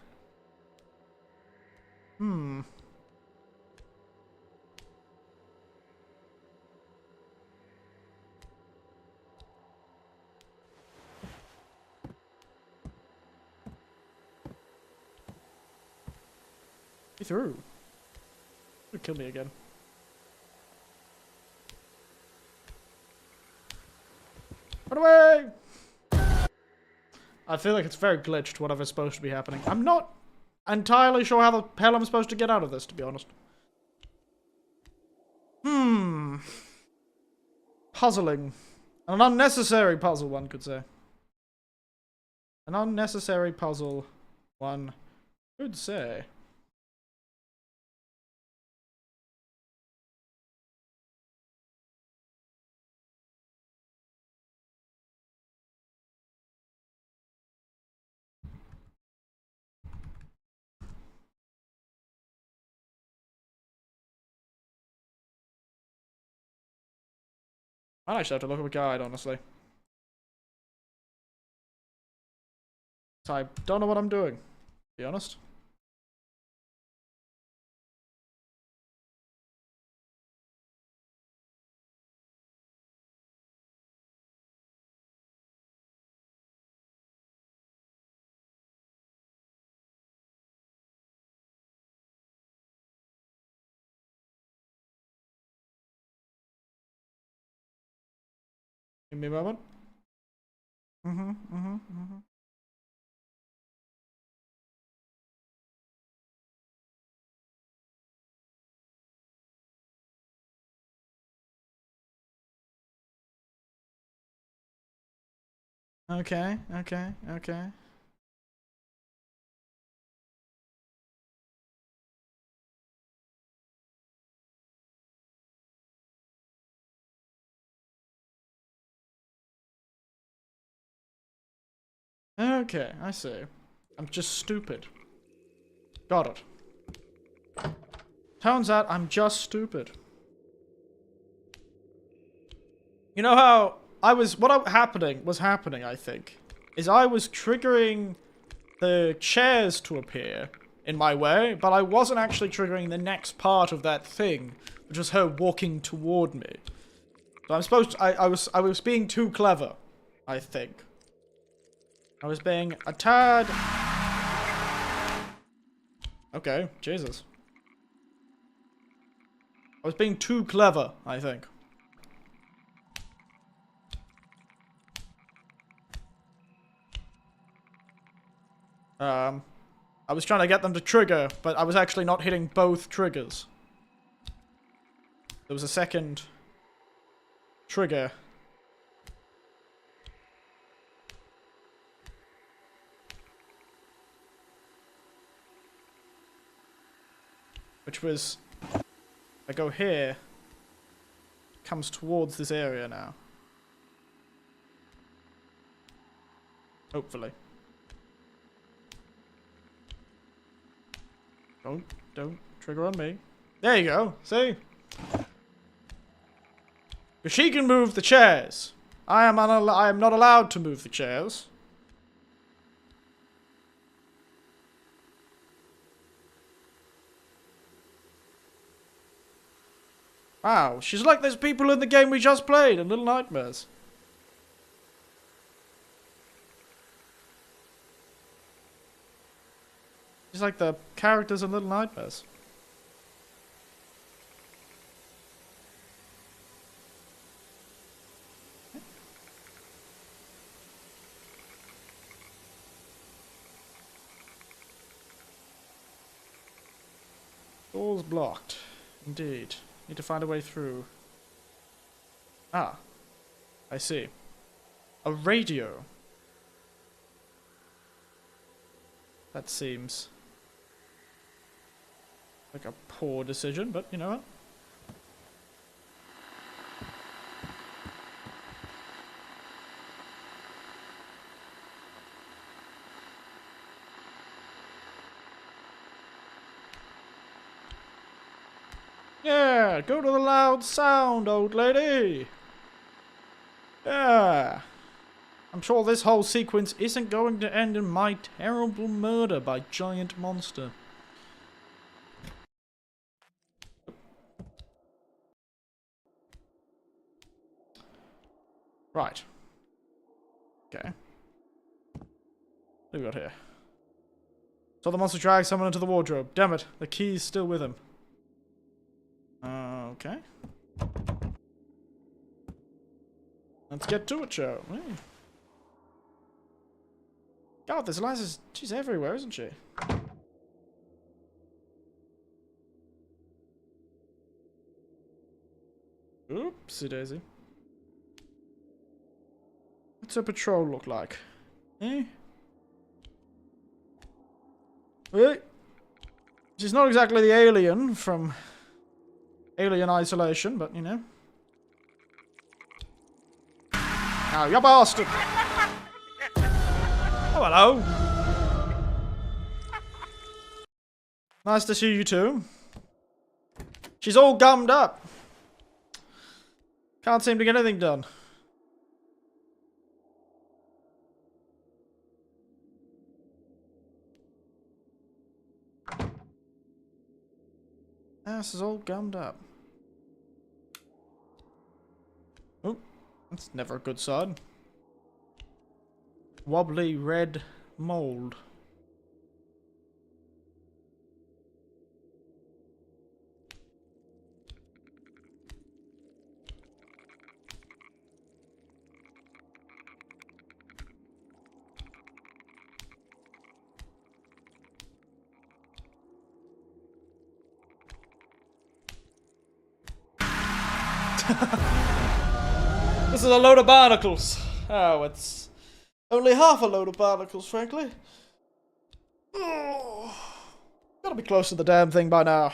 Speaker 1: He threw. He'll kill me again. Run away! I feel like it's very glitched, whatever's supposed to be happening. I'm not entirely sure how the hell I'm supposed to get out of this, to be honest. Puzzling. An unnecessary puzzle, one could say. An unnecessary puzzle, one could say. I'd actually have to look up a guide, honestly. I don't know what I'm doing, to be honest. Give me a moment. Okay. Okay, I see. I'm just stupid. Got it. Turns out I'm just stupid. You know how what was happening, I think, is I was triggering the chairs to appear in my way, but I wasn't actually triggering the next part of that thing, which was her walking toward me. So I'm supposed to, I was being too clever, I think. I was being a tad... Okay, Jesus. I was being too clever, I think. I was trying to get them to trigger, but I was actually not hitting both triggers. There was a second trigger. Which was, I go here, comes towards this area now. Hopefully. Don't trigger on me. There you go, see? But she can move the chairs. I am not allowed to move the chairs. Wow, she's like those people in the game we just played in Little Nightmares. She's like the characters in Little Nightmares. Door's blocked. Indeed. Need to find a way through. Ah. I see. A radio. That seems like a poor decision, but you know what? Yeah, go to the loud sound, old lady. Yeah. I'm sure this whole sequence isn't going to end in my terrible murder by giant monster. Right. Okay. What do we got here? So the monster drags someone into the wardrobe. Damn it, the key's still with him. Okay. Let's get to it, shall we? God, this Eliza's... she's everywhere, isn't she? Oopsie daisy. What's her patrol look like? Eh? Wait. She's not exactly the alien from Alien Isolation, but you know. Now, you bastard! Oh, hello. Nice to see you too. She's all gummed up. Can't seem to get anything done. Ass is all gummed up. Oh, that's never a good sign. Wobbly red mold. This is a load of barnacles. Oh, it's only half a load of barnacles, frankly. Oh, gotta be close to the damn thing by now.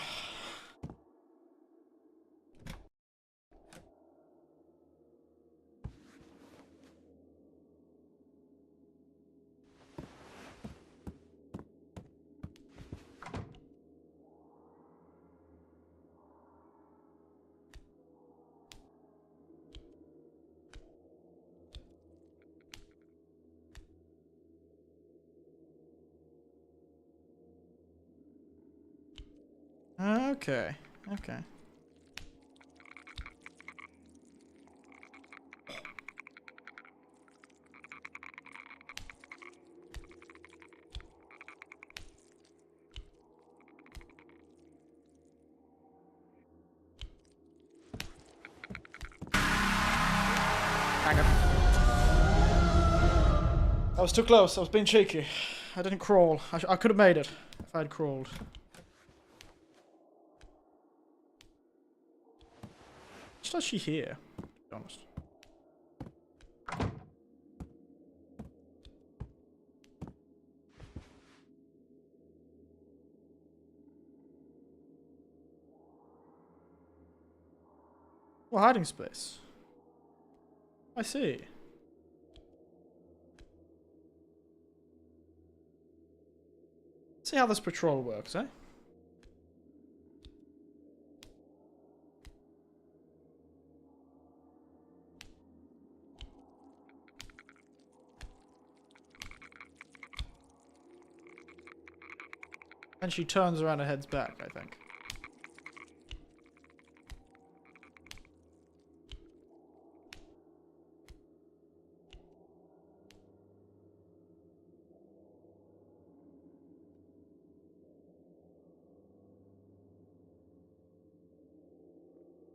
Speaker 1: Okay, okay. Hang on. I was too close. I was being cheeky. I didn't crawl. I could have made it if I'd crawled. What does she hear? To be honest. Well, hiding space. I see. See how this patrol works, eh? And she turns around and heads back, I think.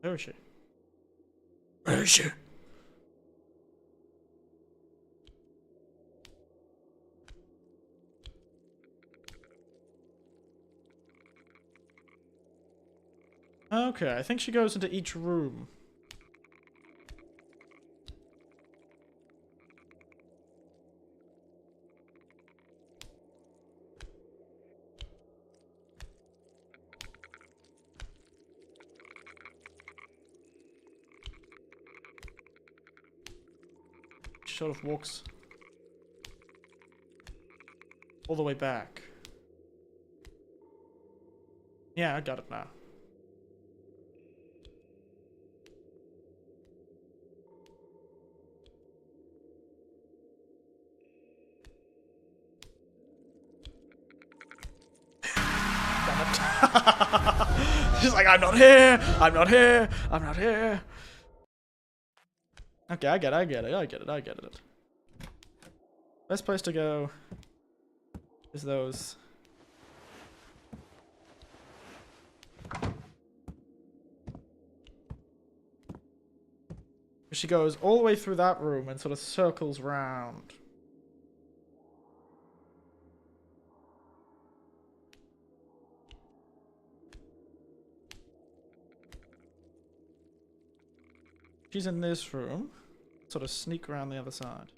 Speaker 1: Where is she? Where is she? Okay, I think she goes into each room. She sort of walks all the way back. Yeah, I got it now. She's like, I'm not here, I'm not here, I'm not here. Okay, I get it. Best place to go is those. She goes all the way through that room and sort of circles round. She's in this room. Sort of sneak around the other side.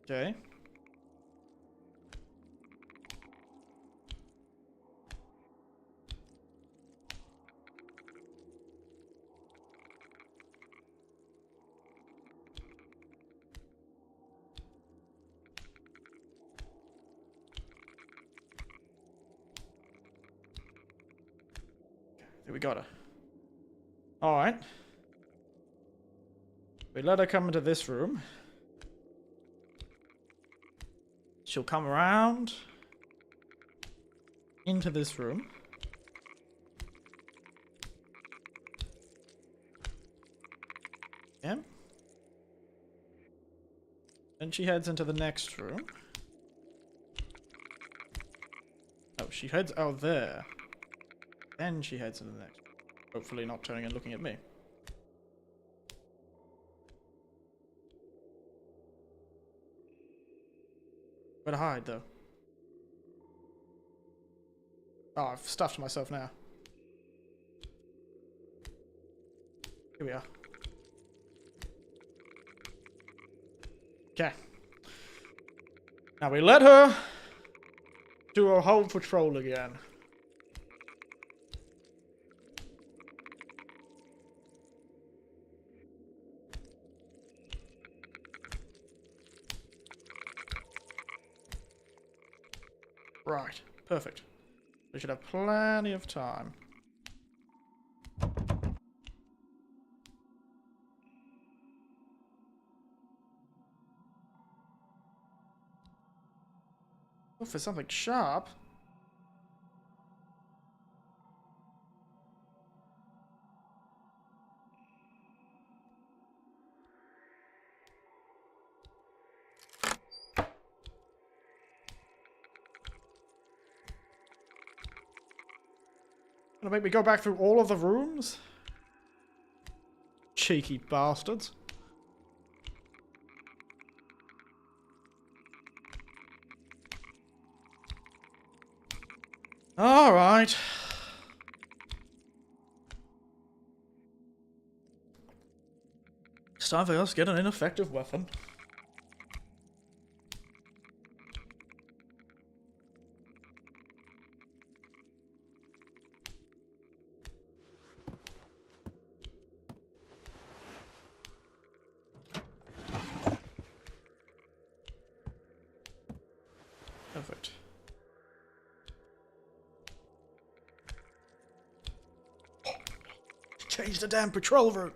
Speaker 1: Okay. We got her. Alright. We let her come into this room. She'll come around into this room. Yeah. Then she heads into the next room. Oh, she heads out there. Then she heads into the next room. Hopefully not turning and looking at me. Where to hide, though? Oh, I've stuffed myself now. Here we are. Okay. Now we let her do a whole patrol again. Right, perfect. We should have plenty of time. Oh, for something sharp. Gonna make me go back through all of the rooms? Cheeky bastards. Alright. It's time for us to get an ineffective weapon. Perfect. Change the damn patrol route.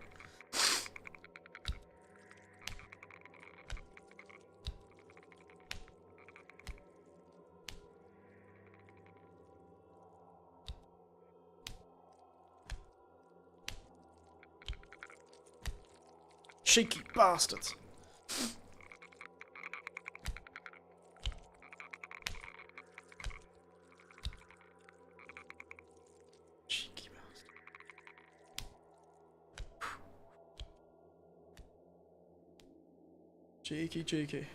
Speaker 1: Cheeky bastards. Cheeky bastard. Cheeky, cheeky.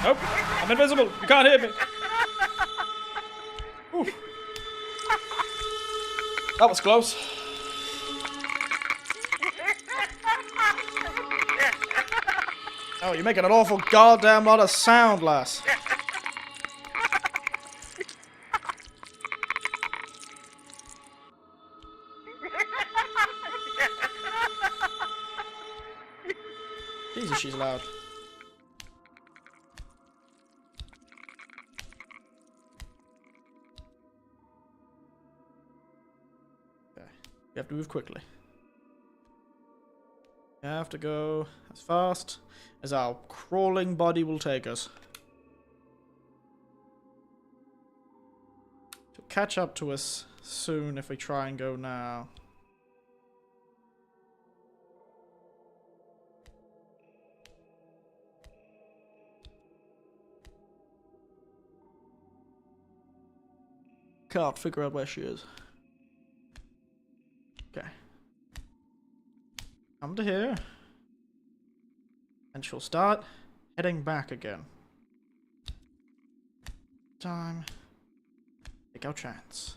Speaker 1: Nope, I'm invisible. You can't hear me. Ooh. That was close. Oh, you're making an awful goddamn lot of sound, lass. Jesus, she's loud. You have to move quickly. You have to go as fast as our crawling body will take us. She'll catch up to us soon if we try and go now. Can't figure out where she is. Okay. Come to here. And she'll start heading back again. Time. Take our chance.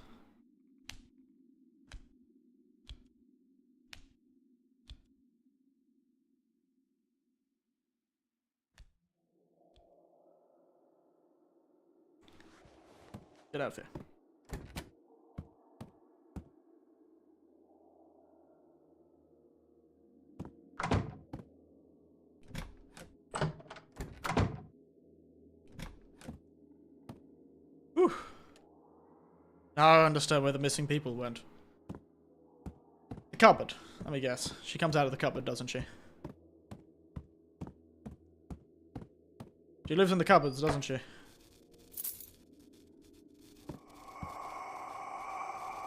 Speaker 1: Get out of here. Whew. Now I understand where the missing people went. The cupboard. Let me guess. She comes out of the cupboard, doesn't she? She lives in the cupboards, doesn't she?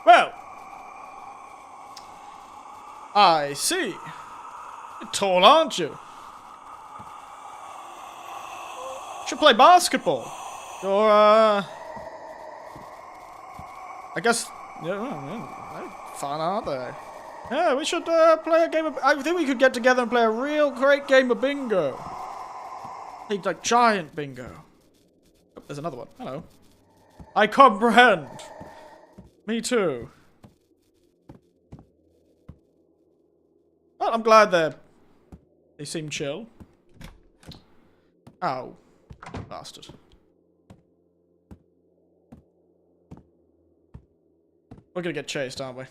Speaker 1: Well, I see. You're tall, aren't you? Should play basketball. Or, I guess, yeah, fun, aren't they? Yeah, we should play a game of... I think we could get together and play a real great game of bingo. Like giant bingo. Oh, there's another one. Hello. I comprehend. Me too. Well, I'm glad they seem chill. Ow. Bastard. We're gonna get chased, aren't we?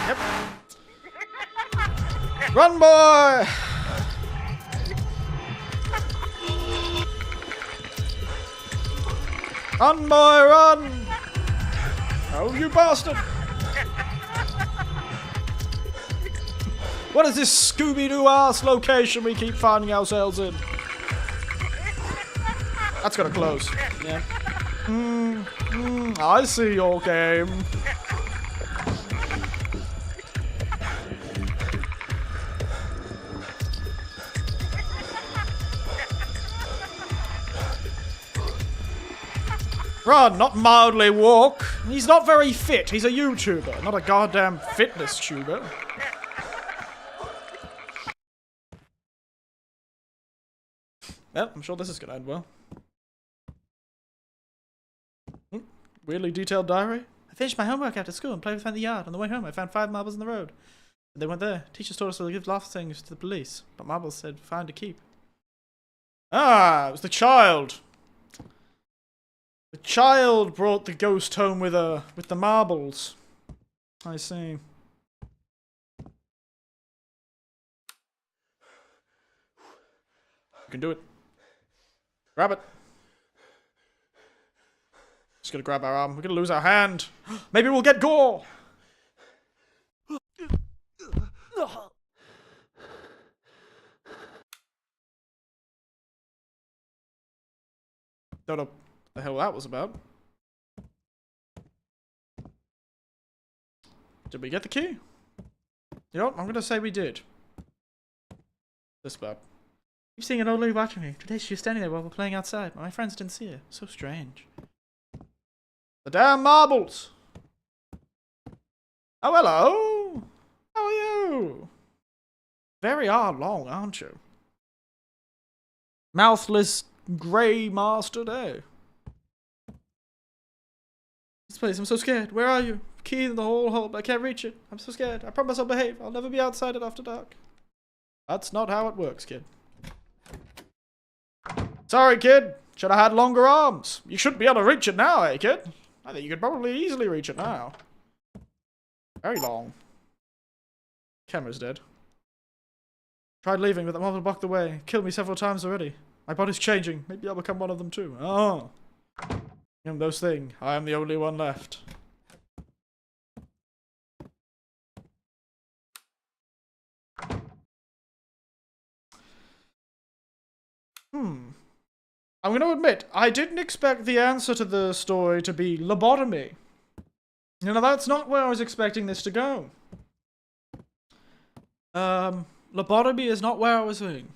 Speaker 1: Yep. Run, boy! Run, boy, run! Oh, you bastard! What is this Scooby-Doo ass location we keep finding ourselves in? That's gonna close. Yeah. I see your game. Run, not mildly walk. He's not very fit. He's a YouTuber, not a goddamn fitness tuber. Well, I'm sure this is gonna end well. Weirdly detailed diary. I finished my homework after school and played with in the yard. On the way home, I found 5 marbles in the road. And they went there. Teachers told us to give lost things to the police, but marbles said fine to keep. Ah, it was the child. The child brought the ghost home with the marbles. I see. You can do it. Grab it. Just gonna grab our arm. We're gonna lose our hand. Maybe we'll get gore. Don't know what the hell that was about. Did we get the key? You know what? I'm gonna say we did. This about. Keep seeing an old lady watching me. Today she was standing there while we're playing outside. My friends didn't see her. So strange. The damn marbles! Oh, hello! How are you? Very odd long, aren't you? Mouthless grey master day. This place, I'm so scared. Where are you? Key in the hole, but I can't reach it. I'm so scared. I promise I'll behave. I'll never be outside it after dark. That's not how it works, kid. Sorry, kid. Should have had longer arms. You shouldn't be able to reach it now, eh, kid? I think you could probably easily reach it now. Very long. Camera's dead. Tried leaving, but that marble blocked the way. Killed me several times already. My body's changing. Maybe I'll become one of them too. Oh. And those things. I am the only one left. I'm going to admit, I didn't expect the answer to the story to be lobotomy. You know, that's not where I was expecting this to go. Lobotomy is not where I was going.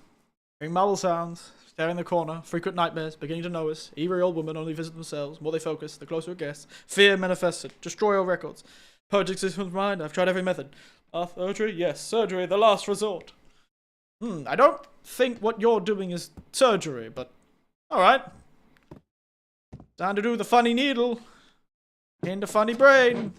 Speaker 1: Hearing marble sounds, staring in the corner, frequent nightmares, beginning to notice, eerie old women only visit themselves, more they focus, the closer it gets, fear manifested, destroy all records. Purge exists from mind, I've tried every method. Surgery? Yes, surgery, the last resort. I don't think what you're doing is surgery, but alright. Time to do the funny needle. In the funny brain.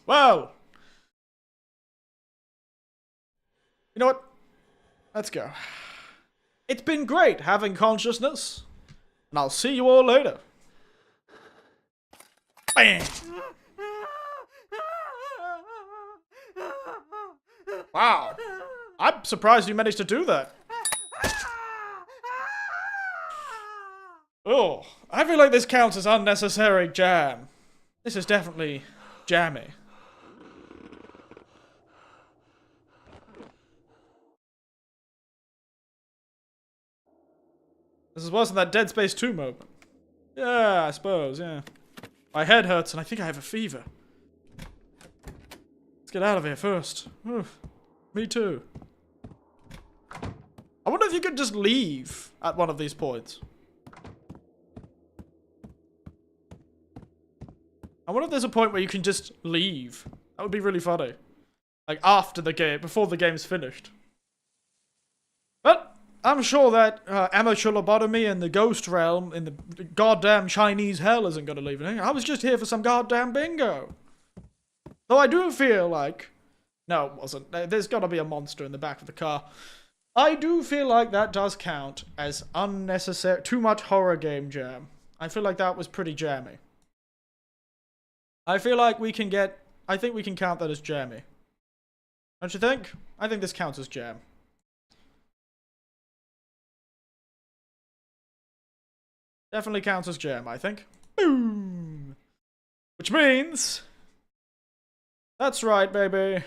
Speaker 1: Well. You know what? Let's go. It's been great having consciousness. And I'll see you all later. Bam! Wow. I'm surprised you managed to do that. Oh, I feel like this counts as unnecessary jam. This is definitely jammy. This is worse than that Dead Space 2 moment. Yeah, I suppose, yeah. My head hurts and I think I have a fever. Let's get out of here first. Oof. Me too. I wonder if you could just leave at one of these points. I wonder if there's a point where you can just leave. That would be really funny. Like after the game, before the game's finished. But I'm sure that amateur lobotomy in the ghost realm, in the goddamn Chinese hell isn't gonna leave anything. I was just here for some goddamn bingo. Though I do feel like... No, it wasn't. There's gotta be a monster in the back of the car. I do feel like that does count as unnecessary... Too much horror game jam. I feel like that was pretty jammy. I feel like we can get... I think we can count that as jammy. Don't you think? I think this counts as jam. Definitely counts as jam, I think. Boom! Which means... That's right, baby.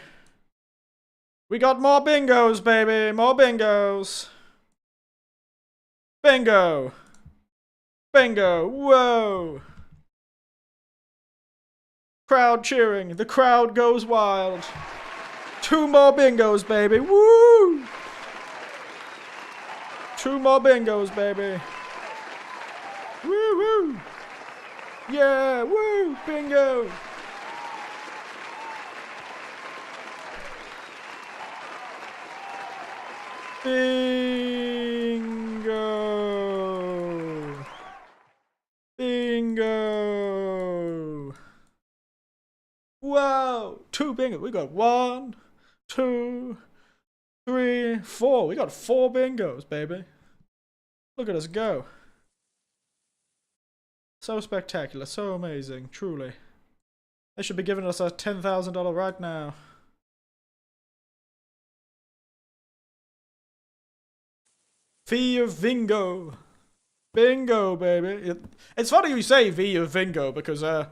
Speaker 1: We got more bingos, baby. More bingos. Bingo. Bingo. Whoa. Crowd cheering. The crowd goes wild. 2 more bingos, baby. Woo! 2 more bingos, baby. Woo woo! Yeah, woo! Bingo! Bingo! Bingo! Wow! 2 bingo. We got 1, 2, 3, 4. We got 4 bingos, baby. Look at us go. So spectacular, so amazing, truly. They should be giving us a $10,000 right now. V of Vingo. Bingo, baby. It's funny you say V of Vingo because a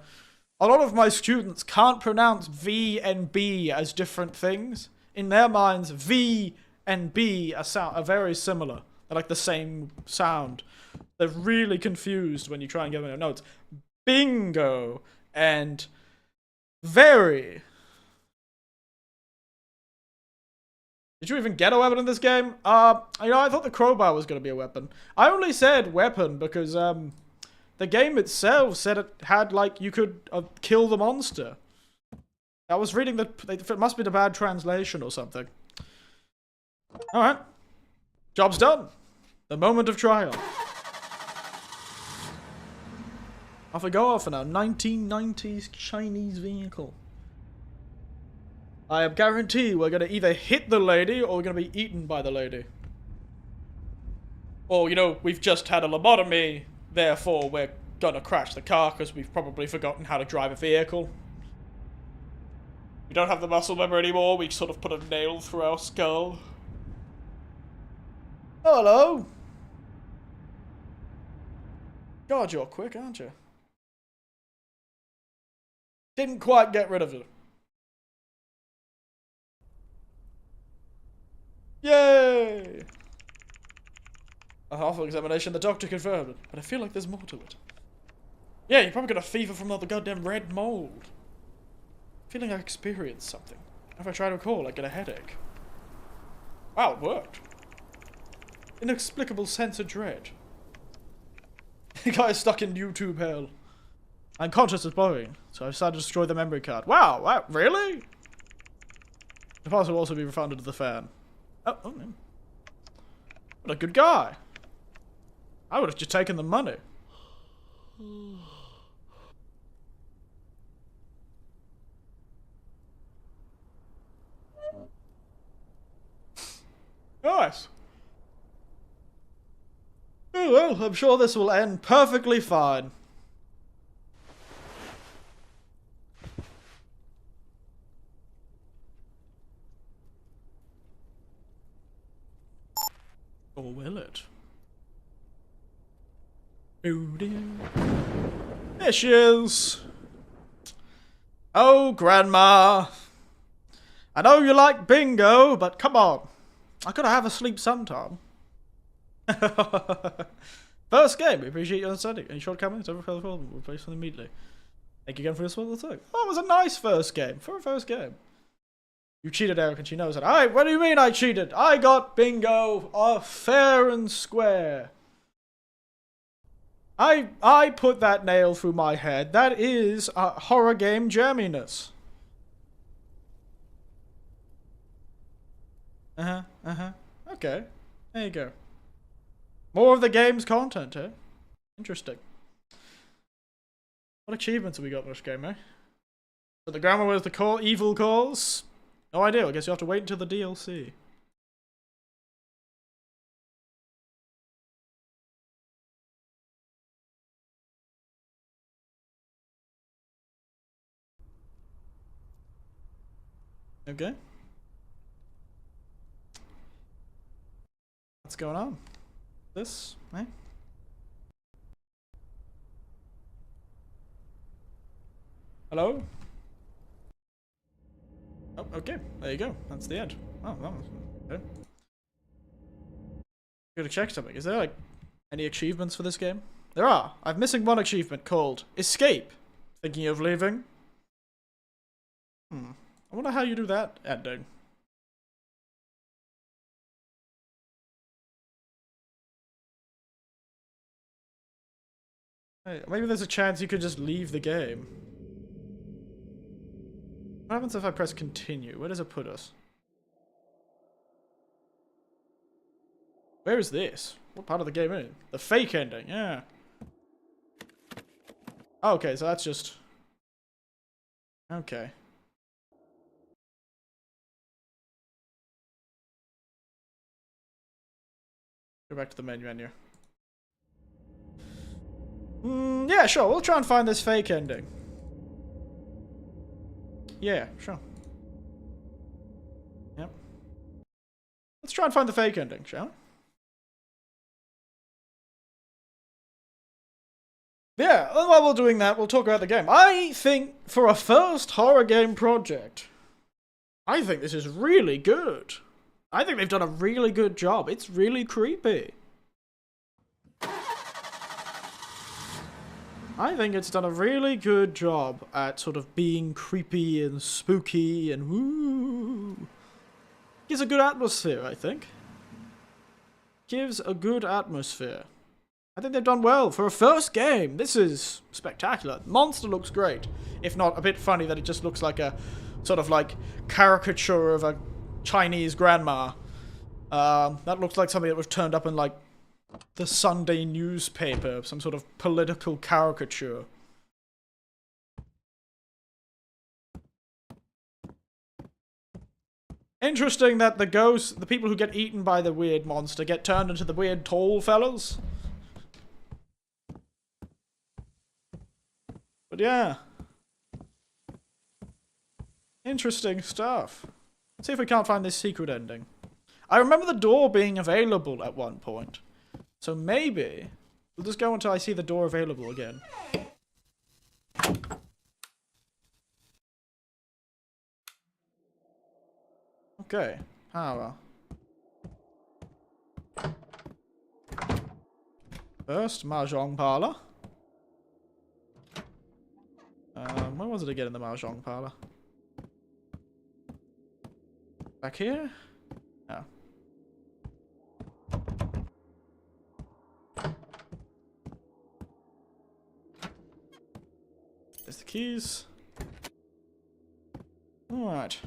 Speaker 1: lot of my students can't pronounce V and B as different things. In their minds, V and B are very similar. They're like the same sound. They're really confused when you try and give them a notes. Bingo and very. Did you even get a weapon in this game? I thought the crowbar was going to be a weapon. I only said weapon because the game itself said it had, like, you could kill the monster. I was reading it must be the bad translation or something. Alright. Job's done. The moment of triumph. Off we go for now. 1990s Chinese vehicle. I am guaranteed we're going to either hit the lady or we're going to be eaten by the lady. Or, we've just had a lobotomy, therefore we're going to crash the car because we've probably forgotten how to drive a vehicle. We don't have the muscle memory anymore, we sort of put a nail through our skull. Hello! God, you're quick, aren't you? Didn't quite get rid of it. Yay! A awful examination, the doctor confirmed it, but I feel like there's more to it. Yeah, you probably got a fever from all the goddamn red mold. Feeling I experienced something. If I try to recall, I get a headache. Wow, it worked. Inexplicable sense of dread. The guy is stuck in YouTube hell. I'm conscious of blowing, so I decided to destroy the memory card. Wow, really? The parts will also be refunded to the fan. Oh man. What a good guy. I would have just taken the money. Nice. Oh well, I'm sure this will end perfectly fine. Or will it? There she is. Oh, Grandma. I know you like bingo, but come on. I gotta have a sleep sometime. First game. We appreciate your understanding. Any shortcomings? Over further problem. We'll replace them immediately. Thank you again for your support. Oh, it was a nice first game. For a first game. You cheated, Eric, and she knows it. What do you mean I cheated? I got bingo fair and square. I put that nail through my head. That is horror game jamminess. Okay. There you go. More of the game's content, eh? Interesting. What achievements have we got in this game, eh? So the grammar was the evil cause? No idea. I guess you have to wait until the DLC. Okay. What's going on? This, eh? Hello? Oh, okay. There you go. That's the end. Oh, okay. Gotta check something. Is there, like, any achievements for this game? There are. I'm missing one achievement called Escape. Thinking of leaving? I wonder how you do that ending. Hey, maybe there's a chance you could just leave the game. What happens if I press continue? Where does it put us? Where is this? What part of the game is it? The fake ending, yeah. Oh, okay, so that's just... Okay. Go back to the main menu. Yeah, sure, we'll try and find this fake ending. Yeah, sure. Yep. Let's try and find the fake ending, shall we? Yeah, and while we're doing that, we'll talk about the game. I think, for a first horror game project, I think this is really good. I think they've done a really good job. It's really creepy. I think it's done a really good job at sort of being creepy and spooky and woo. Gives a good atmosphere, I think. Gives a good atmosphere. I think they've done well for a first game. This is spectacular. Monster looks great. If not a bit funny that it just looks like a sort of like caricature of a Chinese grandma. That looks like something that was turned up in like the Sunday newspaper, some sort of political caricature. Interesting that the ghosts, the people who get eaten by the weird monster, get turned into the weird tall fellas. But yeah. Interesting stuff. Let's see if we can't find this secret ending. I remember the door being available at one point. So maybe we'll just go until I see the door available again. Okay, power. First, Mahjong Parlor. Where was it again in the Mahjong Parlor? Back here? No. There's the keys. Alright.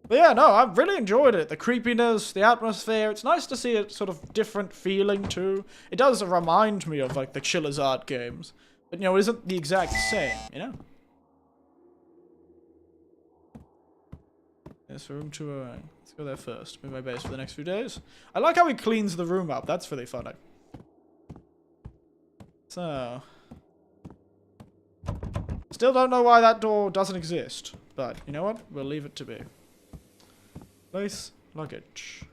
Speaker 1: But yeah, no, I've really enjoyed it. The creepiness, the atmosphere. It's nice to see a sort of different feeling too. It does remind me of like the Chiller's Art games. But you know, it isn't the exact same, you know? Yes, room 209. Let's go there first. Move my base for the next few days. I like how he cleans the room up. That's really funny. So... Still don't know why that door doesn't exist. But, you know what? We'll leave it to be. Place luggage.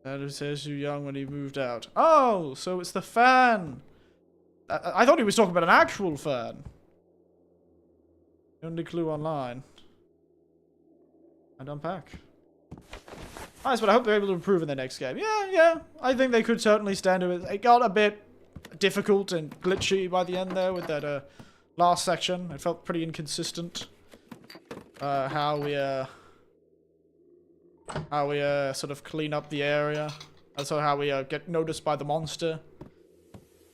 Speaker 1: Dad who says you're young when he moved out. Oh, so it's the fan. I thought he was talking about an actual fan. The only clue online. And unpack. Nice, but I hope they're able to improve in the next game. Yeah. I think they could certainly stand to it. It got a bit difficult and glitchy by the end there with that last section. It felt pretty inconsistent. How we sort of clean up the area. Also how we get noticed by the monster.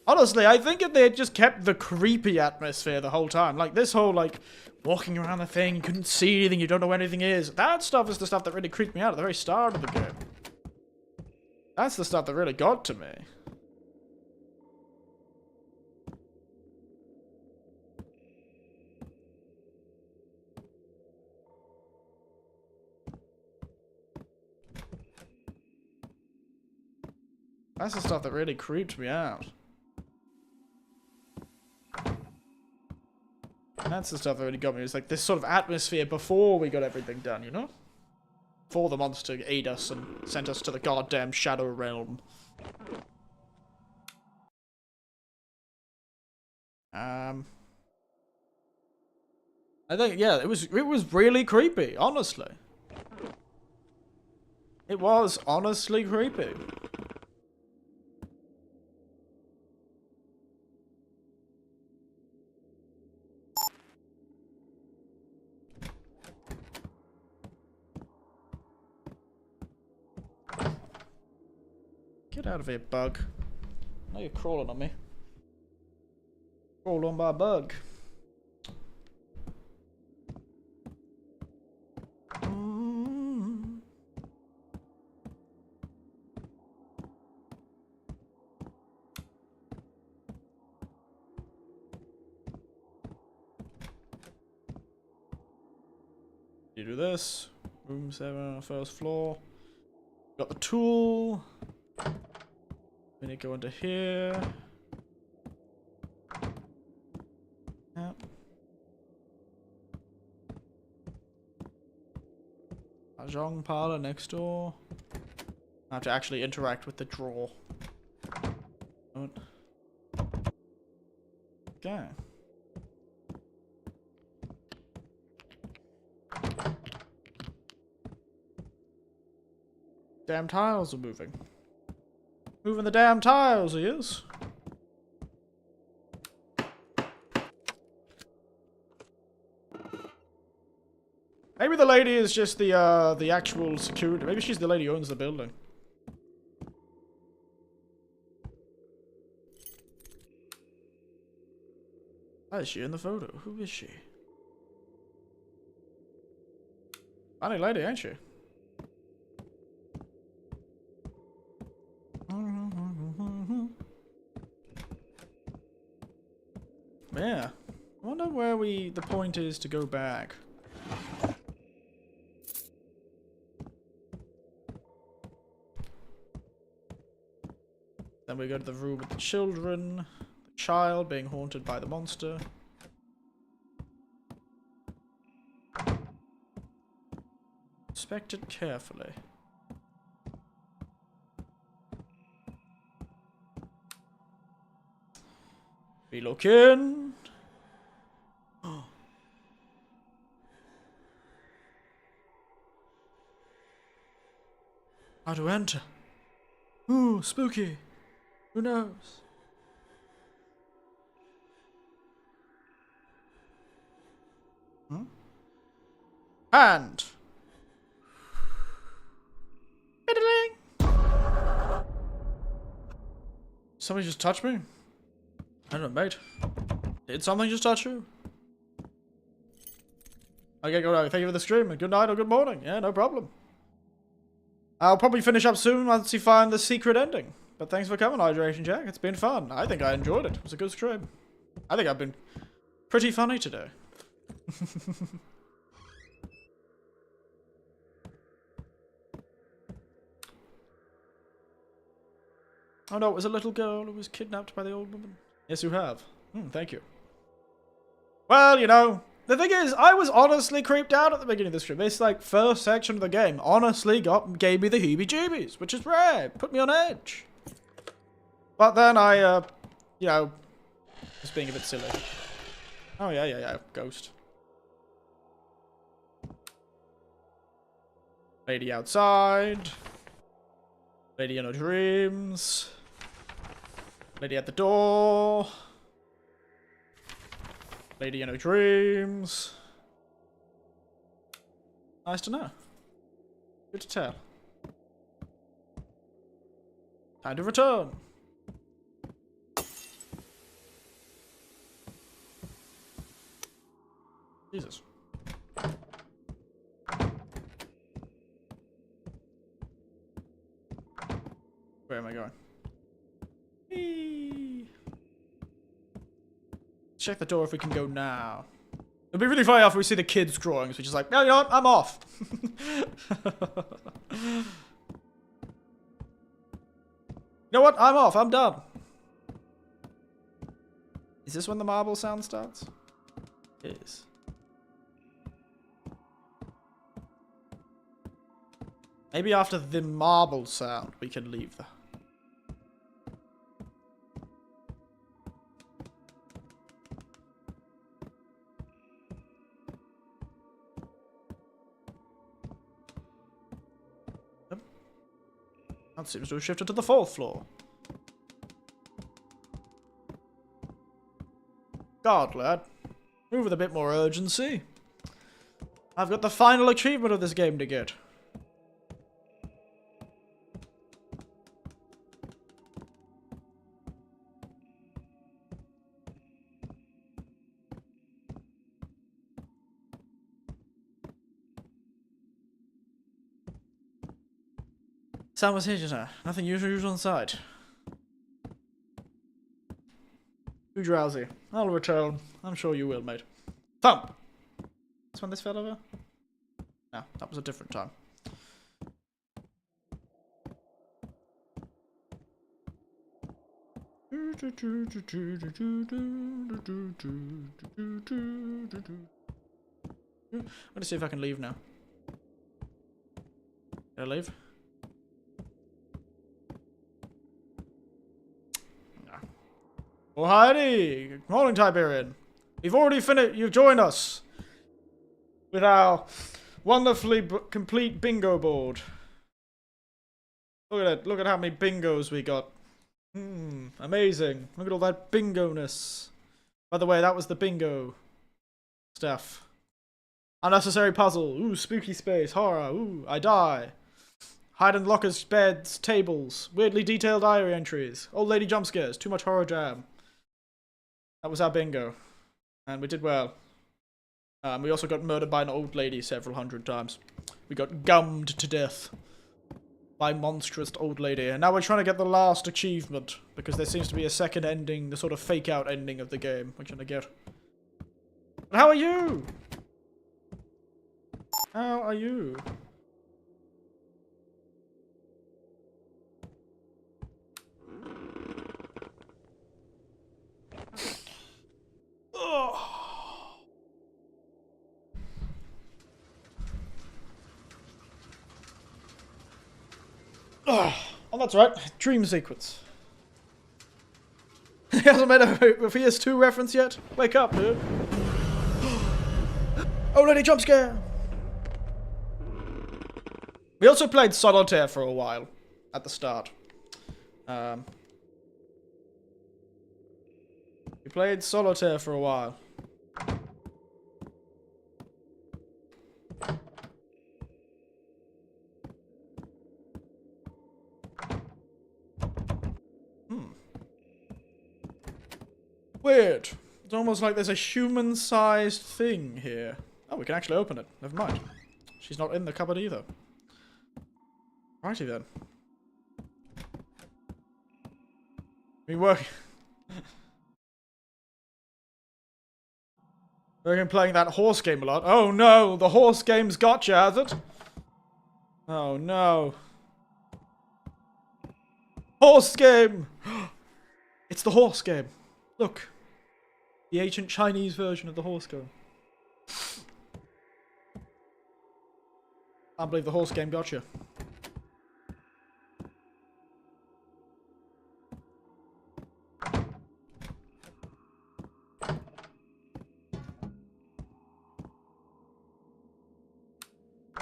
Speaker 1: Honestly, I think if they had just kept the creepy atmosphere the whole time, like this whole like walking around the thing, you couldn't see anything, you don't know where anything is. That stuff is the stuff that really creeped me out at the very start of the game. That's the stuff that really got to me. That's the stuff that really creeped me out. That's the stuff that really got me. It's like this sort of atmosphere before we got everything done, you know? Before the monster ate us and sent us to the goddamn Shadow Realm. I think, yeah, it was really creepy, honestly. It was honestly creepy. Get out of here, bug. Now you're crawling on me. Crawled on by a bug. You do this. Room 7 on the first floor. Got the tool. Then you go into here. Yep. Mahjong parlor next door. I have to actually interact with the drawer. Okay. Damn tiles are moving. Moving the damn tiles, he is. Maybe the lady is just the actual security. Maybe she's the lady who owns the building. Why is she in the photo? Who is she? Funny lady, ain't she? Yeah. I wonder where the point is to go back. Then we go to the room with the children. The child being haunted by the monster. Inspect it carefully. We look in. How to enter? Ooh, spooky. Who knows? Hmm? Hand. Fiddling. Somebody just touched me? I don't know, mate. Did something just touch you? Okay, go. Thank you for the stream, and good night or good morning. Yeah, no problem. I'll probably finish up soon once you find the secret ending. But thanks for coming, Hydration Jack. It's been fun. I think I enjoyed it. It was a good stream. I think I've been pretty funny today. Oh no, it was a little girl who was kidnapped by the old woman. Yes, you have. Thank you. Well, you know, the thing is, I was honestly creeped out at the beginning of the stream. This, like, first section of the game honestly gave me the heebie-jeebies, which is rare. Put me on edge. But then I, you know, was being a bit silly. Oh, yeah. Ghost. Lady outside. Lady in her dreams. Lady at the door. Lady in her dreams. Nice to know. Good to tell. Time to return. Jesus. Where am I going? Whee! Check the door if we can go now. It'll be really funny after we see the kids' drawings, which is like, no, you know what? I'm off. You know what? I'm off. I'm done. Is this when the marble sound starts? It is. Maybe after the marble sound, we can leave the... That seems to have shifted to the 4th floor. God, lad. Move with a bit more urgency. I've got the final achievement of this game to get. Sam was here just now. Nothing usual on site. Too drowsy. I'll return. I'm sure you will, mate. Thump! That's when this fell over? No, that was a different time. I'm gonna see if I can leave now. Can I leave? No. Oh, Heidi! Good morning, Tiberian. We've already finished. You've joined us with our wonderfully complete bingo board. Look at it. Look at how many bingos we got. Amazing. Look at all that bingo-ness. By the way, that was the bingo stuff. Unnecessary puzzle. Ooh, spooky space. Horror. Ooh, I die. Hide in lockers, beds, tables. Weirdly detailed diary entries. Old lady jump scares. Too much horror jam. That was our bingo. And we did well. We also got murdered by an old lady several hundred times. We got gummed to death by monstrous old lady. And now we're trying to get the last achievement. Because there seems to be a second ending. The sort of fake out ending of the game. Which I'm gonna get. But how are you? How are you? Oh, that's right. Dream sequence. He hasn't made a PS2 reference yet? Wake up, dude. Oh, lady jump scare! We also played Solitaire for a while at the start. We played Solitaire for a while. Weird. It's almost like there's a human-sized thing here. Oh, we can actually open it. Never mind. She's not in the cupboard either. Righty then. We work. We've been playing that horse game a lot. Oh no, the horse game's gotcha, has it? Oh no. Horse game! It's the horse game. Look. The ancient Chinese version of the horse game. I can't believe the horse game gotcha.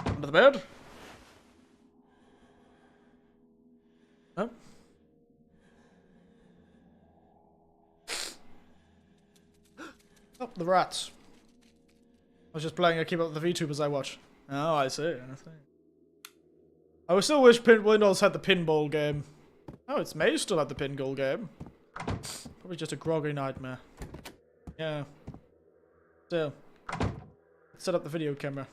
Speaker 1: Under the bed? No? Oh, the rats. I was just playing a keep up with the Vtubers I watch. Oh, I see. I would still wish Windows had the pinball game. Oh, it's May still had the pinball game. Probably just a groggy nightmare. Yeah. Still. Let's set up the video camera.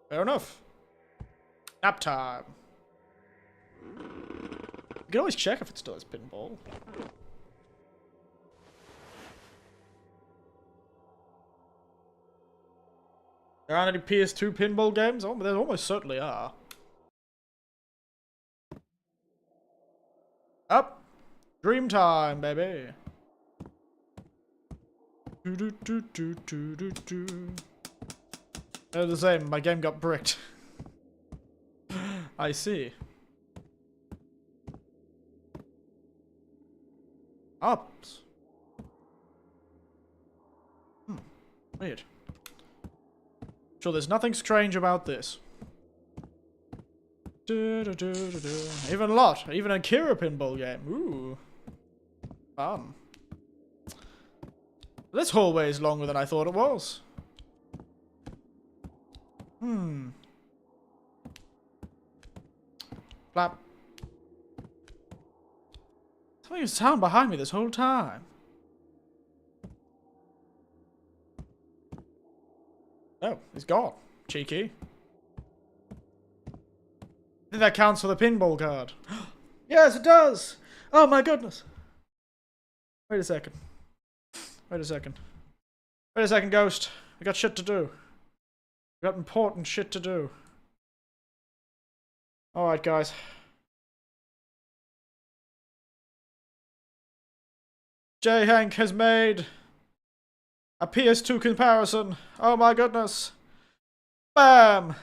Speaker 1: Fair enough. Nap time. You can always check if it still has pinball. There aren't any PS2 pinball games? Oh, there almost certainly are. Up. Dream time, baby. They're the same. My game got bricked. I see. Ups. Weird. Sure, there's nothing strange about this. Even a lot. Even a Kira pinball game. Ooh. Fun. This hallway is longer than I thought it was. Flap. Something was sound behind me this whole time. Oh, he's gone. Cheeky. think that counts for the pinball card. Yes, it does! Oh my goodness! Wait a second. Wait a second. Wait a second, Ghost. I got shit to do. I got important shit to do. Alright, guys. J. Hank has made a PS2 comparison. Oh my goodness. Bam!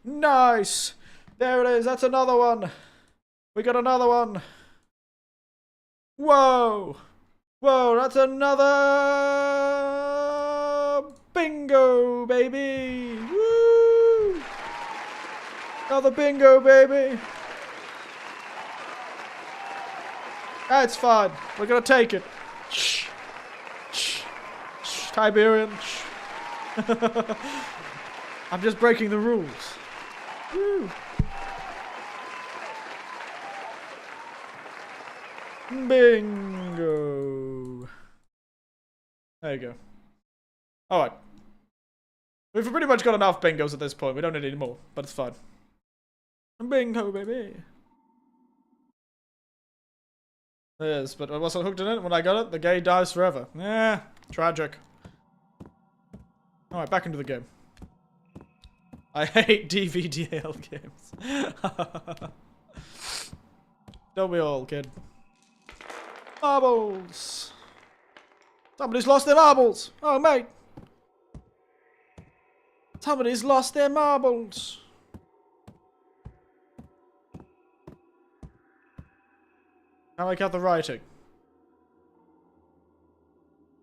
Speaker 1: Nice! There it is, that's another one. We got another one. Whoa! Whoa, that's another bingo, baby! Woo! Another bingo, baby! That's fine. We're gonna take it. Shh. Shh. Shh. Tiberian. Shh. I'm just breaking the rules. Woo. Bingo. There you go. Alright. We've pretty much got enough bingos at this point. We don't need any more, but it's fine. Bingo, baby. Yes, but I wasn't hooked in it when I got it. The game dies forever. Yeah, tragic. Alright, back into the game. I hate DVDL games. Don't we all, kid? Marbles! Somebody's lost their marbles! Oh, mate! Somebody's lost their marbles! Now I got the writing.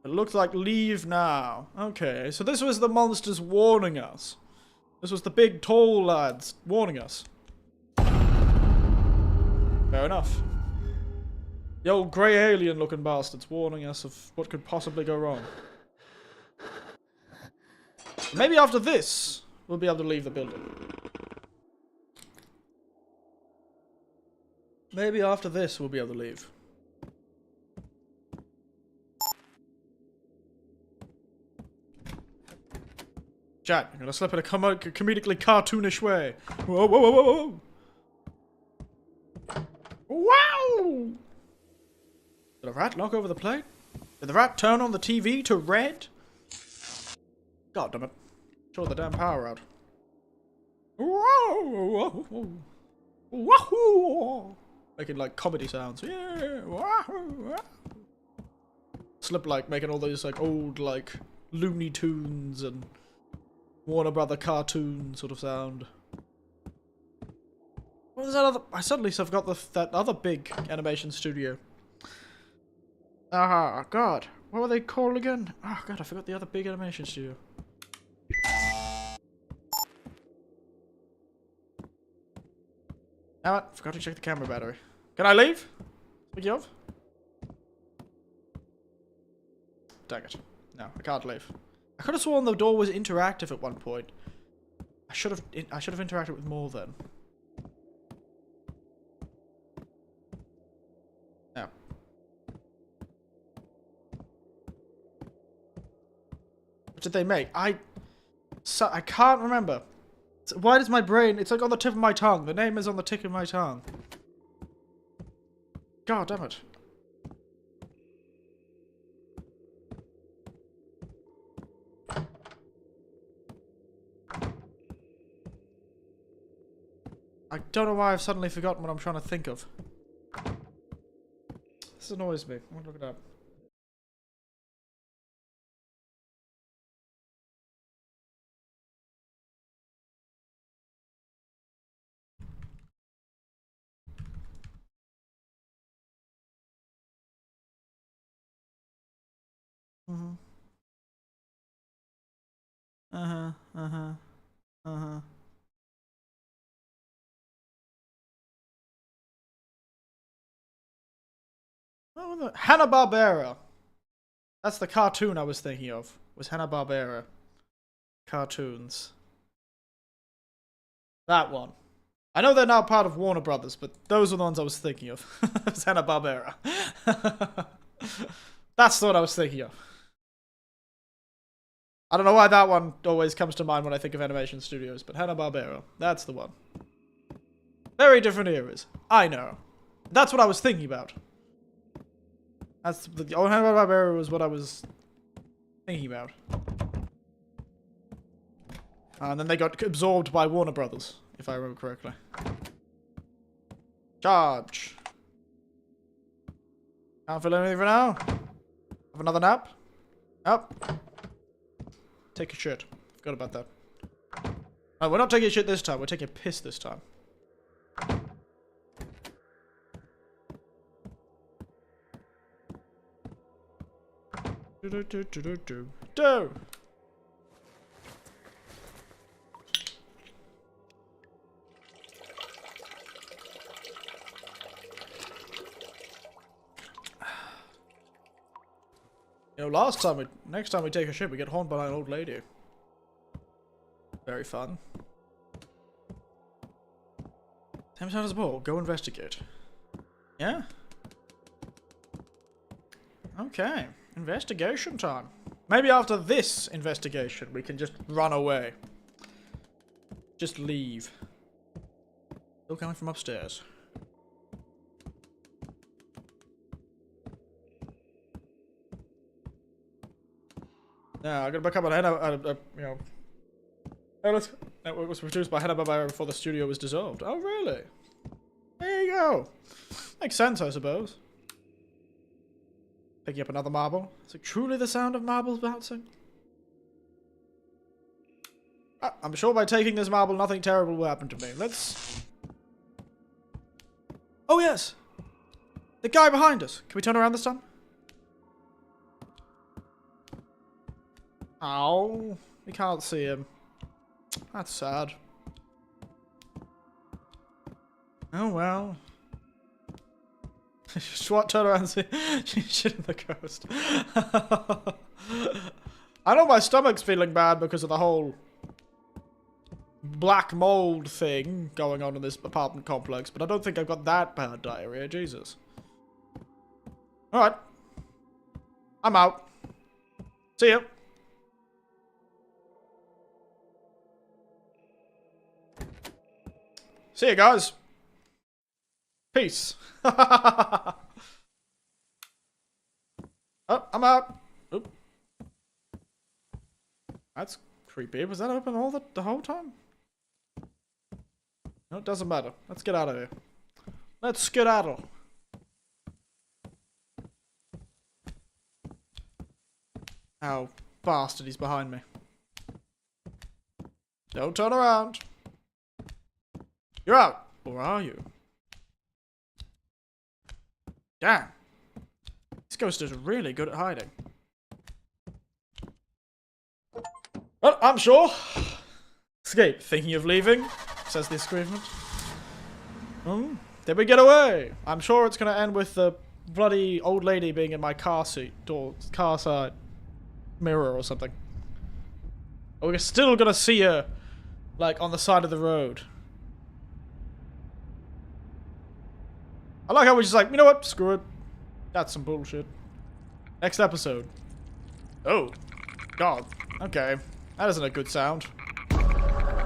Speaker 1: It looks like leave now. Okay, so this was the monsters warning us. This was the big tall lads warning us. Fair enough. The old grey alien looking bastards warning us of what could possibly go wrong. Maybe after this, we'll be able to leave the building. Maybe after this, we'll be able to leave. Chat, I'm gonna slip in a comedically cartoonish way. Whoa, whoa, whoa, whoa, whoa! Wow! Did a rat knock over the plate? Did the rat turn on the TV to red? God damn it. Short the damn power out. Whoa! Whoa! Whoa! Wahoo! Making like comedy sounds. Yeah! Wahoo! Slip like making all those like old like Looney Tunes and Warner Brother cartoon sort of sound. What was that other? I suddenly forgot that other big animation studio. Ah, God. What were they called again? Oh, God, I forgot the other big animation studio. Damn it, forgot to check the camera battery. Can I leave? Speaking of? Dang it. No, I can't leave. I could have sworn the door was interactive at one point. I should have interacted with more then. No. What did they make? I can't remember. Why does my brain... It's like on the tip of my tongue. The name is on the tip of my tongue. God damn it. I don't know why I've suddenly forgotten what I'm trying to think of. This annoys me. I'm gonna look it up. Mm-hmm. Uh-huh. Uh-huh. Uh-huh. Oh, Hanna-Barbera. That's the cartoon I was thinking of. Was Hanna-Barbera. Cartoons. That one. I know they're now part of Warner Brothers, but those are the ones I was thinking of. It was Hanna-Barbera. That's the one I was thinking of. I don't know why that one always comes to mind when I think of animation studios, but Hanna-Barbera. That's the one. Very different eras. I know. That's what I was thinking about. That's the old Hanna-Barbera era was what I was thinking about. And then they got absorbed by Warner Brothers, if I remember correctly. Charge. Can't feel anything for now. Have another nap. Up. Take a shit. Forgot about that. Oh, we're not taking a shit this time. We're taking a piss this time. Do. You know, next time we take a shit, we get haunted by an old lady. Very fun. Same time as a ball. Go investigate. Yeah? Okay. Investigation time. Maybe after this investigation, we can just run away. Just leave. Still coming from upstairs. Now, I'm gonna become a you know. Network was produced by Hanna-Barbera before the studio was dissolved. Oh, really? There you go. Makes sense, I suppose. Picking up another marble. Is it truly the sound of marbles bouncing? I'm sure by taking this marble, nothing terrible will happen to me. Let's... Oh, yes! The guy behind us. Can we turn around this time? Ow. We can't see him. That's sad. Oh well. Swat, turn around and see. Shit in the coast. I know my stomach's feeling bad because of the whole black mold thing going on in this apartment complex, but I don't think I've got that bad diarrhea. Jesus. Alright. I'm out. See ya. See you guys. Peace. Oh, I'm out. Oop. That's creepy. Was that open all the whole time? No, it doesn't matter. Let's get out of here. Let's skedaddle. Oh, bastard, he's behind me. Don't turn around. You're out! Or are you? Damn. This ghost is really good at hiding. Well, I'm sure. Escape. Thinking of leaving? Says the escapement. Did we get away? I'm sure it's gonna end with the bloody old lady being in my car seat. Or car side mirror or something. Or we're still gonna see her, like, on the side of the road. I like how we're just like, you know what? Screw it. That's some bullshit. Next episode. Oh. God. Okay. That isn't a good sound.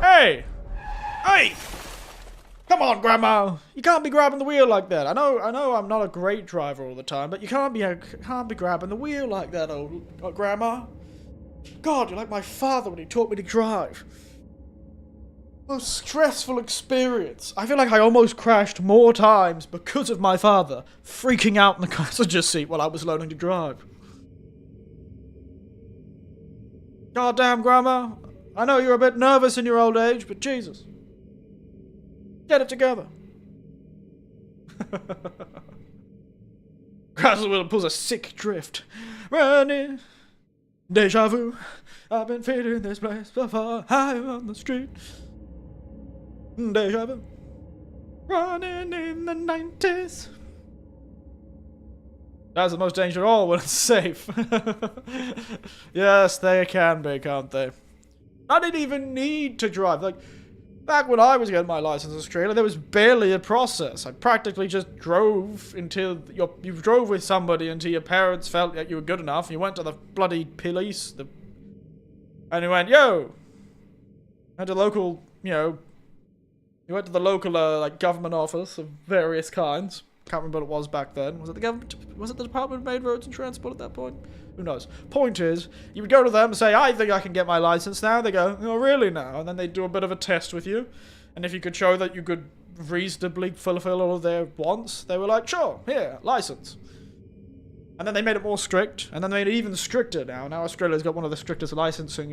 Speaker 1: Hey! Hey! Come on, Grandma! You can't be grabbing the wheel like that. I know I'm not a great driver all the time, but you can't be grabbing the wheel like that, Grandma. God, you're like my father when he taught me to drive. Most stressful experience. I feel like I almost crashed more times because of my father freaking out in the passenger seat while I was learning to drive. Goddamn, Grandma. I know you're a bit nervous in your old age, but Jesus. Get it together. Crazzle Will pulls a sick drift. Running. Deja vu. I've been feeling this place before. High on the street. Deja vu. Running in the 90s. That's the most dangerous of all when it's safe. Yes, they can be, can't they? I didn't even need to drive. Like, back when I was getting my license in Australia, there was barely a process. I practically just drove until you drove with somebody until your parents felt that you were good enough. You went to the bloody police, and you went, yo, and the local, you know, You went to the local like government office of various kinds. Can't remember what it was back then. Was it the government? Was it the Department of Main Roads and Transport at that point? Who knows? Point is, you would go to them and say, I think I can get my license now. They go, oh, really now? And then they do a bit of a test with you. And if you could show that you could reasonably fulfill all of their wants, they were like, sure, here, license. And then they made it more strict, and then they made it even stricter now. Now Australia's got one of the strictest licensing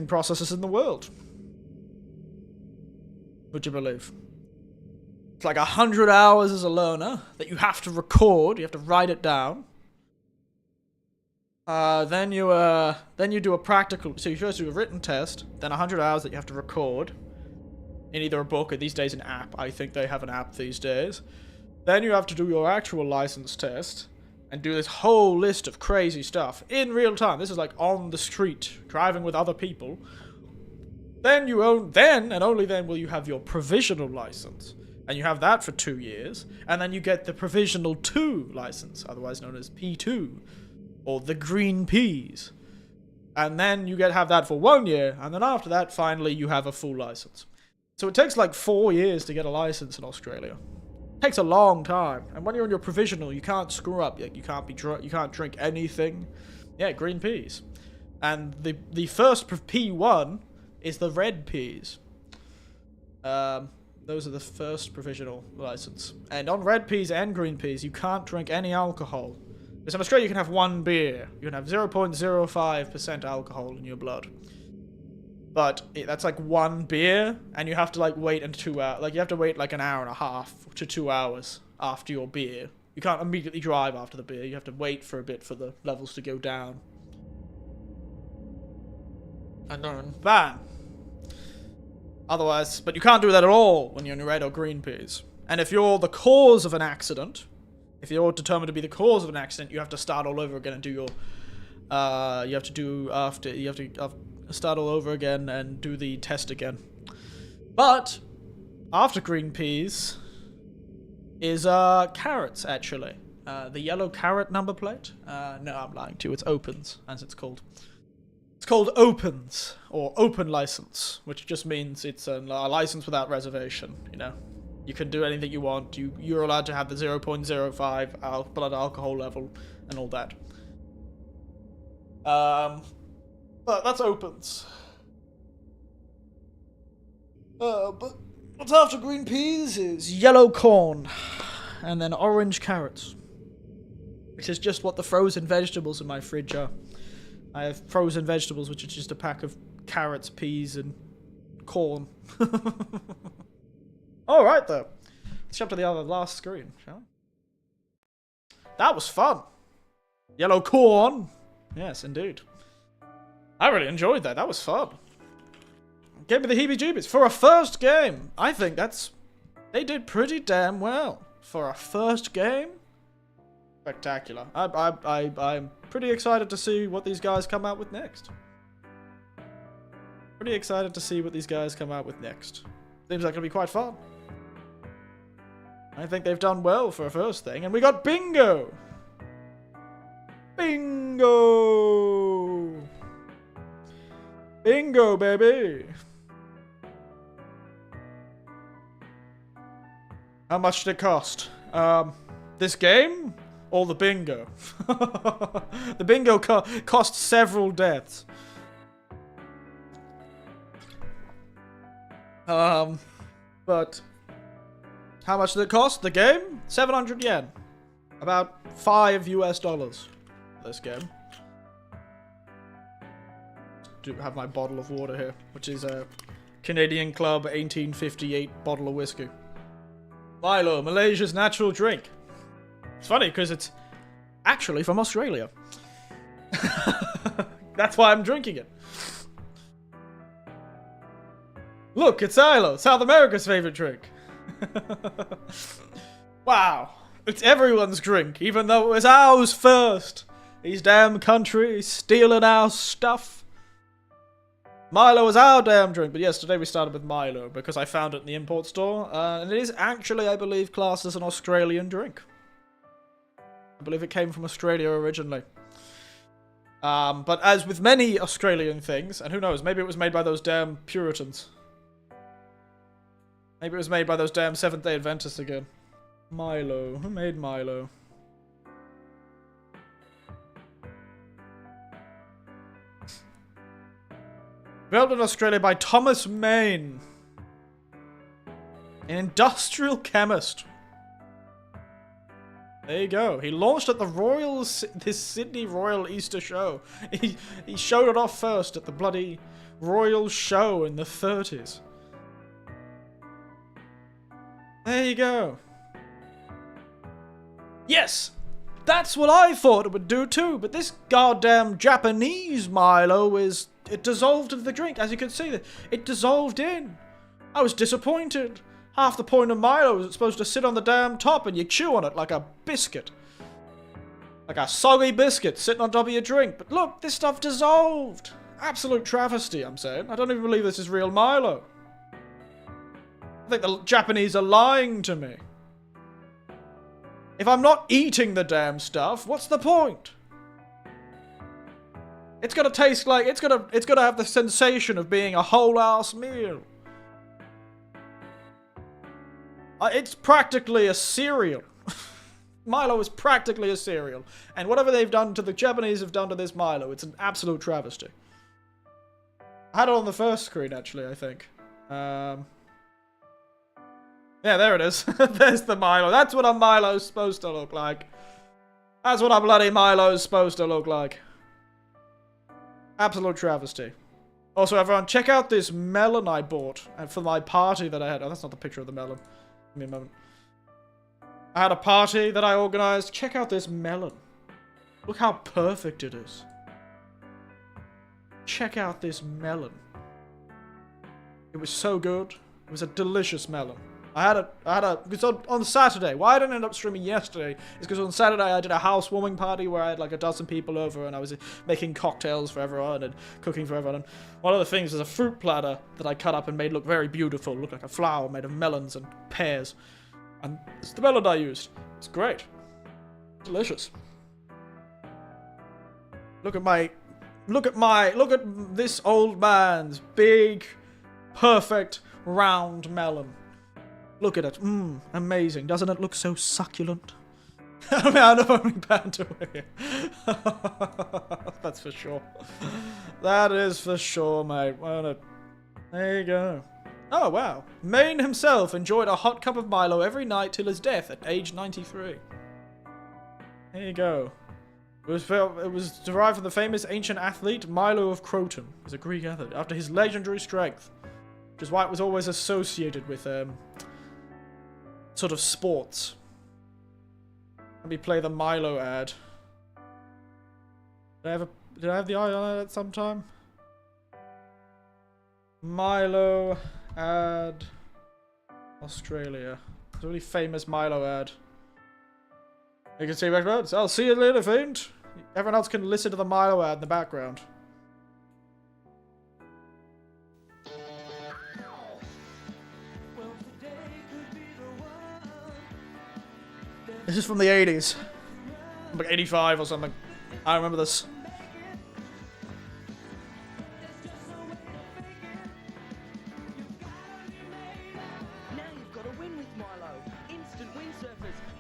Speaker 1: processes in the world. Would you believe? It's like 100 hours as a learner that you have to record. You have to write it down. Then you do a practical. So you first do a written test, then 100 hours that you have to record in either a book or these days an app. I think they have an app these days. Then you have to do your actual license test and do this whole list of crazy stuff in real time. This is like on the street, driving with other people. Then and only then will you have your provisional license. And you have that for 2 years. And then you get the provisional 2 license, otherwise known as P2. Or the green peas. And then you have that for 1 year. And then after that, finally, you have a full license. So it takes like 4 years to get a license in Australia. It takes a long time. And when you're on your provisional, you can't screw up. You can't drink anything. Yeah, green peas. And the first P1 is the red peas. Those are the first provisional license. And on red peas and green peas, you can't drink any alcohol. Because in Australia, you can have 1 beer. You can have 0.05% alcohol in your blood. But that's like 1 beer, and you have to like wait in 2 hours. Like you have to wait like an hour and a half to 2 hours after your beer. You can't immediately drive after the beer. You have to wait for a bit for the levels to go down. And then bam. Otherwise, but you can't do that at all when you're in red or green peas. And if you're the cause of an accident, if you're determined to be the cause of an accident, you have to start all over again and do your, start all over again and do the test again. But after green peas is carrots, actually. The yellow carrot number plate. No, I'm lying to you. It's opens, as it's called. It's called opens, or open license, which just means it's a license without reservation, you know. You can do anything you want. You're allowed to have the 0.05 blood alcohol level and all that. But that's opens. But what's after green peas is yellow corn, and then orange carrots, which is just what the frozen vegetables in my fridge are. I have frozen vegetables, which is just a pack of carrots, peas, and corn. Alright, though. Let's jump to the last screen, shall we? That was fun. Yellow corn. Yes, indeed. I really enjoyed that. That was fun. Gave me the heebie-jeebies. For a first game, I think they did pretty damn well. For a first game, spectacular. I'm pretty excited to see what these guys come out with next. Pretty excited to see what these guys come out with next. Seems like it'll be quite fun. I think they've done well for a first thing. And we got bingo! Bingo! Bingo, baby! How much did it cost? This game? Or the bingo? The bingo cost several deaths. But how much did it cost? The game? 700 yen. About $5 US for this game. Do have my bottle of water here, which is a Canadian Club 1858 bottle of whiskey. Milo, Malaysia's natural drink. It's funny because it's actually from Australia. That's why I'm drinking it. Look, it's Milo, South America's favorite drink. Wow. It's everyone's drink, even though it was ours first. These damn countries stealing our stuff. Milo was our damn drink, but yes, today we started with Milo because I found it in the import store. And it is actually, I believe, classed as an Australian drink. I believe it came from Australia originally. But as with many Australian things, and who knows, maybe it was made by those damn Puritans. Maybe it was made by those damn Seventh-day Adventists again. Milo. Who made Milo? Built in Australia by Thomas Main. An industrial chemist. There you go. He launched at the this Sydney Royal Easter Show. He showed it off first at the bloody Royal Show in the 30s. There you go. Yes! That's what I thought it would do too, but this goddamn Japanese Milo it dissolved into the drink. As you can see, it dissolved in. I was disappointed. Half the point of Milo is it's supposed to sit on the damn top and you chew on it like a biscuit. Like a soggy biscuit sitting on top of your drink. But look, this stuff dissolved. Absolute travesty, I'm saying. I don't even believe this is real Milo. I think the Japanese are lying to me. If I'm not eating the damn stuff, what's the point? It's gonna taste like, it's gonna have the sensation of being a whole ass meal. It's practically a cereal. Milo is practically a cereal. And whatever they've done to the Japanese have done to this Milo, it's an absolute travesty. I had it on the first screen, actually, I think. Yeah, there it is. There's the Milo. That's what a Milo's supposed to look like. That's what a bloody Milo's supposed to look like. Absolute travesty. Also, everyone, check out this melon I bought for my party that I had. Oh, that's not the picture of the melon. Give me a moment. I had a party that I organized. Check out this melon. Look how perfect it is. Check out this melon. It was so good. It was a delicious melon. because on Saturday, why I didn't end up streaming yesterday is because on Saturday I did a housewarming party where I had like a dozen people over and I was making cocktails for everyone and cooking for everyone. And one of the things is a fruit platter that I cut up and made look very beautiful, looked like a flower made of melons and pears. And it's the melon I used. It's great. Delicious. Look at this old man's big, perfect, round melon. Look at it. Amazing. Doesn't it look so succulent? I mean, I know I'm being banned away. That's for sure. That is for sure, mate. There you go. Oh, wow. Maine himself enjoyed a hot cup of Milo every night till his death at age 93. There you go. It was derived from the famous ancient athlete Milo of Croton. He was a Greek athlete, after his legendary strength. Which is why it was always associated with sort of sports. Let me play the Milo ad. Did I have the eye on it at some time? Milo ad Australia. It's a really famous Milo ad. You can see back there. I'll see you later, fiend. Everyone else can listen to the Milo ad in the background. This is from the 80s. Like 85 or something. I remember this.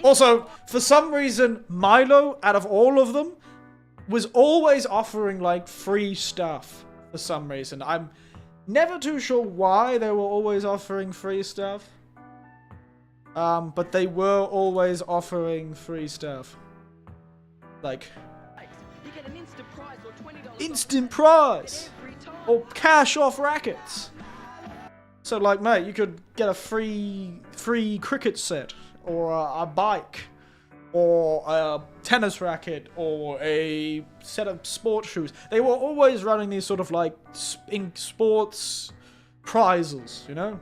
Speaker 1: Also, for some reason, Milo, out of all of them, was always offering, like, free stuff. For some reason. I'm never too sure why they were always offering free stuff. But they were always offering free stuff. Like, you get an instant prize or $20 instant prize! Or cash off rackets! So, like, mate, you could get a free cricket set, or a bike, or a tennis racket, or a set of sports shoes. They were always running these sort of, like, sports prizes, you know?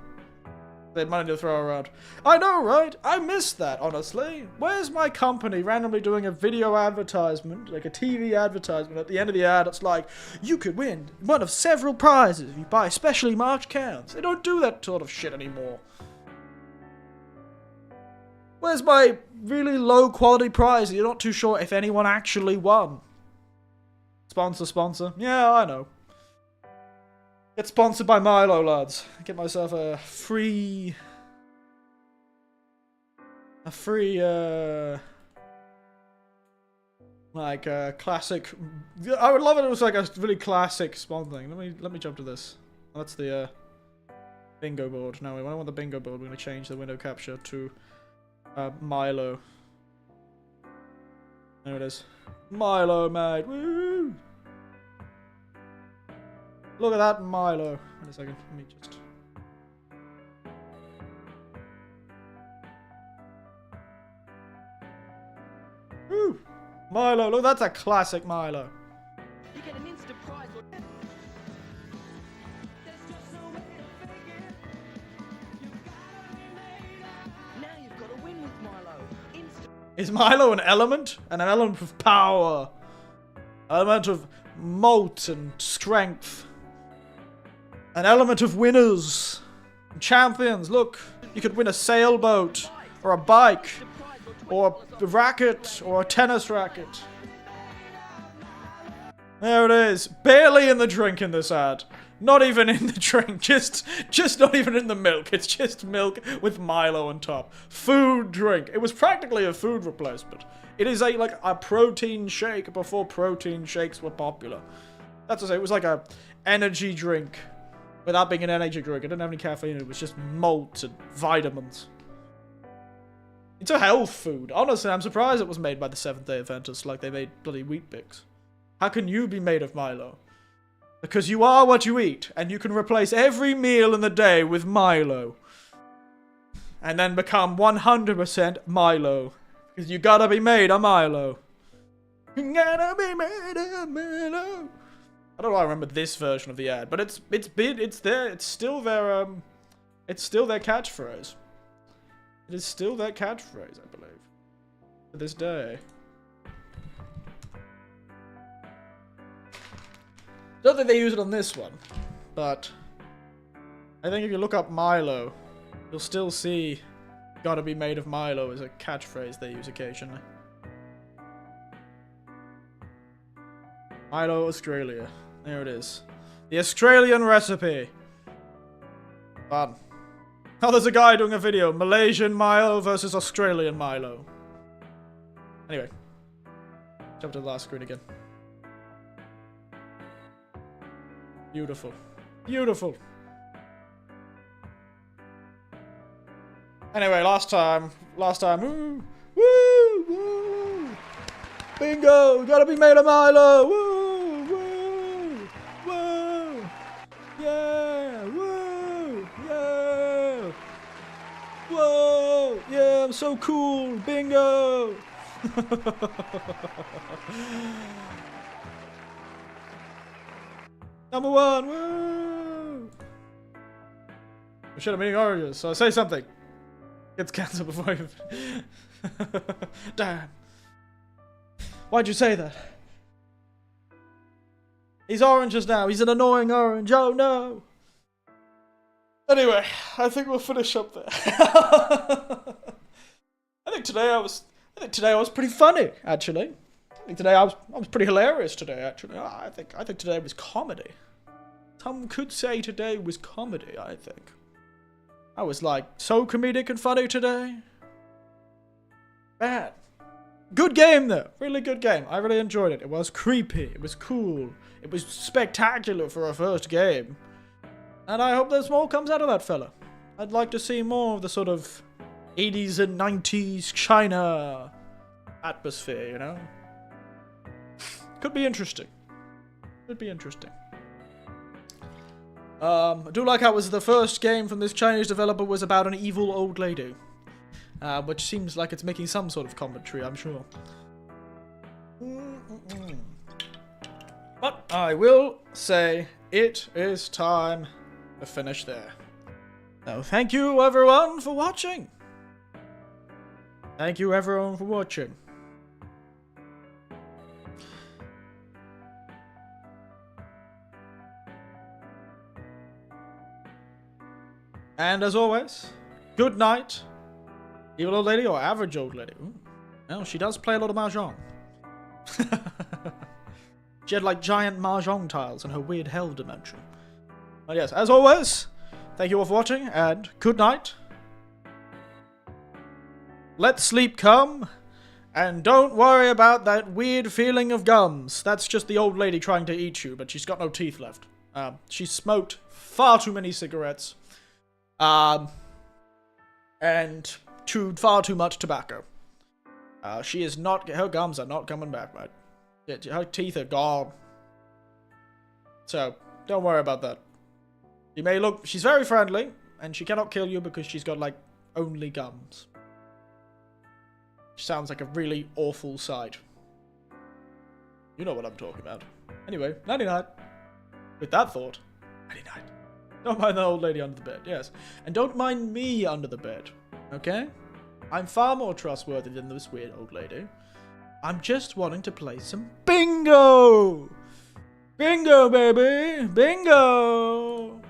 Speaker 1: They had money to throw around. I know, right? I missed that, honestly. Where's my company randomly doing a video advertisement, like a TV advertisement? At the end of the ad, it's like, you could win one of several prizes if you buy specially marked cans. They don't do that sort of shit anymore. Where's my really low quality prize? You're not too sure if anyone actually won. Sponsor. Yeah, I know. Get sponsored by Milo, lads. Get myself a free a free, like a classic. I would love it if it was like a really classic spawn thing. Let me jump to this. That's the bingo board. No, we don't want the bingo board. We're gonna change the window capture to Milo. There it is. Milo, mate. Woo! Look at that Milo. Wait a second. Let me just. Woo! Milo, look, that's a classic Milo.
Speaker 2: You get an instant prize. Now you've got to win with Milo. Instant.
Speaker 1: Is Milo an element? An element of power. An element of moat and strength. An element of winners. Champions. Look, you could win a sailboat. Or a bike. Or a racket. Or a tennis racket. There it is. Barely in the drink in this ad. Not even in the drink. Just not even in the milk. It's just milk with Milo on top. Food drink. It was practically a food replacement. It is like a protein shake before protein shakes were popular. That's to say, it was like a energy drink without being an energy drink. It didn't have any caffeine. It was just malt and vitamins. It's a health food. Honestly, I'm surprised it was made by the Seventh-day Adventists like they made bloody Wheat Bix. How can you be made of Milo? Because you are what you eat, and you can replace every meal in the day with Milo. And then become 100% Milo. Because you gotta be made of Milo. You gotta be made of Milo. I don't know why I remember this version of the ad, but it's still their catchphrase. It is still their catchphrase, I believe. To this day. Don't think they use it on this one, but I think if you look up Milo, you'll still see "gotta be made of Milo" as a catchphrase they use occasionally. Milo, Australia. There it is. The Australian recipe. Fun. Oh, there's a guy doing a video. Malaysian Milo versus Australian Milo. Anyway. Jump to the last screen again. Beautiful. Beautiful. Anyway, last time. Woo! Woo! Woo! Bingo! Gotta be made of Milo! Woo! Woo! Woo! Yeah! Woo! Yeah! Whoa! Yeah, I'm so cool! Bingo! Number one! Woo! Oh shit, I'm eating oranges, so say something. Gets cancelled before you... Damn. Why'd you say that? He's oranges now. He's an annoying orange. Oh no. Anyway, I think we'll finish up there. I think today I was pretty funny, actually. I think today I was pretty hilarious today, actually. I think today was comedy. Some could say today was comedy, I think. I was like so comedic and funny today. Man. Good game though. Really good game. I really enjoyed it. It was creepy. It was cool. It was spectacular for a first game. And I hope there's more comes out of that fella. I'd like to see more of the sort of 80s and 90s China atmosphere, you know? Could be interesting. Could be interesting. I do like how it was the first game from this Chinese developer was about an evil old lady. Which seems like it's making some sort of commentary, I'm sure. But I will say it is time to finish there. So thank you everyone for watching. Thank you everyone for watching. And as always, good night. Evil old lady or average old lady? Ooh. No, she does play a lot of mahjong. She had like giant mahjong tiles in her weird hell dimension. But yes, as always, thank you all for watching and good night. let sleep come. And don't worry about that weird feeling of gums. That's just the old lady trying to eat you, but she's got no teeth left. She smoked far too many cigarettes. And chewed far too much tobacco. She is not... Her gums are not coming back, mate. Her teeth are gone. So, don't worry about that. She may look... She's very friendly, and she cannot kill you because she's got, like, only gums. Sounds like a really awful sight. You know what I'm talking about. Anyway, nighty-night. With that thought, nighty-night. Don't mind the old lady under the bed, yes. And don't mind me under the bed, okay? I'm far more trustworthy than this weird old lady. I'm just wanting to play some bingo! Bingo, baby! Bingo!